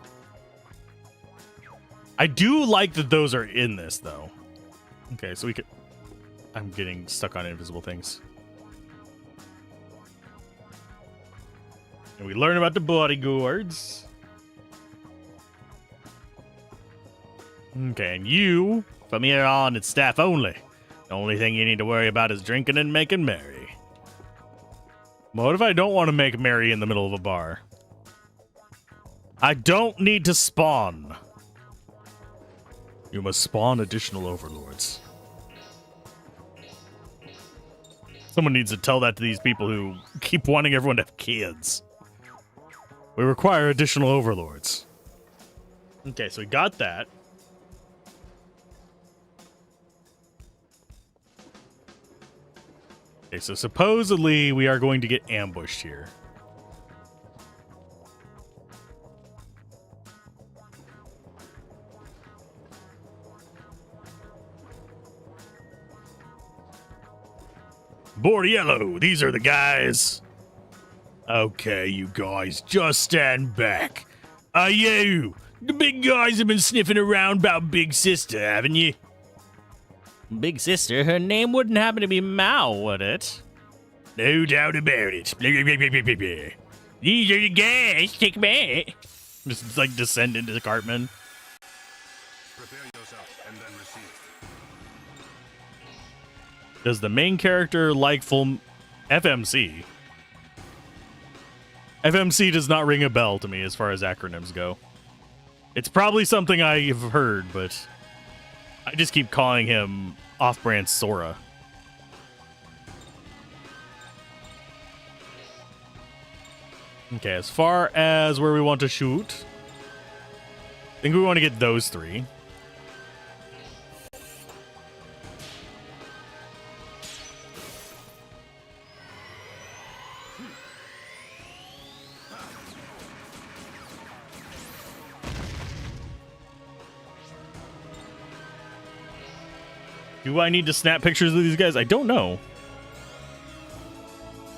I do like that those are in this, though. Okay, so we could... I'm getting stuck on invisible things. And we learn about the bodyguards. Okay, and you, from here on, it's staff only. The only thing you need to worry about is drinking and making merry. What if I don't want to make merry in the middle of a bar? I don't need to spawn. You must spawn additional overlords. Someone needs to tell that to these people who keep wanting everyone to have kids. We require additional overlords. Okay, so we got that. Okay, so supposedly we are going to get ambushed here. Bordiello, these are the guys. Okay, you guys, just stand back. You, the big guys have been sniffing around about Big Sister, haven't you? Big sister, her name wouldn't happen to be Mao, would it? No doubt about it. These are the guys, take me. Just like descend into the Cartman. Does the main character like full FMC? FMC does not ring a bell to me as far as acronyms go. It's probably something I've heard, but I just keep calling him off-brand Sora. Okay, as far as where we want to shoot, I think we want to get those three. Do I need to snap pictures of these guys? I don't know.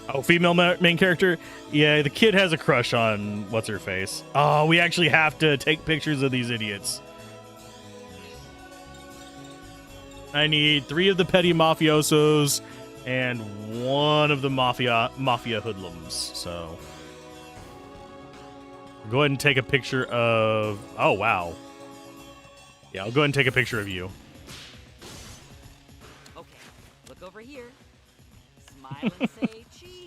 Oh, female main character? Yeah, the kid has a crush on what's-her-face. Oh, we actually have to take pictures of these idiots. I need 3 of the petty mafiosos and 1 of the mafia hoodlums. So go ahead and take a picture of... Oh, wow. Yeah, I'll go ahead and take a picture of you. Okay, look over here. Smile and say cheese.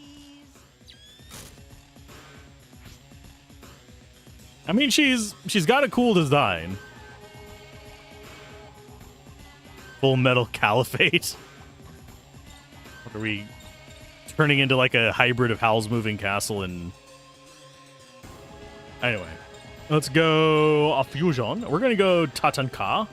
I mean, she's got a cool design. Full Metal Caliphate. What are we turning into, like a hybrid of Howl's Moving Castle and... Anyway, let's go off Fusion. We're gonna go Tatanka.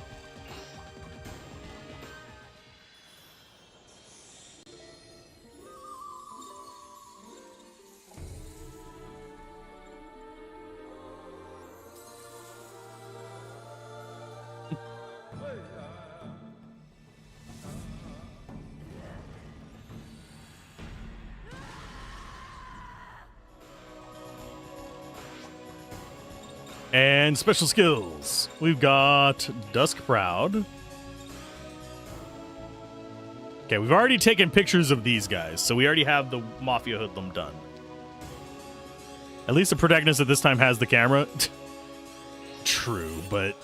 And special skills. We've got Dusk Proud. Okay, we've already taken pictures of these guys, so we already have the Mafia Hoodlum done. At least the protagonist at this time has the camera. True, but...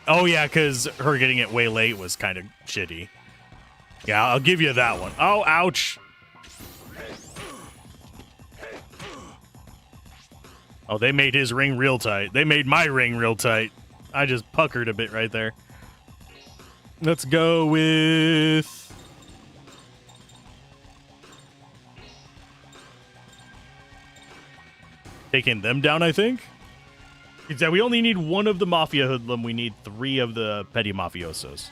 Oh yeah, because her getting it way late was kind of shitty. Yeah, I'll give you that one. Oh, ouch. Oh, they made his ring real tight. They made my ring real tight. I just puckered a bit right there. Let's go with... taking them down, I think. Yeah, we only need 1 of the Mafia Hoodlum. We need 3 of the Petty Mafiosos.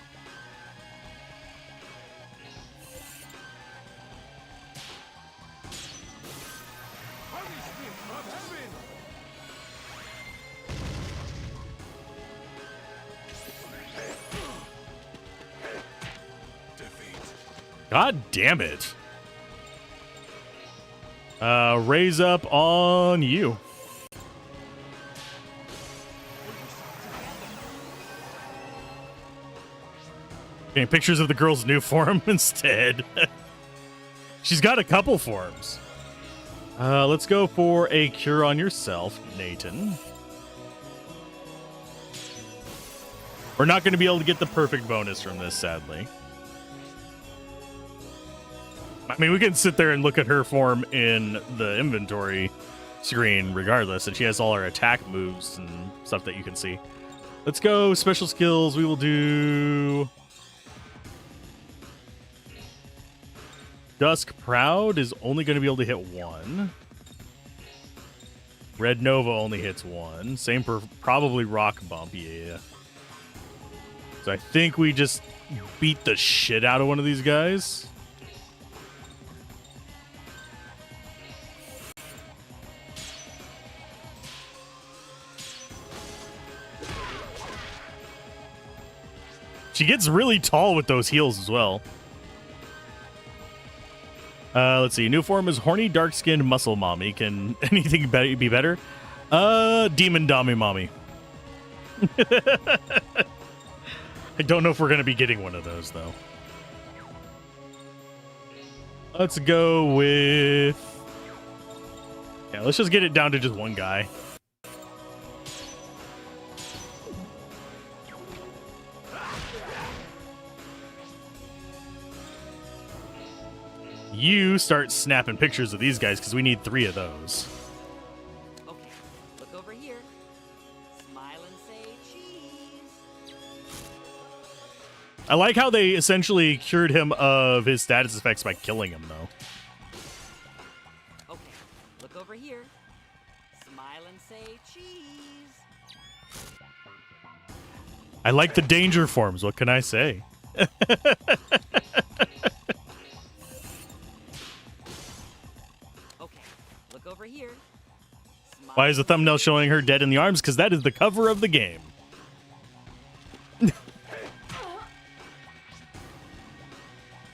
God damn it. Raise up on you. Getting pictures of the girl's new form instead. She's got a couple forms. Let's go for a cure on yourself, Nathan. We're not going to be able to get the perfect bonus from this, sadly. I mean, we can sit there and look at her form in the inventory screen regardless, and she has all her attack moves and stuff that you can see. Let's go special skills. We will do... Dusk Proud is only going to be able to hit 1. Red Nova only hits 1. Same for probably Rock Bump, yeah. So I think we just beat the shit out of one of these guys. She gets really tall with those heels as well. Let's see. New form is Horny Dark-Skinned Muscle Mommy. Can anything be better? Demon Dami Mommy. I don't know if we're going to be getting one of those, though. Let's go with... Yeah, let's just get it down to just one guy. You start snapping pictures of these guys because we need 3 of those. Okay, look over here. Smile and say cheese. I like how they essentially cured him of his status effects by killing him, though. Okay, look over here. Smile and say cheese. I like the danger forms. What can I say? Okay, look over here. Smile Why is the and thumbnail say showing her dead in the arms? Because that is the cover of the game.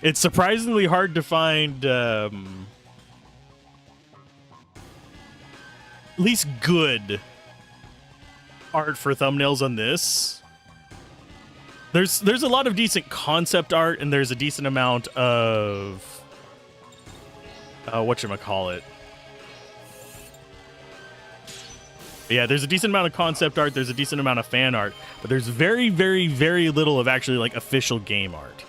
It's surprisingly hard to find at least good art for thumbnails on this. There's a lot of decent concept art, and there's a decent amount of whatchamacallit. Yeah, there's a decent amount of concept art, there's a decent amount of fan art, but there's very, very, very little of actually like official game art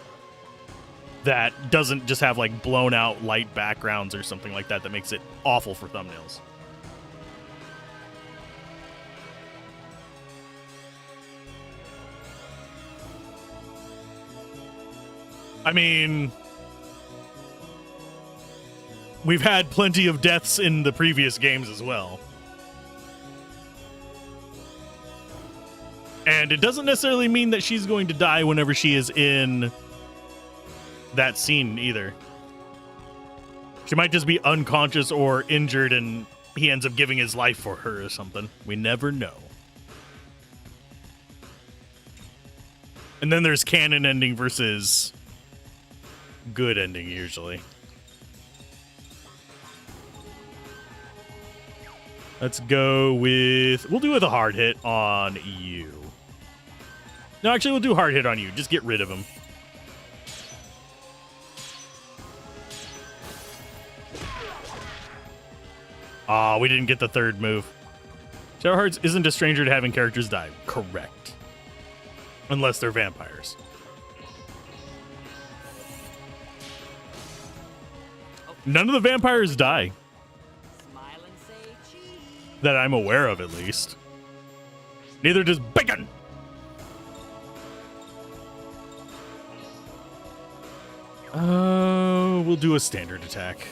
that doesn't just have like blown out light backgrounds or something like that that makes it awful for thumbnails. I mean, we've had plenty of deaths in the previous games as well. And it doesn't necessarily mean that she's going to die whenever she is in that scene either. She might just be unconscious or injured and he ends up giving his life for her or something. We never know. And then there's canon ending versus good ending usually. Let's go with... We'll do with a hard hit on you. No, actually, we'll do hard hit on you. Just get rid of him. Aw, we didn't get the third move. Shadow Hearts isn't a stranger to having characters die. Correct. Unless they're vampires. None of the vampires die. Smile and say cheese. That I'm aware of, at least. Neither does Bacon. We'll do a standard attack.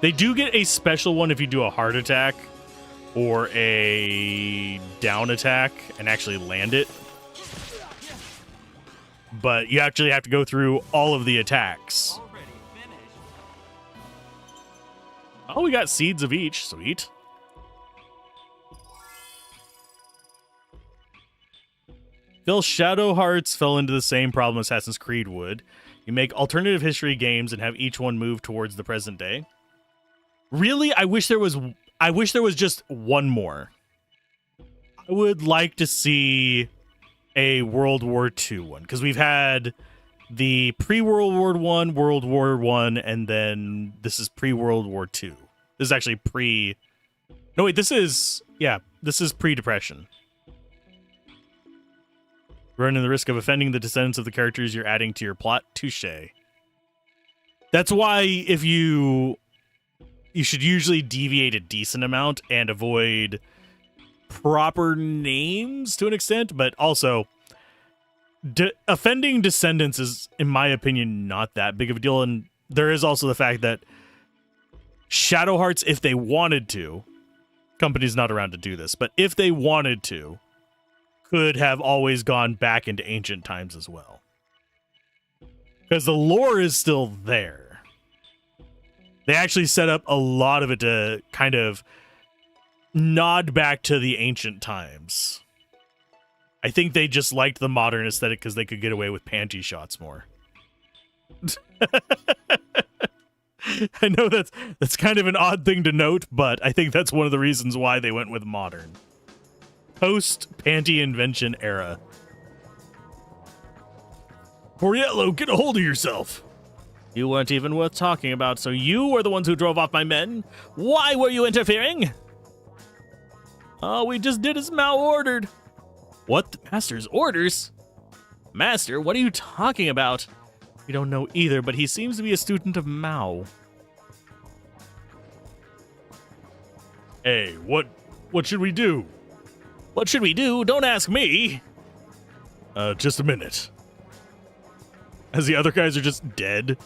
They do get a special one if you do a heart attack or a down attack and actually land it. But you actually have to go through all of the attacks. Already finished. Oh, we got seeds of each. Sweet. Phil, Shadow Hearts fell into the same problem Assassin's Creed would. You make alternative history games and have each one move towards the present day. Really, I wish there was just one more. I would like to see a World War II one, because we've had the pre-World War I, World War I, and then this is pre-World War II. This is actually pre... No, wait, this is pre-Depression. Running the risk of offending the descendants of the characters you're adding to your plot. Touché. That's why if you should usually deviate a decent amount and avoid proper names to an extent, but also offending descendants is, in my opinion, not that big of a deal. And there is also the fact that Shadow Hearts, if they wanted to, company's not around to do this, but if they wanted to, could have always gone back into ancient times as well. Because the lore is still there. They actually set up a lot of it to kind of nod back to the ancient times. I think they just liked the modern aesthetic because they could get away with panty shots more. I know that's kind of an odd thing to note, but I think that's one of the reasons why they went with modern. Post-panty invention era. Moriello, get a hold of yourself. You weren't even worth talking about, so you were the ones who drove off my men. Why were you interfering? Oh, we just did as Mao ordered. What? The Master's orders? Master, what are you talking about? We don't know either, but he seems to be a student of Mao. Hey, what should we do? What should we do? Don't ask me. Just a minute. As the other guys are just dead.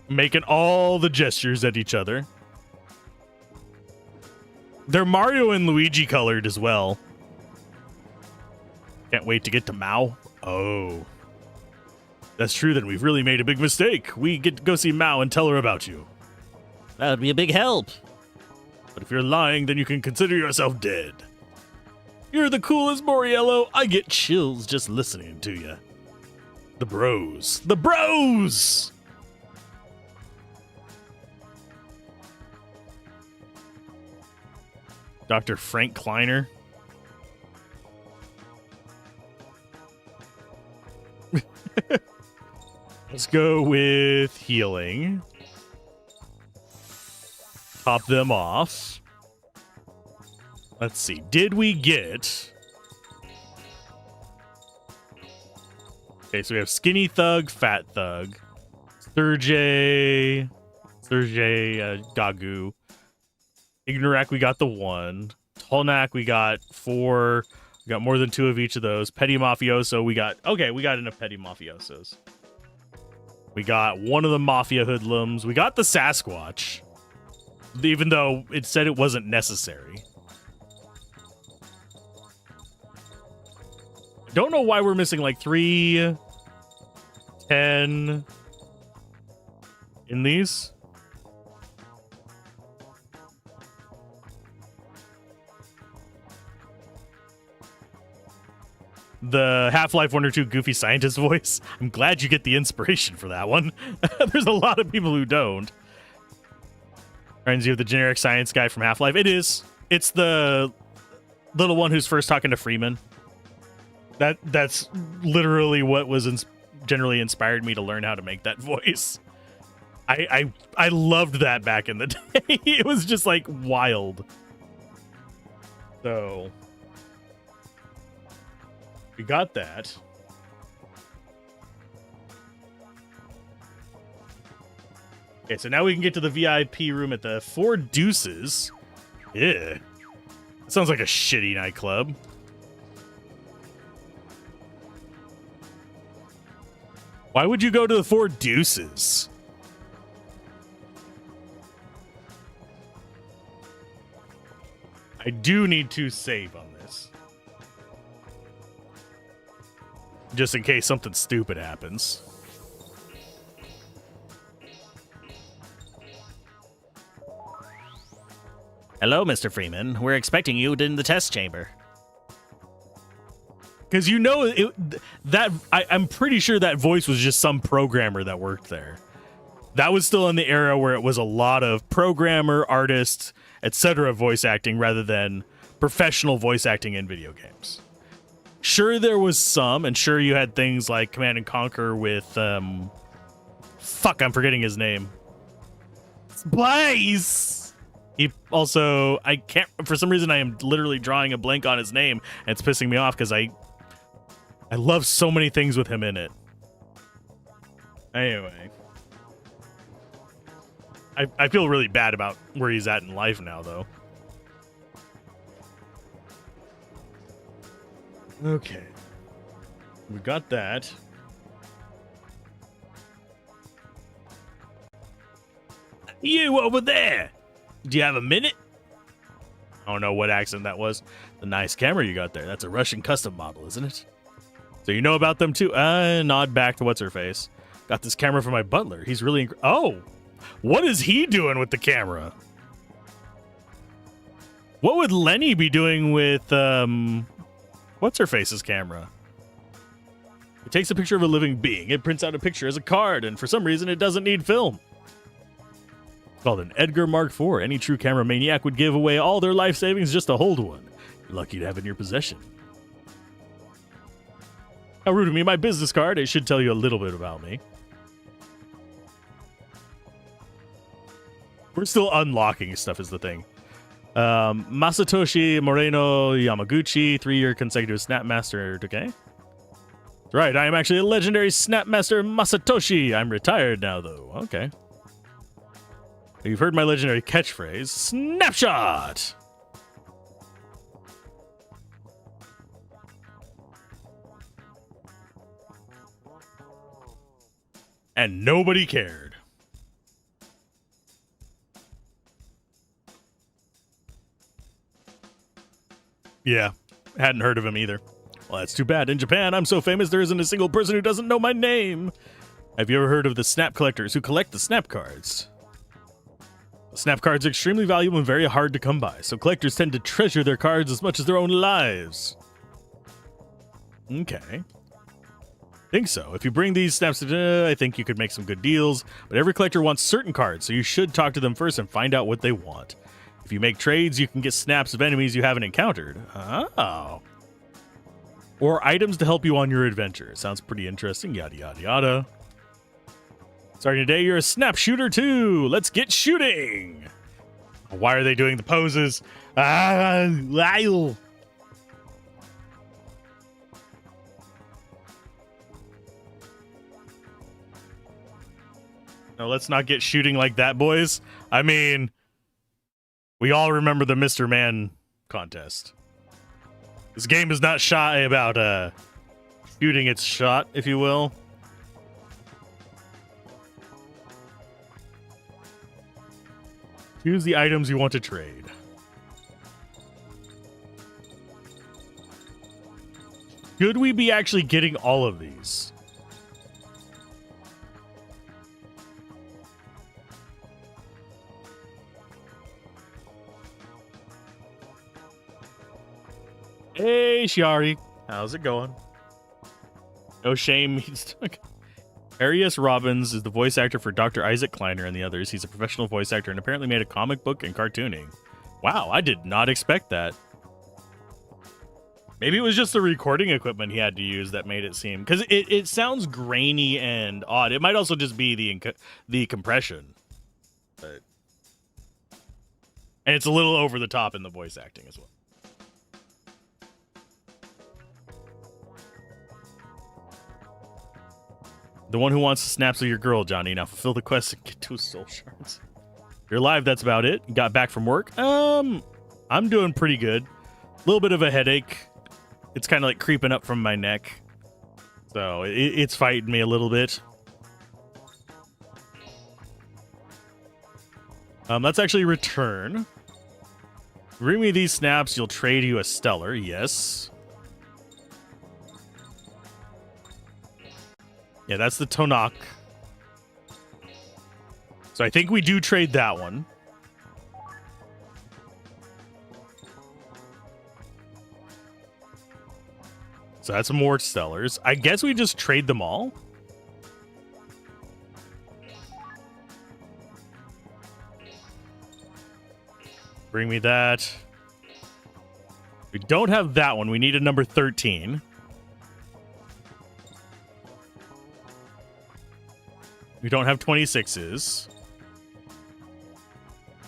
Making all the gestures at each other. They're Mario and Luigi colored as well. Can't wait to get to Mao. Oh. That's true, then we've really made a big mistake. We get to go see Mao and tell her about you. That would be a big help. But if you're lying, then you can consider yourself dead. You're the coolest, Moriello. I get chills just listening to you. The bros. The bros! Dr. Frank Kleiner. Let's go with healing. Top them off. Let's see. Did we get... Okay, so we have Skinny Thug, Fat Thug, Sergey, Gagu. Ignorak, we got the 1. Tolnak, we got 4. We got more than 2 of each of those. Petty Mafioso, we got... Okay, we got enough Petty Mafiosos. We got one of the Mafia Hoodlums. We got the Sasquatch. Even though it said it wasn't necessary. Don't know why we're missing like 3, 10 in these. The Half-Life 1 or 2 goofy scientist voice. I'm glad you get the inspiration for that one. There's a lot of people who don't. Reminds you of the generic science guy from Half-Life. It is. It's the little one who's first talking to Freeman. That's literally what was generally inspired me to learn how to make that voice. I loved that back in the day. It was just like wild. So we got that. Okay, so now we can get to the VIP room at the Four Deuces. Yeah. That sounds like a shitty nightclub. Why would you go to the Four Deuces? I do need to save on this. Just in case something stupid happens. Hello, Mr. Freeman. We're expecting you in the test chamber. Because you know I'm pretty sure that voice was just some programmer that worked there. That was still in the era where it was a lot of programmer, artist, etc. voice acting rather than professional voice acting in video games. Sure, there was some, and sure you had things like Command and Conquer with fuck, I'm forgetting his name. Blaze. He also, I can't, for some reason I am literally drawing a blank on his name, and it's pissing me off because I love so many things with him in it. Anyway. I feel really bad about where he's at in life now, though. Okay. We got that. You over there! Do you have a minute? I don't know what accent that was. The nice camera you got there. That's a Russian custom model, isn't it? So you know about them too? Nod back to what's-her-face. Got this camera for my butler. He's really... Oh! What is he doing with the camera? What would Lenny be doing with, what's-her-face's camera? It takes a picture of a living being. It prints out a picture as a card, and for some reason it doesn't need film. It's called an Edgar Mark IV. Any true camera maniac would give away all their life savings just to hold one. You're lucky to have it in your possession. How rude of me, my business card. It should tell you a little bit about me. We're still unlocking stuff is the thing. Masatoshi Moreno Yamaguchi, 3-year consecutive Snapmaster. Okay. Right, I am actually a legendary Snapmaster Masatoshi. I'm retired now, though. Okay. You've heard my legendary catchphrase, Snapshot! And nobody cared. Yeah, hadn't heard of him either. Well, that's too bad. In Japan, I'm so famous there isn't a single person who doesn't know my name. Have you ever heard of the snap collectors who collect the snap cards? The snap cards are extremely valuable and very hard to come by, so collectors tend to treasure their cards as much as their own lives. Okay. Think so. If you bring these snaps, I think you could make some good deals, but every collector wants certain cards, so you should talk to them first and find out what they want. If you make trades, you can get snaps of enemies you haven't encountered. Oh. Or items to help you on your adventure. Sounds pretty interesting. Yada, yada, yada. Starting today, you're a snap shooter too. Let's get shooting. Why are they doing the poses? No, let's not get shooting like that, boys. I mean, we all remember the Mr. Man contest. This game is not shy about shooting its shot, if you will. Choose the items you want to trade. Should we be actually getting all of these? Hey, Shiari. How's it going? No shame. Arias Robbins is the voice actor for Dr. Isaac Kleiner and the others. He's a professional voice actor and apparently made a comic book and cartooning. Wow, I did not expect that. Maybe it was just the recording equipment he had to use that made it seem... Because it sounds grainy and odd. It might also just be the compression. But... And it's a little over the top in the voice acting as well. The one who wants the snaps of your girl, Johnny. Now fulfill the quest and get 2 soul shards. You're alive, that's about it. Got back from work. I'm doing pretty good. A little bit of a headache. It's kind of like creeping up from my neck. So it's fighting me a little bit. Let's actually return. Bring me these snaps, you'll trade you a stellar. Yes. Yeah, that's the Tonak. So I think we do trade that one. So that's more stellars. I guess we just trade them all. Bring me that. We don't have that one. We need a number 13. We don't have 26s.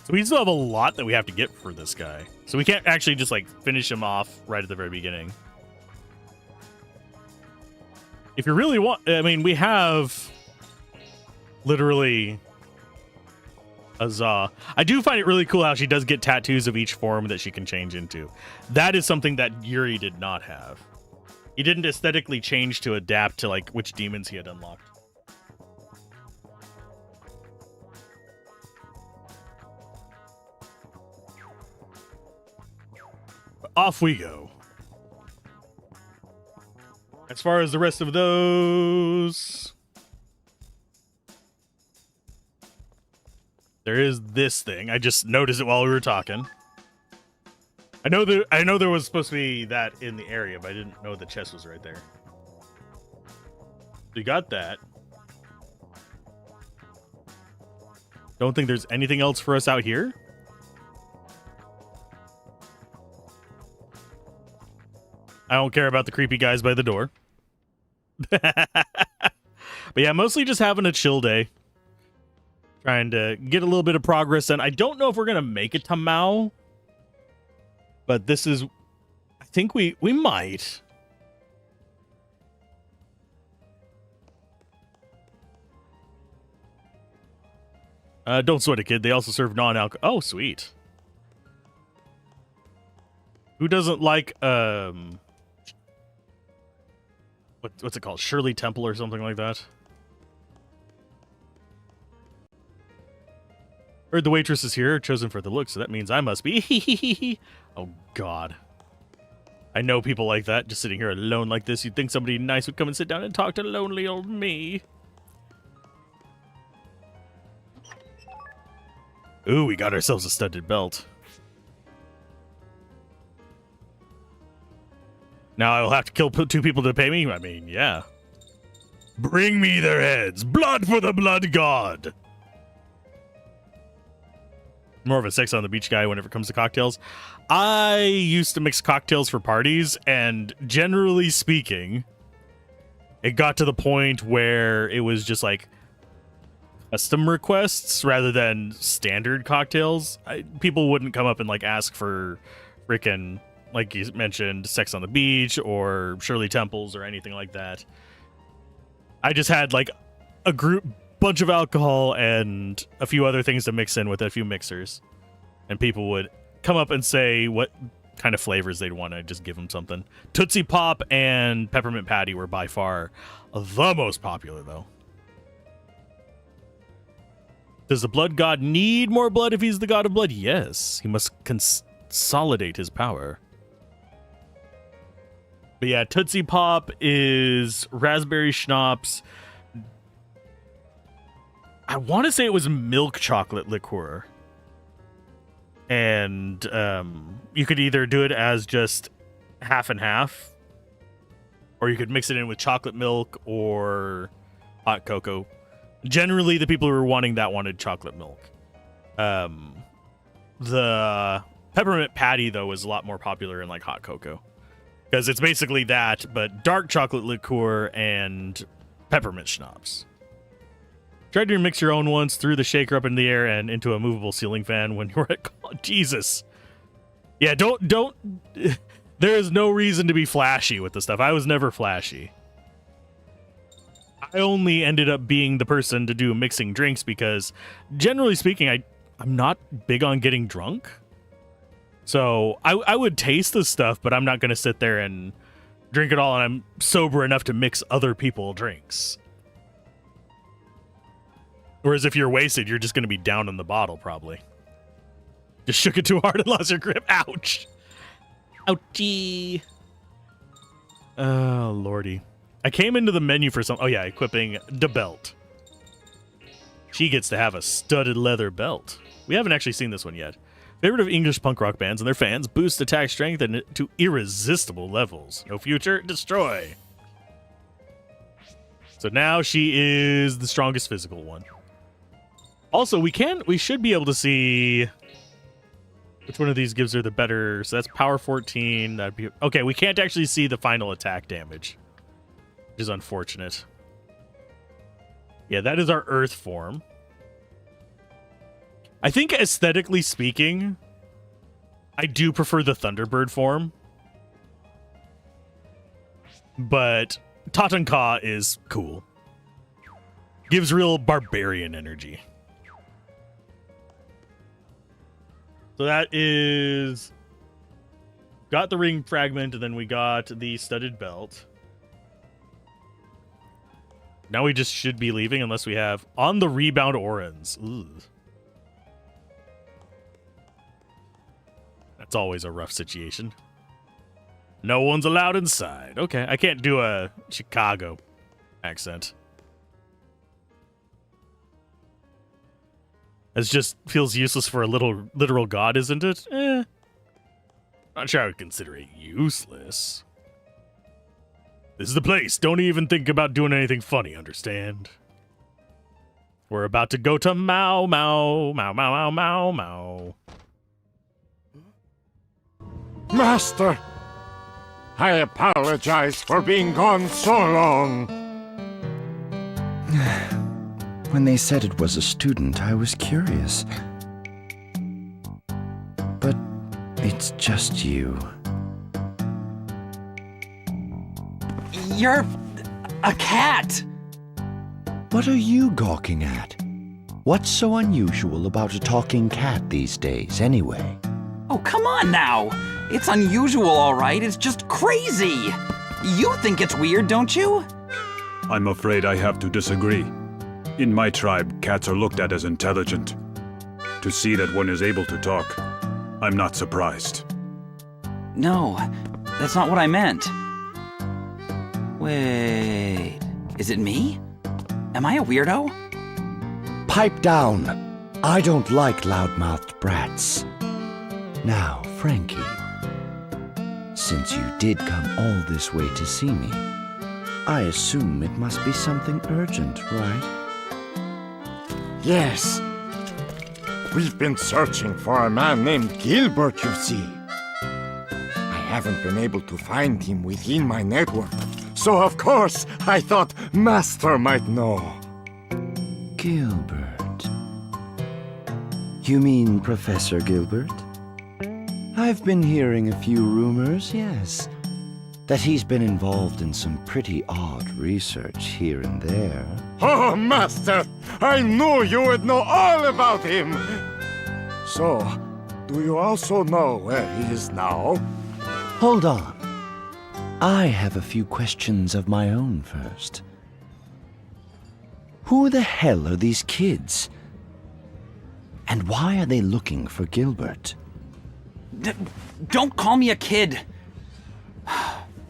So we still have a lot that we have to get for this guy. So we can't actually just like finish him off right at the very beginning. If you really want, I mean, we have literally Huzzah. I do find it really cool how she does get tattoos of each form that she can change into. That is something that Yuri did not have. He didn't aesthetically change to adapt to like which demons he had unlocked. Off we go. As far as the rest of those, there is this thing. I just noticed it while we were talking. I know there was supposed to be that in the area, but I didn't know the chest was right there. We got that. Don't think there's anything else for us out here. I don't care about the creepy guys by the door. But yeah, mostly just having a chill day. Trying to get a little bit of progress, and I don't know if we're going to make it to Mao. But this is... I think we might. Don't sweat it, kid. They also serve non-alcohol. Oh, sweet. Who doesn't like, what's it called? Shirley Temple or something like that? Heard the waitress is here, chosen for the look, so that means I must be. Oh, God. I know people like that, just sitting here alone like this. You'd think somebody nice would come and sit down and talk to lonely old me. Ooh, we got ourselves a studded belt. Now I will have to kill 2 people to pay me? I mean, yeah. Bring me their heads! Blood for the blood god! More of a sex on the beach guy whenever it comes to cocktails. I used to mix cocktails for parties, and generally speaking, it got to the point where it was just like custom requests rather than standard cocktails. People wouldn't come up and like ask for frickin', like you mentioned, Sex on the Beach or Shirley Temples or anything like that. I just had like a bunch of alcohol and a few other things to mix in with a few mixers, and people would come up and say what kind of flavors they'd want. I'd just give them something. Tootsie Pop and Peppermint Patty were by far the most popular, though. Does the blood god need more blood if he's the god of blood? Yes. He must consolidate his power. But yeah, Tootsie Pop is raspberry schnapps. I want to say it was milk chocolate liqueur. And you could either do it as just half and half, or you could mix it in with chocolate milk or hot cocoa. Generally, the people who were wanting that wanted chocolate milk. The Peppermint Patty, though, was a lot more popular in like hot cocoa, because it's basically that, but dark chocolate liqueur and peppermint schnapps. Try to mix your own once, threw the shaker up in the air and into a movable ceiling fan when you're at... Oh, Jesus. Yeah, don't... There is no reason to be flashy with this stuff. I was never flashy. I only ended up being the person to do mixing drinks because, generally speaking, I'm not big on getting drunk. So I would taste this stuff, but I'm not going to sit there and drink it all, and I'm sober enough to mix other people's drinks. Whereas if you're wasted, you're just going to be down in the bottle, probably. Just shook it too hard and lost your grip. Ouch. Ouchie. Oh, lordy. I came into the menu for some... Oh, yeah, equipping the belt. She gets to have a studded leather belt. We haven't actually seen this one yet. Favorite of English punk rock bands and their fans, boost attack strength and to irresistible levels. No future, destroy. So now she is the strongest physical one. Also, we should be able to see which one of these gives her the better. So that's power 14. That'd be okay. We can't actually see the final attack damage, which is unfortunate. Yeah, that is our earth form. I think aesthetically speaking, I do prefer the Thunderbird form. But Tatanka is cool. Gives real barbarian energy. So that is... Got the ring fragment, and then we got the studded belt. Now we just should be leaving unless we have... On the rebound Orans. Ooh. That's always a rough situation. No one's allowed inside. Okay, I can't do a Chicago accent. It just feels useless for a literal god, isn't it? Not sure I would consider it useless. This is the place. Don't even think about doing anything funny, understand? We're about to go to Mau Mau, Mau Mau Mau Mau Mau. Master! I apologize for being gone so long. When they said it was a student, I was curious. But it's just you. You're a cat! What are you gawking at? What's so unusual about a talking cat these days, anyway? Oh, come on now! It's unusual, all right. It's just crazy! You think it's weird, don't you? I'm afraid I have to disagree. In my tribe, cats are looked at as intelligent. To see that one is able to talk, I'm not surprised. No, that's not what I meant. Wait, is it me? Am I a weirdo? Pipe down! I don't like loudmouthed brats. Now, Frankie, since you did come all this way to see me, I assume it must be something urgent, right? Yes. We've been searching for a man named Gilbert, you see. I haven't been able to find him within my network, so of course I thought Master might know. Gilbert. You mean Professor Gilbert? I've been hearing a few rumors, yes, that he's been involved in some pretty odd research here and there. Oh, Master! I knew you would know all about him! So, do you also know where he is now? Hold on. I have a few questions of my own first. Who the hell are these kids? And why are they looking for Gilbert? Don't call me a kid!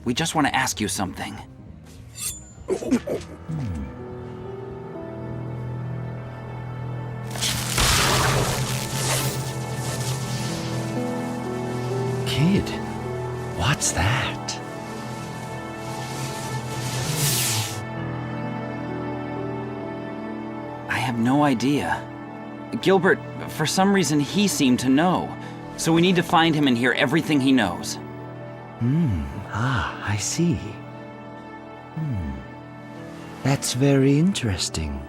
We just want to ask you something. Kid, what's that? I have no idea. Gilbert, for some reason, he seemed to know. So we need to find him and hear everything he knows. I see. That's very interesting.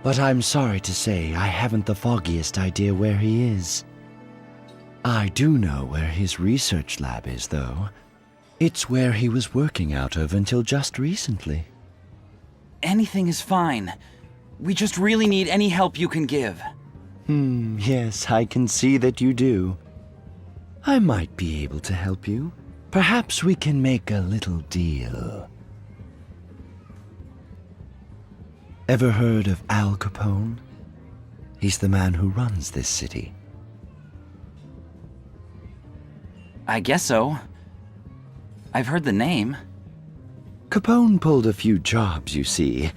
But I'm sorry to say I haven't the foggiest idea where he is. I do know where his research lab is, though. It's where he was working out of until just recently. Anything is fine. We just really need any help you can give. Yes, I can see that you do. I might be able to help you. Perhaps we can make a little deal. Ever heard of Al Capone? He's the man who runs this city. I guess so. I've heard the name. Capone pulled a few jobs, you see,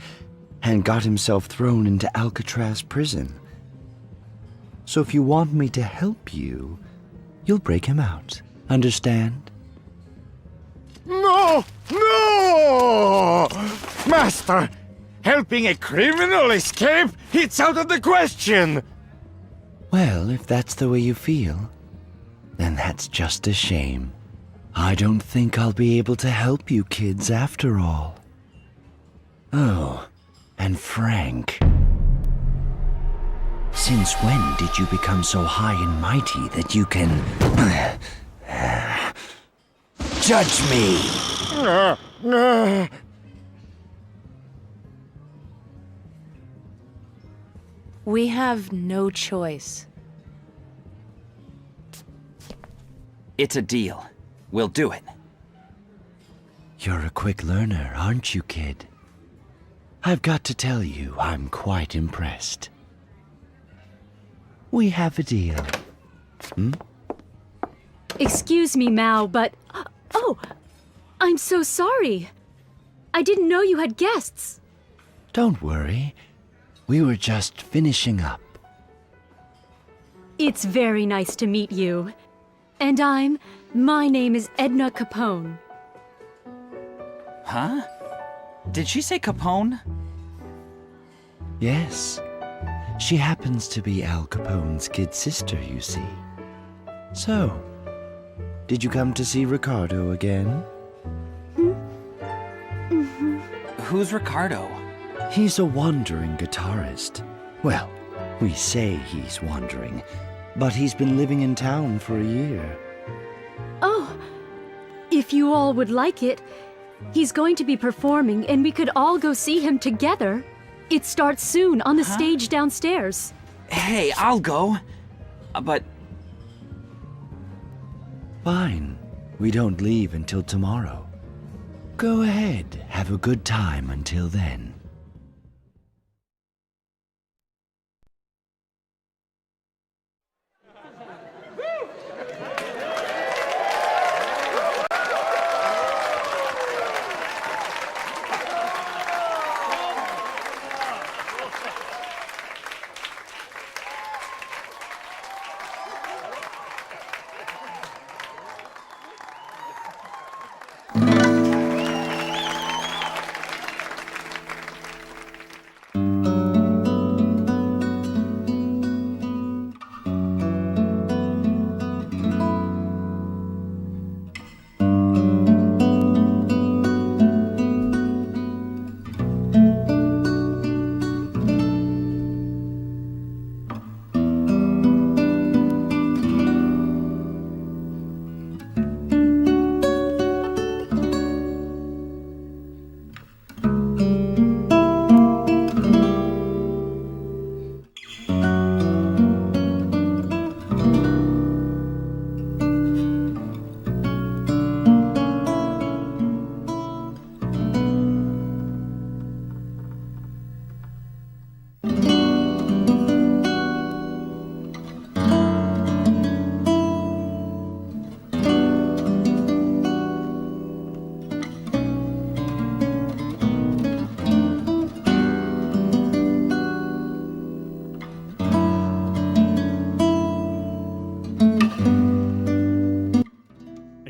and got himself thrown into Alcatraz prison. So if you want me to help you, you'll break him out. Understand? No! No! Master! Helping a criminal escape? It's out of the question! Well, if that's the way you feel, then that's just a shame. I don't think I'll be able to help you kids after all. Oh, and Frank. Since when did you become so high and mighty that you can... judge me? We have no choice. It's a deal. We'll do it. You're a quick learner, aren't you, kid? I've got to tell you, I'm quite impressed. We have a deal. Excuse me, Mao, but... Oh! I'm so sorry. I didn't know you had guests. Don't worry. We were just finishing up. It's very nice to meet you. And my name is Edna Capone. Huh? Did she say Capone? Yes. She happens to be Al Capone's kid sister, you see. So, did you come to see Ricardo again? Who's Ricardo? He's a wandering guitarist. Well, we say he's wandering, but he's been living in town for a year. Oh, if you all would like it, he's going to be performing and we could all go see him together. It starts soon on the stage downstairs. Hey, I'll go. But Fine. We don't leave until tomorrow. Go ahead, have a good time until then.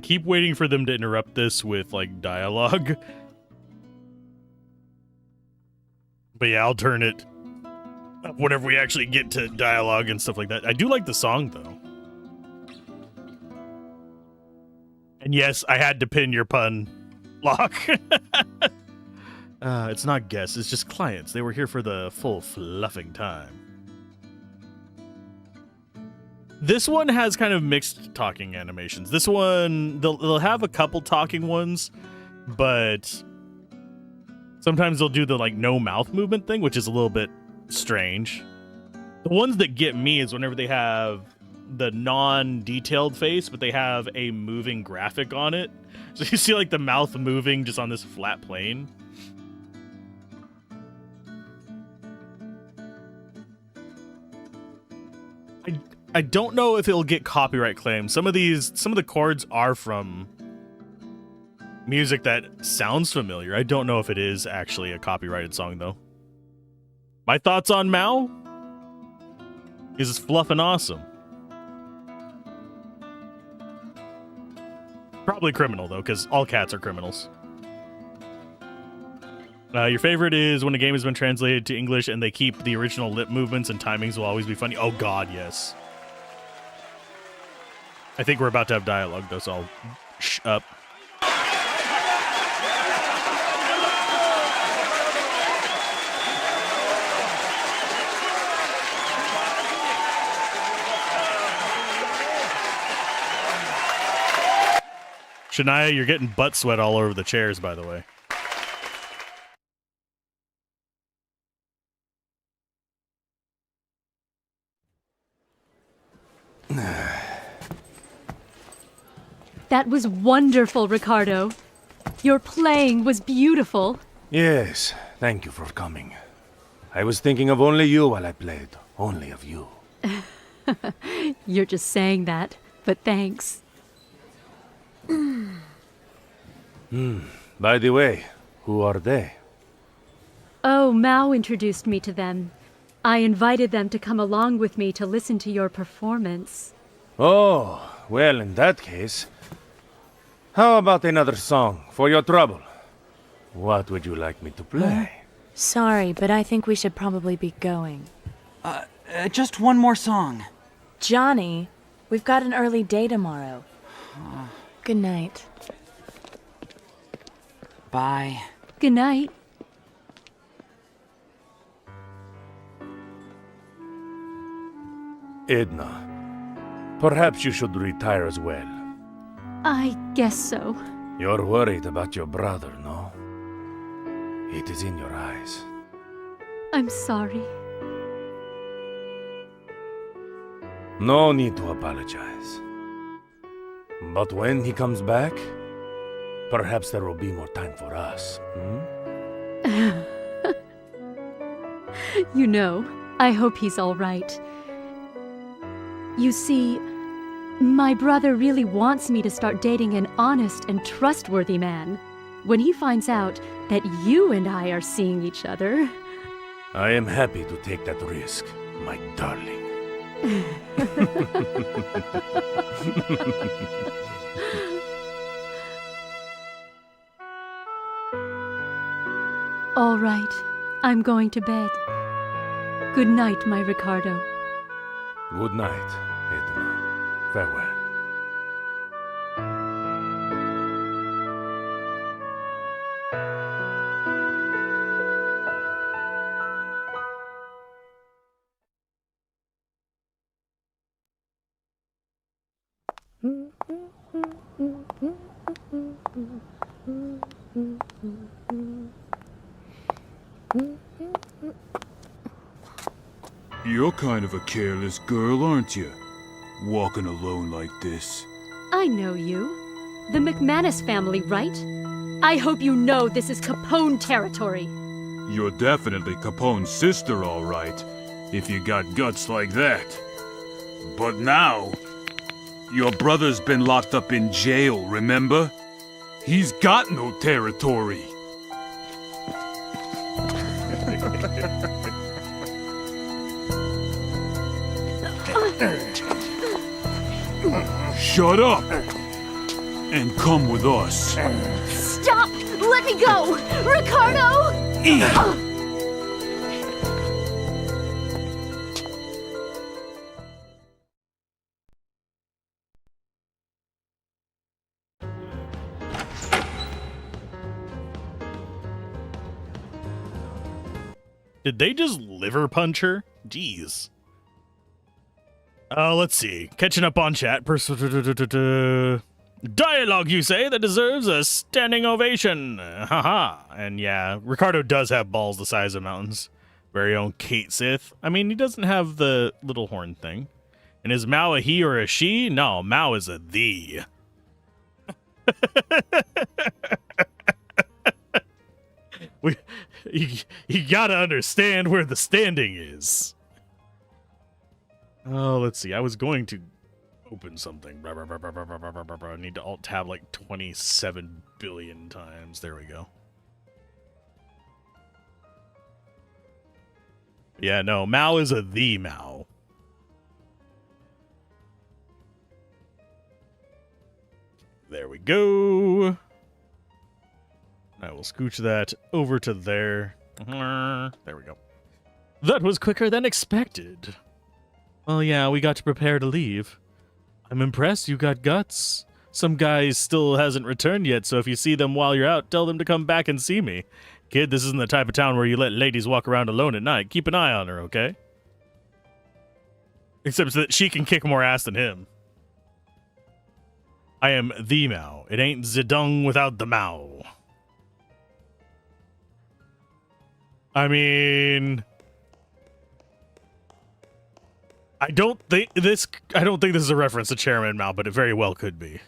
Keep waiting for them to interrupt this with like dialogue. But yeah, I'll turn it up whenever we actually get to dialogue and stuff like that. I do like the song though. And yes, I had to pin your pun, Locke. It's not guests, it's just clients. They were here for the full fluffing time. This one has kind of mixed talking animations. This one, they'll have a couple talking ones, but sometimes they'll do the like no mouth movement thing, which is a little bit strange. The ones that get me is whenever they have the non-detailed face, but they have a moving graphic on it. So you see like the mouth moving just on this flat plane. I don't know if it'll get copyright claims. Some of the chords are from music that sounds familiar. I don't know if it is actually a copyrighted song though. My thoughts on Mao is it's fluffing awesome. Probably criminal though, because all cats are criminals. Your favorite is when a game has been translated to English and they keep the original lip movements and timings will always be funny. Oh god, yes. I think we're about to have dialogue, though, so I'll shh up. Shania, you're getting butt sweat all over the chairs, by the way. That was wonderful, Ricardo. Your playing was beautiful. Yes, thank you for coming. I was thinking of only you while I played. Only of you. You're just saying that, but thanks. By the way, who are they? Oh, Mao introduced me to them. I invited them to come along with me to listen to your performance. Oh, well, in that case, how about another song for your trouble? What would you like me to play? Sorry, but I think we should probably be going. Just one more song. Johnny, we've got an early day tomorrow. Good night. Bye. Good night. Edna, perhaps you should retire as well. I guess so. You're worried about your brother, no? It is in your eyes. I'm sorry. No need to apologize. But when he comes back, perhaps there will be more time for us, hmm? You know, I hope he's all right. You see, my brother really wants me to start dating an honest and trustworthy man. When he finds out that you and I are seeing each other... I am happy to take that risk, my darling. All right, I'm going to bed. Good night, my Ricardo. Good night, Edna. Farewell. You're kind of a careless girl, aren't you? Walking alone like this. I know you. The McManus family, right? I hope you know this is Capone territory. You're definitely Capone's sister, all right, if you got guts like that. But now, your brother's been locked up in jail, remember? He's got no territory. Shut up! And come with us. Stop! Let me go! Ricardo! Did they just liver punch her? Jeez. Let's see. Catching up on chat. Dialogue, you say, that deserves a standing ovation. Haha. And yeah, Ricardo does have balls the size of mountains. Very own Kate Sith. I mean, he doesn't have the little horn thing. And is Mao a he or a she? No, Mao is a thee. You gotta understand where the standing is. Oh, let's see. I was going to open something. I need to alt-tab like 27 billion times. There we go. Yeah, no. Mao is a the Mao. There we go. I will scooch that over to there. There we go. That was quicker than expected. Well, yeah, we got to prepare to leave. I'm impressed you got guts. Some guy still hasn't returned yet, so if you see them while you're out, tell them to come back and see me. Kid, this isn't the type of town where you let ladies walk around alone at night. Keep an eye on her, okay? Except that she can kick more ass than him. I am the Mao. It ain't Zedong without the Mao. I mean, I don't think this is a reference to Chairman Mao, but it very well could be.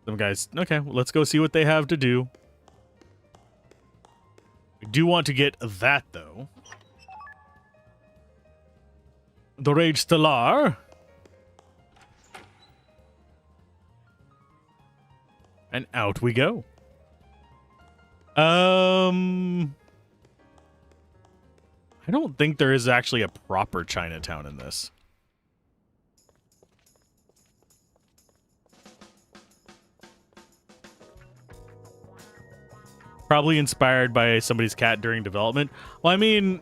Some guys, okay, well, let's go see what they have to do. We do want to get that, though. The Rage Stellar. And out we go. I don't think there is actually a proper Chinatown in this. Probably inspired by somebody's cat during development. Well, I mean,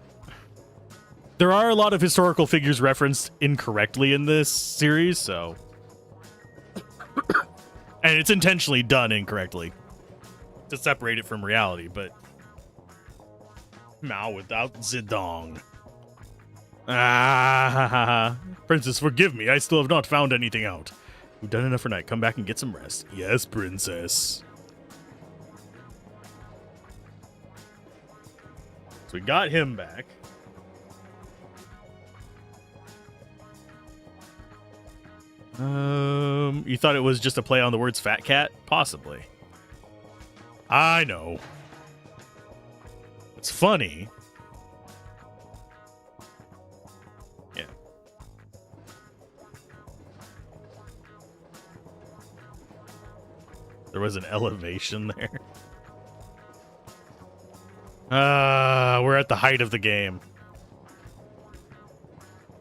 there are a lot of historical figures referenced incorrectly in this series, so... and it's intentionally done incorrectly to separate it from reality, but... Mao without Zedong. Ah, Princess, forgive me. I still have not found anything out. We've done enough for night. Come back and get some rest. Yes, Princess. So we got him back. You thought it was just a play on the words fat cat? Possibly. I know. It's funny. Yeah. There was an elevation there. We're at the height of the game.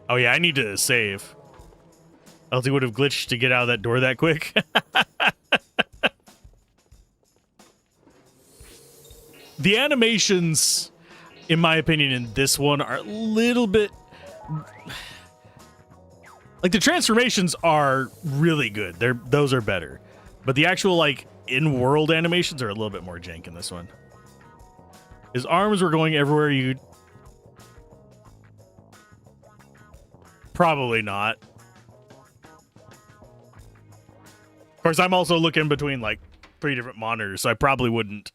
Oh yeah, I need to save. Else he would have glitched to get out of that door that quick. The animations, in my opinion, in this one are a little bit... like, the transformations are really good. Those are better. But the actual, like, in-world animations are a little bit more jank in this one. His arms were going everywhere you... Probably not. Of course, I'm also looking between, like, 3 different monitors, so I probably wouldn't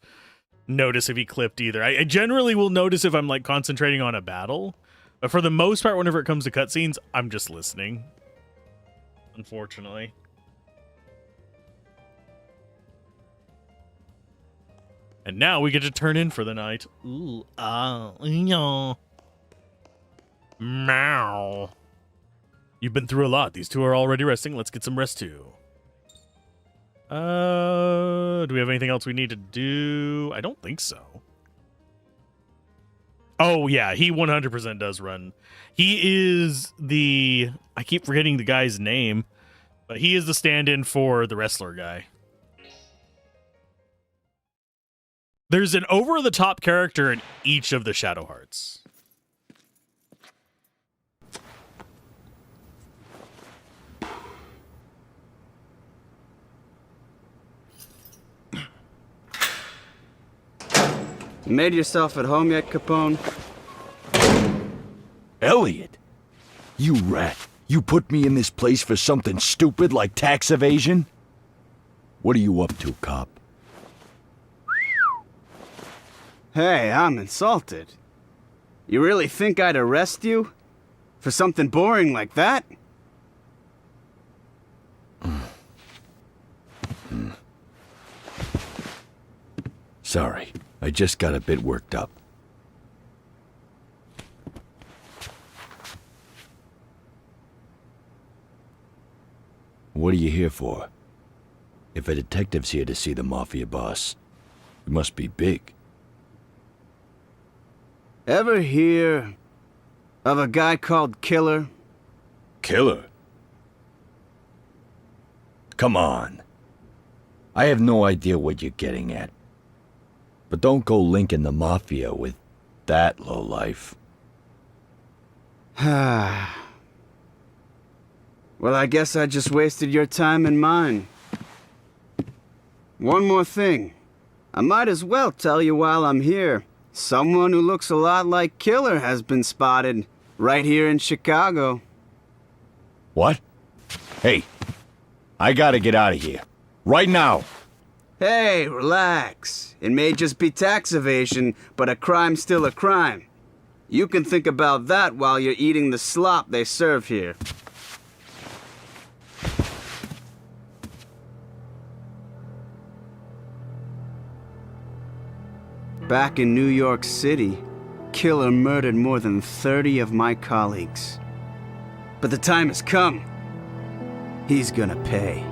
notice if he clipped either. I generally will notice if I'm, like, concentrating on a battle. But for the most part, whenever it comes to cutscenes, I'm just listening. Unfortunately. And now we get to turn in for the night. Ooh, no. Meow. You've been through a lot. These two are already resting. Let's get some rest too. Do we have anything else we need to do? I don't think so. Oh, yeah, he 100% does run. He is the... I keep forgetting the guy's name, but he is the stand-in for the wrestler guy. There's an over-the-top character in each of the Shadow Hearts. Made yourself at home yet, Capone? Elliot, you rat. You put me in this place for something stupid like tax evasion? What are you up to, cop? Hey, I'm insulted. You really think I'd arrest you? For something boring like that? Sorry, I just got a bit worked up. What are you here for? If a detective's here to see the Mafia boss, it must be big. Ever hear of a guy called Killer? Killer? Come on. I have no idea what you're getting at. But don't go linking the Mafia with that lowlife. Well, I guess I just wasted your time and mine. One more thing. I might as well tell you while I'm here. Someone who looks a lot like Killer has been spotted right here in Chicago. What? Hey, I gotta get out of here. Right now! Hey, relax. It may just be tax evasion, but a crime's still a crime. You can think about that while you're eating the slop they serve here. Back in New York City, Killer murdered more than 30 of my colleagues. But the time has come. He's gonna pay.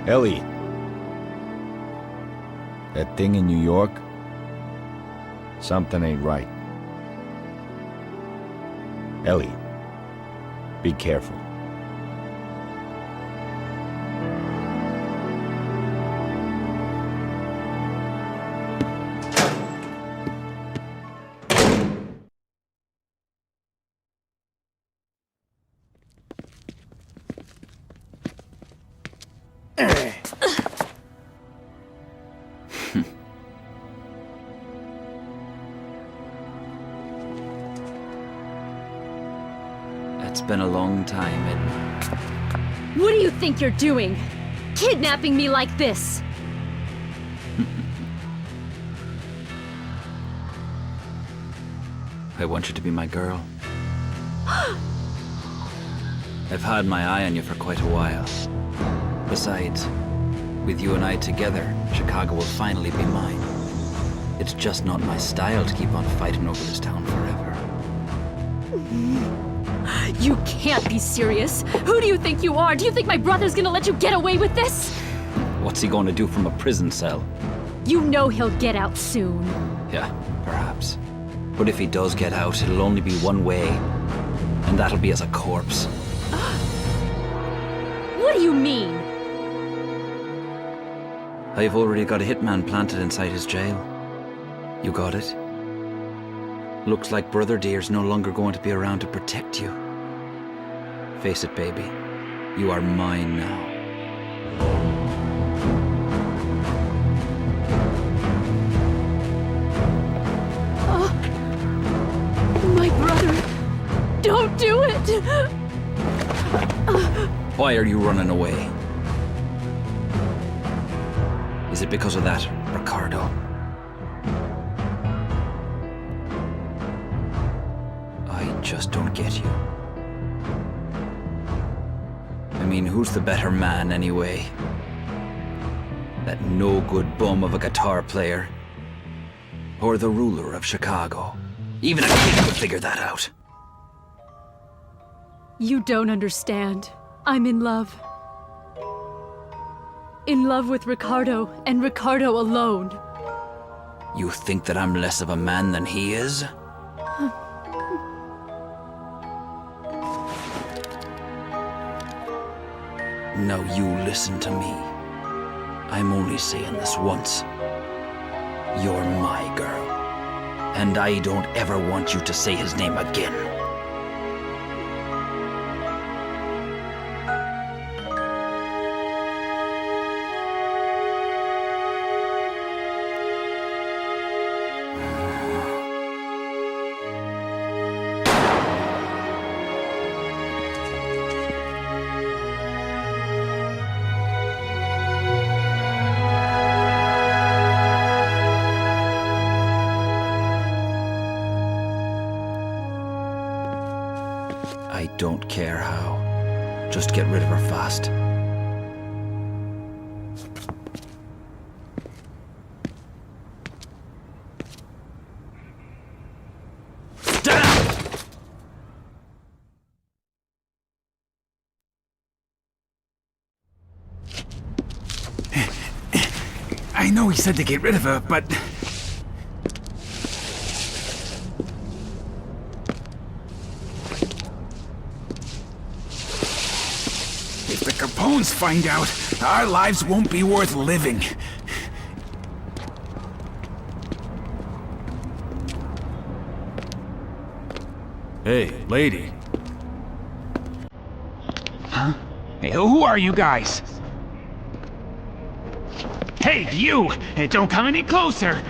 Elliot. That thing in New York? Something ain't right. Elliot, be careful. It's been a long time, Edna. What do you think you're doing? Kidnapping me like this? I want you to be my girl. I've had my eye on you for quite a while. Besides, with you and I together, Chicago will finally be mine. It's just not my style to keep on fighting over this town forever. You can't be serious. Who do you think you are? Do you think my brother's gonna let you get away with this? What's he going to do from a prison cell? You know he'll get out soon. Yeah, perhaps. But if he does get out, it'll only be one way. And that'll be as a corpse. What do you mean? I've already got a hitman planted inside his jail. You got it? Looks like Brother Deer's no longer going to be around to protect you. Face it, baby. You are mine now. My brother! Don't do it! Why are you running away? Is it because of that, Ricardo? I just don't get you. I mean, who's the better man anyway? That no-good bum of a guitar player? Or the ruler of Chicago? Even a kid could figure that out. You don't understand. I'm in love. In love with Ricardo, and Ricardo alone. You think that I'm less of a man than he is? Now you listen to me. I'm only saying this once. You're my girl. And I don't ever want you to say his name again. I don't care how. Just get rid of her fast. I know he said to get rid of her, but... If the Capones find out, our lives won't be worth living. Hey, lady. Huh? Hey, who are you guys? Hey, you! Don't come any closer!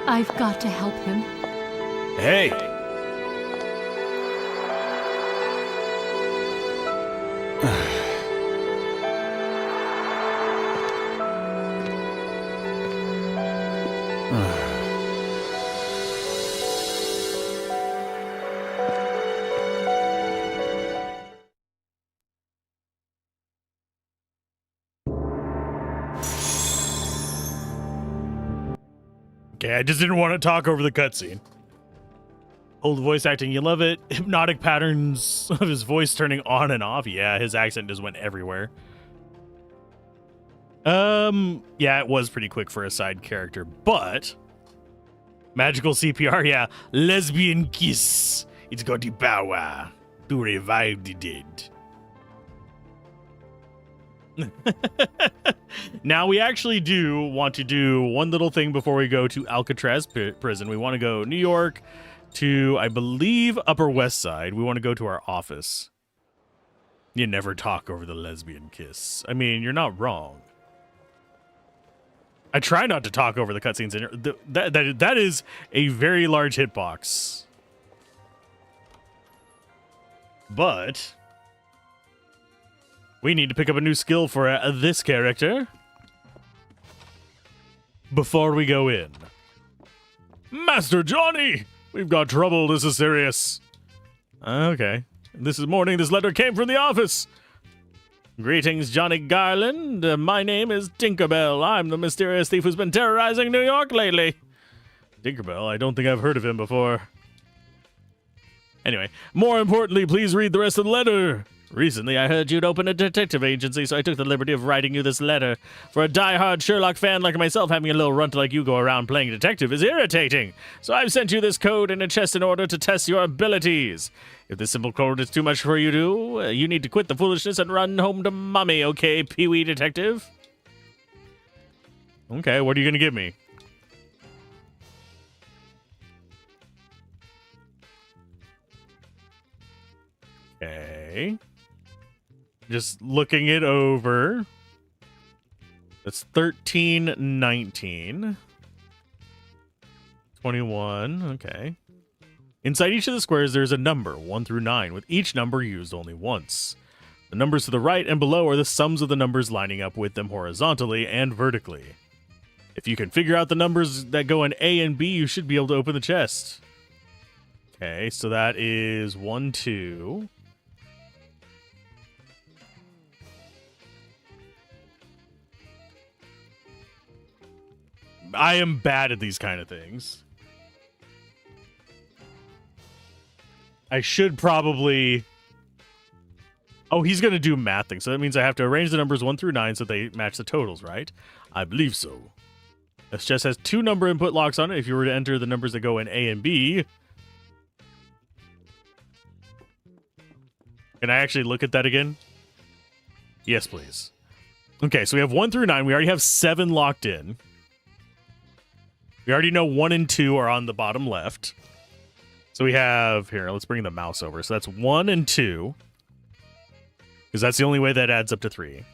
I've got to help him. Hey! Okay, I just didn't want to talk over the cutscene. Old voice acting, you love it. Hypnotic patterns of his voice turning on and off. Yeah, his accent just went everywhere. Yeah, it was pretty quick for a side character, but magical CPR, yeah. Lesbian kiss. It's got the power to revive the dead. Now we actually do want to do one little thing before we go to Alcatraz prison. We want to go New York to, I believe, Upper West Side. We want to go to our office. You never talk over the lesbian kiss. I mean, you're not wrong. I try not to talk over the cutscenes. That is a very large hitbox. But we need to pick up a new skill for this character before we go in. Master Johnny! We've got trouble. This is serious. Okay. This morning, this letter came from the office. Greetings, Johnny Garland. My name is Tinkerbell. I'm the mysterious thief who's been terrorizing New York lately. Tinkerbell? I don't think I've heard of him before. Anyway, more importantly, please read the rest of the letter. Recently, I heard you'd open a detective agency, so I took the liberty of writing you this letter. For a die-hard Sherlock fan like myself, having a little runt like you go around playing detective is irritating. So I've sent you this code in a chest in order to test your abilities. If this simple code is too much for you to do, you need to quit the foolishness and run home to mommy, okay, Pee-wee detective? Okay, what are you going to give me? Okay. Just looking it over. That's 13, 19. 21, okay. Inside each of the squares, there's a number, 1 through 9, with each number used only once. The numbers to the right and below are the sums of the numbers lining up with them horizontally and vertically. If you can figure out the numbers that go in A and B, you should be able to open the chest. Okay, so that is 1, 2. I am bad at these kind of things. I should probably... Oh, he's going to do math things. So that means I have to arrange the numbers 1 through 9 so they match the totals, right? I believe so. This chest has 2 number input locks on it. If you were to enter the numbers that go in A and B... Can I actually look at that again? Yes, please. Okay, so we have 1 through 9. We already have 7 locked in. We already know 1 and 2 are on the bottom left. So we have... Here, let's bring the mouse over. So that's 1 and 2. Because that's the only way that adds up to 3.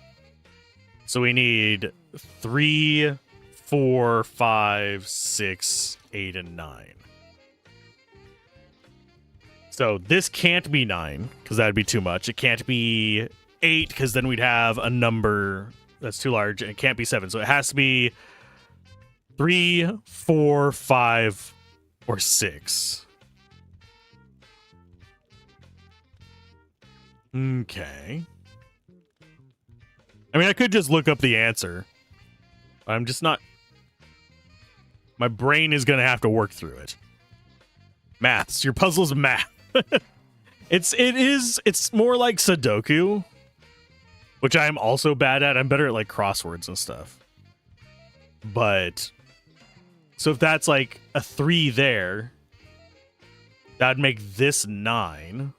So we need 3, 4, 5, 6, 8, and 9. So this can't be 9, because that would be too much. It can't be 8, because then we'd have a number that's too large. And it can't be 7. So it has to be 3, 4, 5, or 6. Okay. I mean, I could just look up the answer. I'm just not... My brain is going to have to work through it. Maths. Your puzzle's math. It's more like Sudoku, which I am also bad at. I'm better at like crosswords and stuff. But so if that's like a 3 there, that'd make this 9.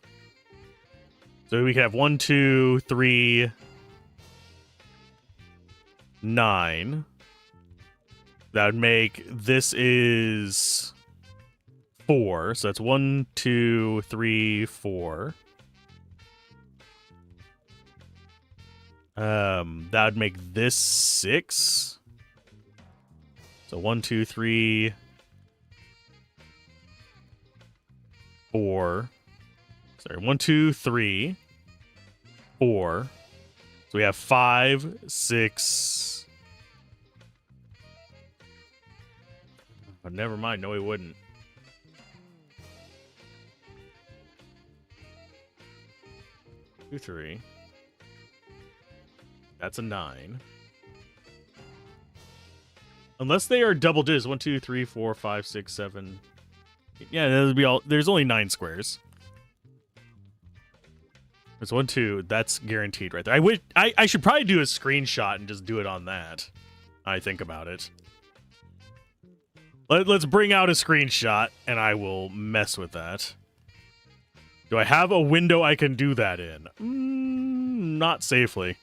So we could have 1, 2, 3, 9. That would make this is 4. So that's 1, 2, 3, 4. That would make this 6. So 1, 2, 3, 4. Sorry, 1, 2, 3, 4. So we have 5, 6. Oh, never mind. No, we wouldn't. 2, 3. That's a 9. Unless they are double digits. 1, 2, 3, 4, 5, 6, 7. Yeah, that would be all. There's only 9 squares. There's 1, 2. That's guaranteed right there. I should probably do a screenshot and just do it on that. I think about it. Let's bring out a screenshot, and I will mess with that. Do I have a window I can do that in? Not safely.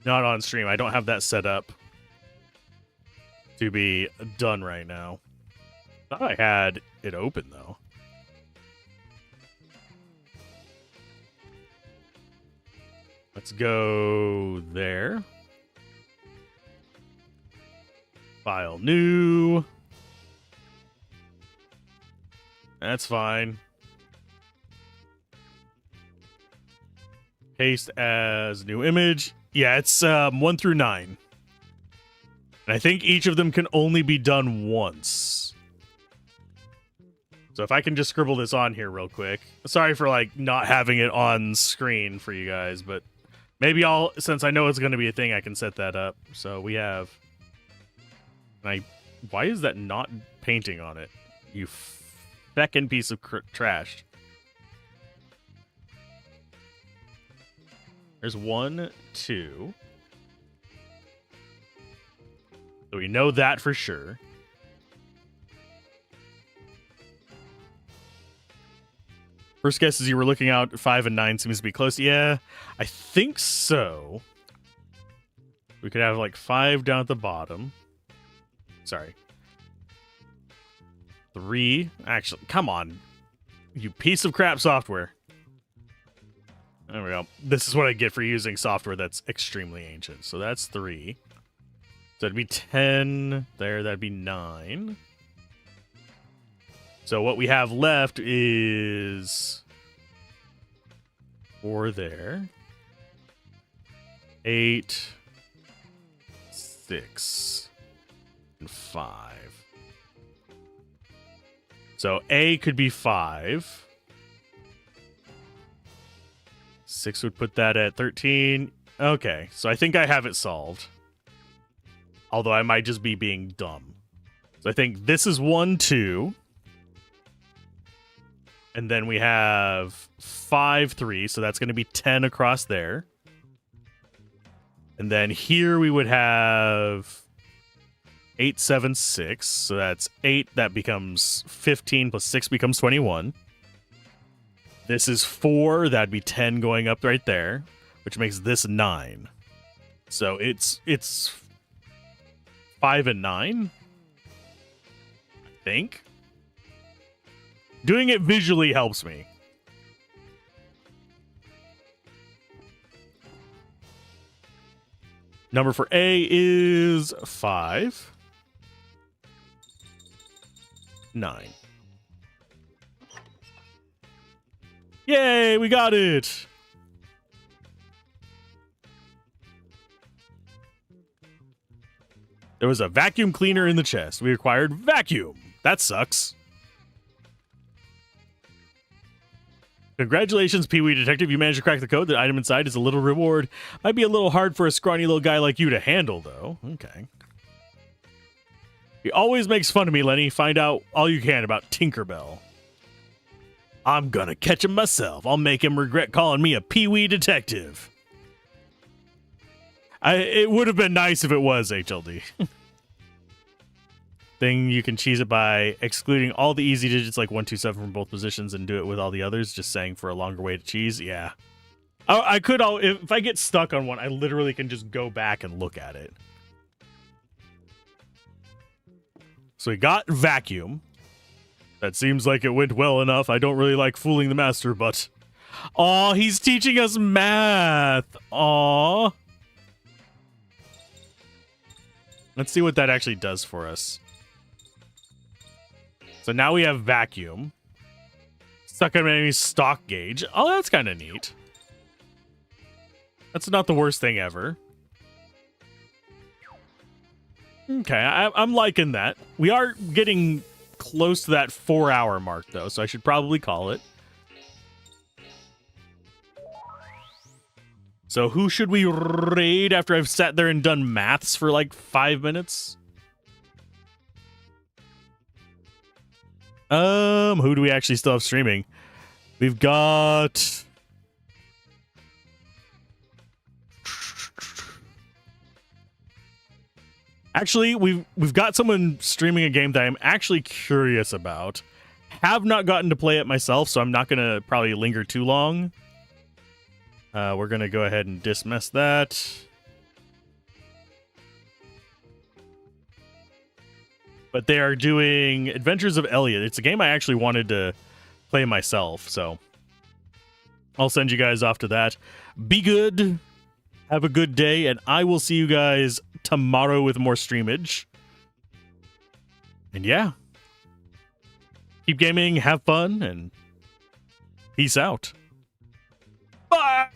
Not on stream. I don't have that set up to be done right now. I thought I had it open, though. Let's go there. File new. That's fine. Paste as new image. Yeah, it's 1 through 9. And I think each of them can only be done once. So if I can just scribble this on here real quick. Sorry for like not having it on screen for you guys, but maybe since I know it's going to be a thing, I can set that up. So we have... Why is that not painting on it? You feckin' piece of trash. There's 1, 2. So we know that for sure. First guess is you were looking out 5 and 9 seems to be close. Yeah, I think so. We could have like 5 down at the bottom. Sorry. 3. Actually, come on. You piece of crap software. There we go. This is what I get for using software that's extremely ancient. So that's 3. So that'd be 10 there. That'd be 9. So what we have left is 4 there. 8, 6, and 5. So A could be 5. 6 would put that at 13. Okay, so I think I have it solved. Although I might just be being dumb. So I think this is 1, 2. And then we have 5, 3. So that's going to be 10 across there. And then here we would have 8, 7, 6. So that's 8. That becomes 15 plus 6 becomes 21. This is 4. That'd be 10 going up right there, which makes this 9. So it's 5 and 9, I think. Doing it visually helps me. Number for A is 5. 9. Yay, we got it! There was a vacuum cleaner in the chest. We acquired vacuum. That sucks. Congratulations, Pee-wee Detective. You managed to crack the code. The item inside is a little reward. Might be a little hard for a scrawny little guy like you to handle, though. Okay. He always makes fun of me, Lenny. Find out all you can about Tinkerbell. I'm gonna catch him myself. I'll make him regret calling me a Pee-wee Detective. It would have been nice if it was HLD. Thing you can cheese it by excluding all the easy digits like 1, 2, 7 from both positions and do it with all the others, just saying for a longer way to cheese. Yeah. I could, if I get stuck on one, I literally can just go back and look at it. So we got vacuum. That seems like it went well enough. I don't really like fooling the master, but... Aw, he's teaching us math. Aw. Let's see what that actually does for us. So now we have vacuum. Stuck on any stock gauge. Oh, that's kind of neat. That's not the worst thing ever. Okay, I'm liking that. We are getting close to that 4-hour mark, though, so I should probably call it. So who should we raid after I've sat there and done maths for like 5 minutes? Who do we actually still have streaming? We've got... Actually, we've got someone streaming a game that I'm actually curious about. Have not gotten to play it myself, so I'm not going to probably linger too long. We're going to go ahead and dismiss that. But they are doing Adventures of Elliot. It's a game I actually wanted to play myself, so I'll send you guys off to that. Be good. Have a good day, and I will see you guys tomorrow with more streamage. And yeah. Keep gaming, have fun, and peace out. Bye!